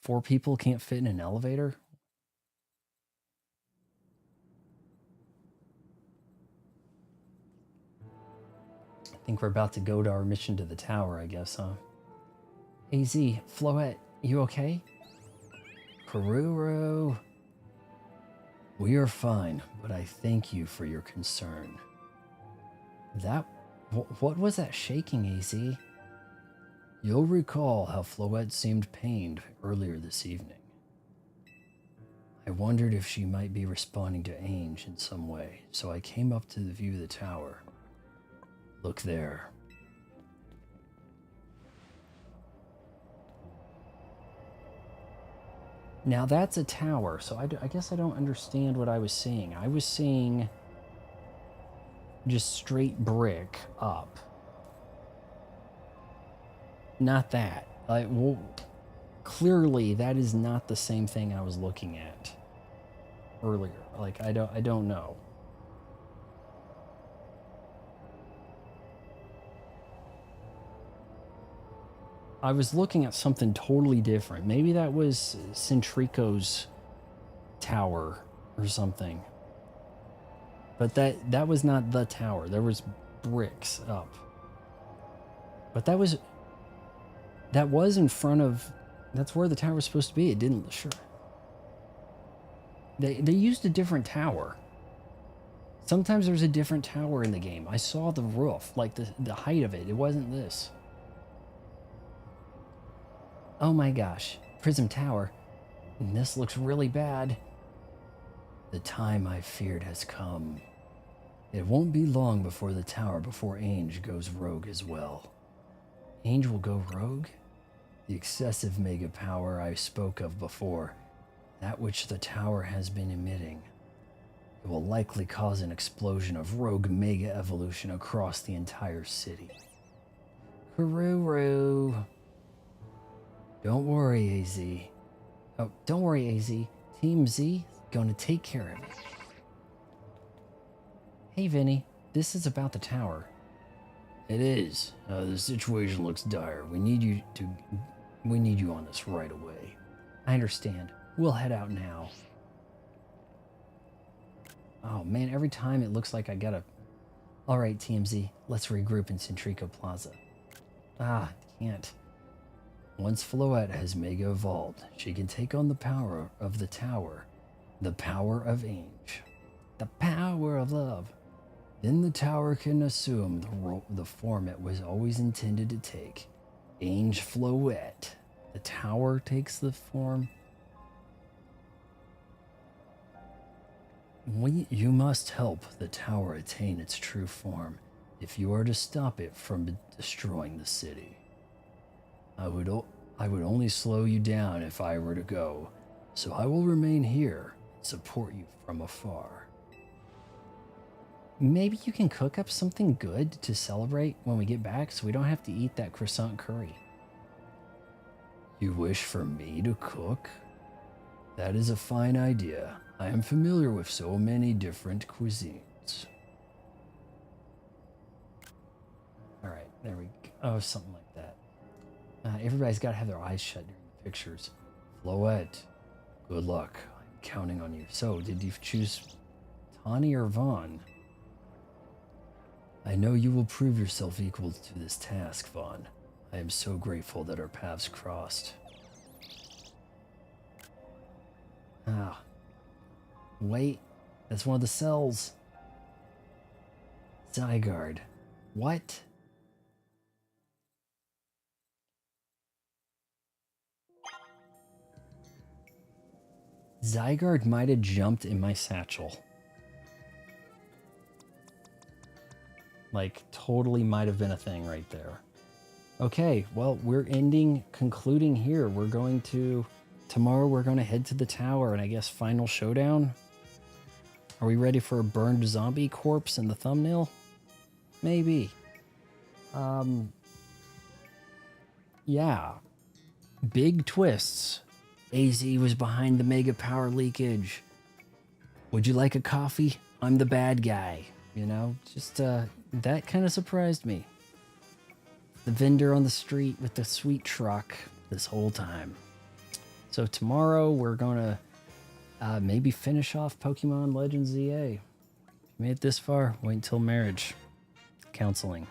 4 people can't fit in an elevator? I think we're about to go to our mission to the tower, I guess, huh? AZ, Floette, you okay? Karuro. We are fine, but I thank you for your concern. What was that shaking, AZ? You'll recall how Floette seemed pained earlier this evening. I wondered if she might be responding to Ainge in some way, so I came up to the view of the tower. Look there. Now that's a tower, so I guess I don't understand what I was seeing. I was seeing just straight brick up. Not that. Well, clearly that is not the same thing I was looking at earlier. Like I don't know. I was looking at something totally different. Maybe that was Centrico's tower or something. But that was not the tower. There was bricks up. But that was in front of, that's where the tower was supposed to be. It didn't, sure. They used a different tower. Sometimes there's a different tower in the game. I saw the roof, like the height of it. It wasn't this. Oh my gosh, Prism Tower. This looks really bad. The time I feared has come. It won't be long before the tower, before Ainge goes rogue as well. Ainge will go rogue? The excessive mega power I spoke of before, that which the tower has been emitting. It will likely cause an explosion of rogue mega evolution across the entire city. Karuru. Don't worry, AZ. Oh, don't worry, AZ. Team Z is gonna take care of it. Hey, Vinny. This is about the tower. It is. The situation looks dire. We need you on this right away. I understand. We'll head out now. Oh man, every time it looks like I gotta... Alright, TMZ, let's regroup in Centrico Plaza. Ah, can't. Once Floette has mega evolved, she can take on the power of the tower. The power of Ainge. The power of love. Then the tower can assume the form it was always intended to take. Ainge Floette. The tower takes the form. You must help the tower attain its true form if you are to stop it from destroying the city. I would only slow you down if I were to go, so I will remain here and support you from afar. Maybe you can cook up something good to celebrate when we get back so we don't have to eat that croissant curry. You wish for me to cook? That is a fine idea. I am familiar with so many different cuisines. Alright, there we go. Oh, something like that. Everybody's got to have their eyes shut during the pictures. Floette, Good luck. I'm counting on you. So, did you choose Tawny or Vaughn? I know you will prove yourself equal to this task, Vaughn. I am so grateful that our paths crossed. Ah. Wait. That's one of the cells. Zygarde. What? Zygarde might have jumped in my satchel. Like, totally might have been a thing right there. Okay, well, we're concluding here. We're going to, tomorrow we're going to head to the tower and I guess final showdown. Are we ready for a burned zombie corpse in the thumbnail? Maybe. Yeah. Big twists. AZ was behind the mega power leakage. Would you like a coffee? I'm the bad guy. You know, just that kind of surprised me. The vendor on the street with the sweet truck this whole time. So tomorrow we're gonna maybe finish off Pokemon Legends ZA. If you made it this far, wait until marriage counseling.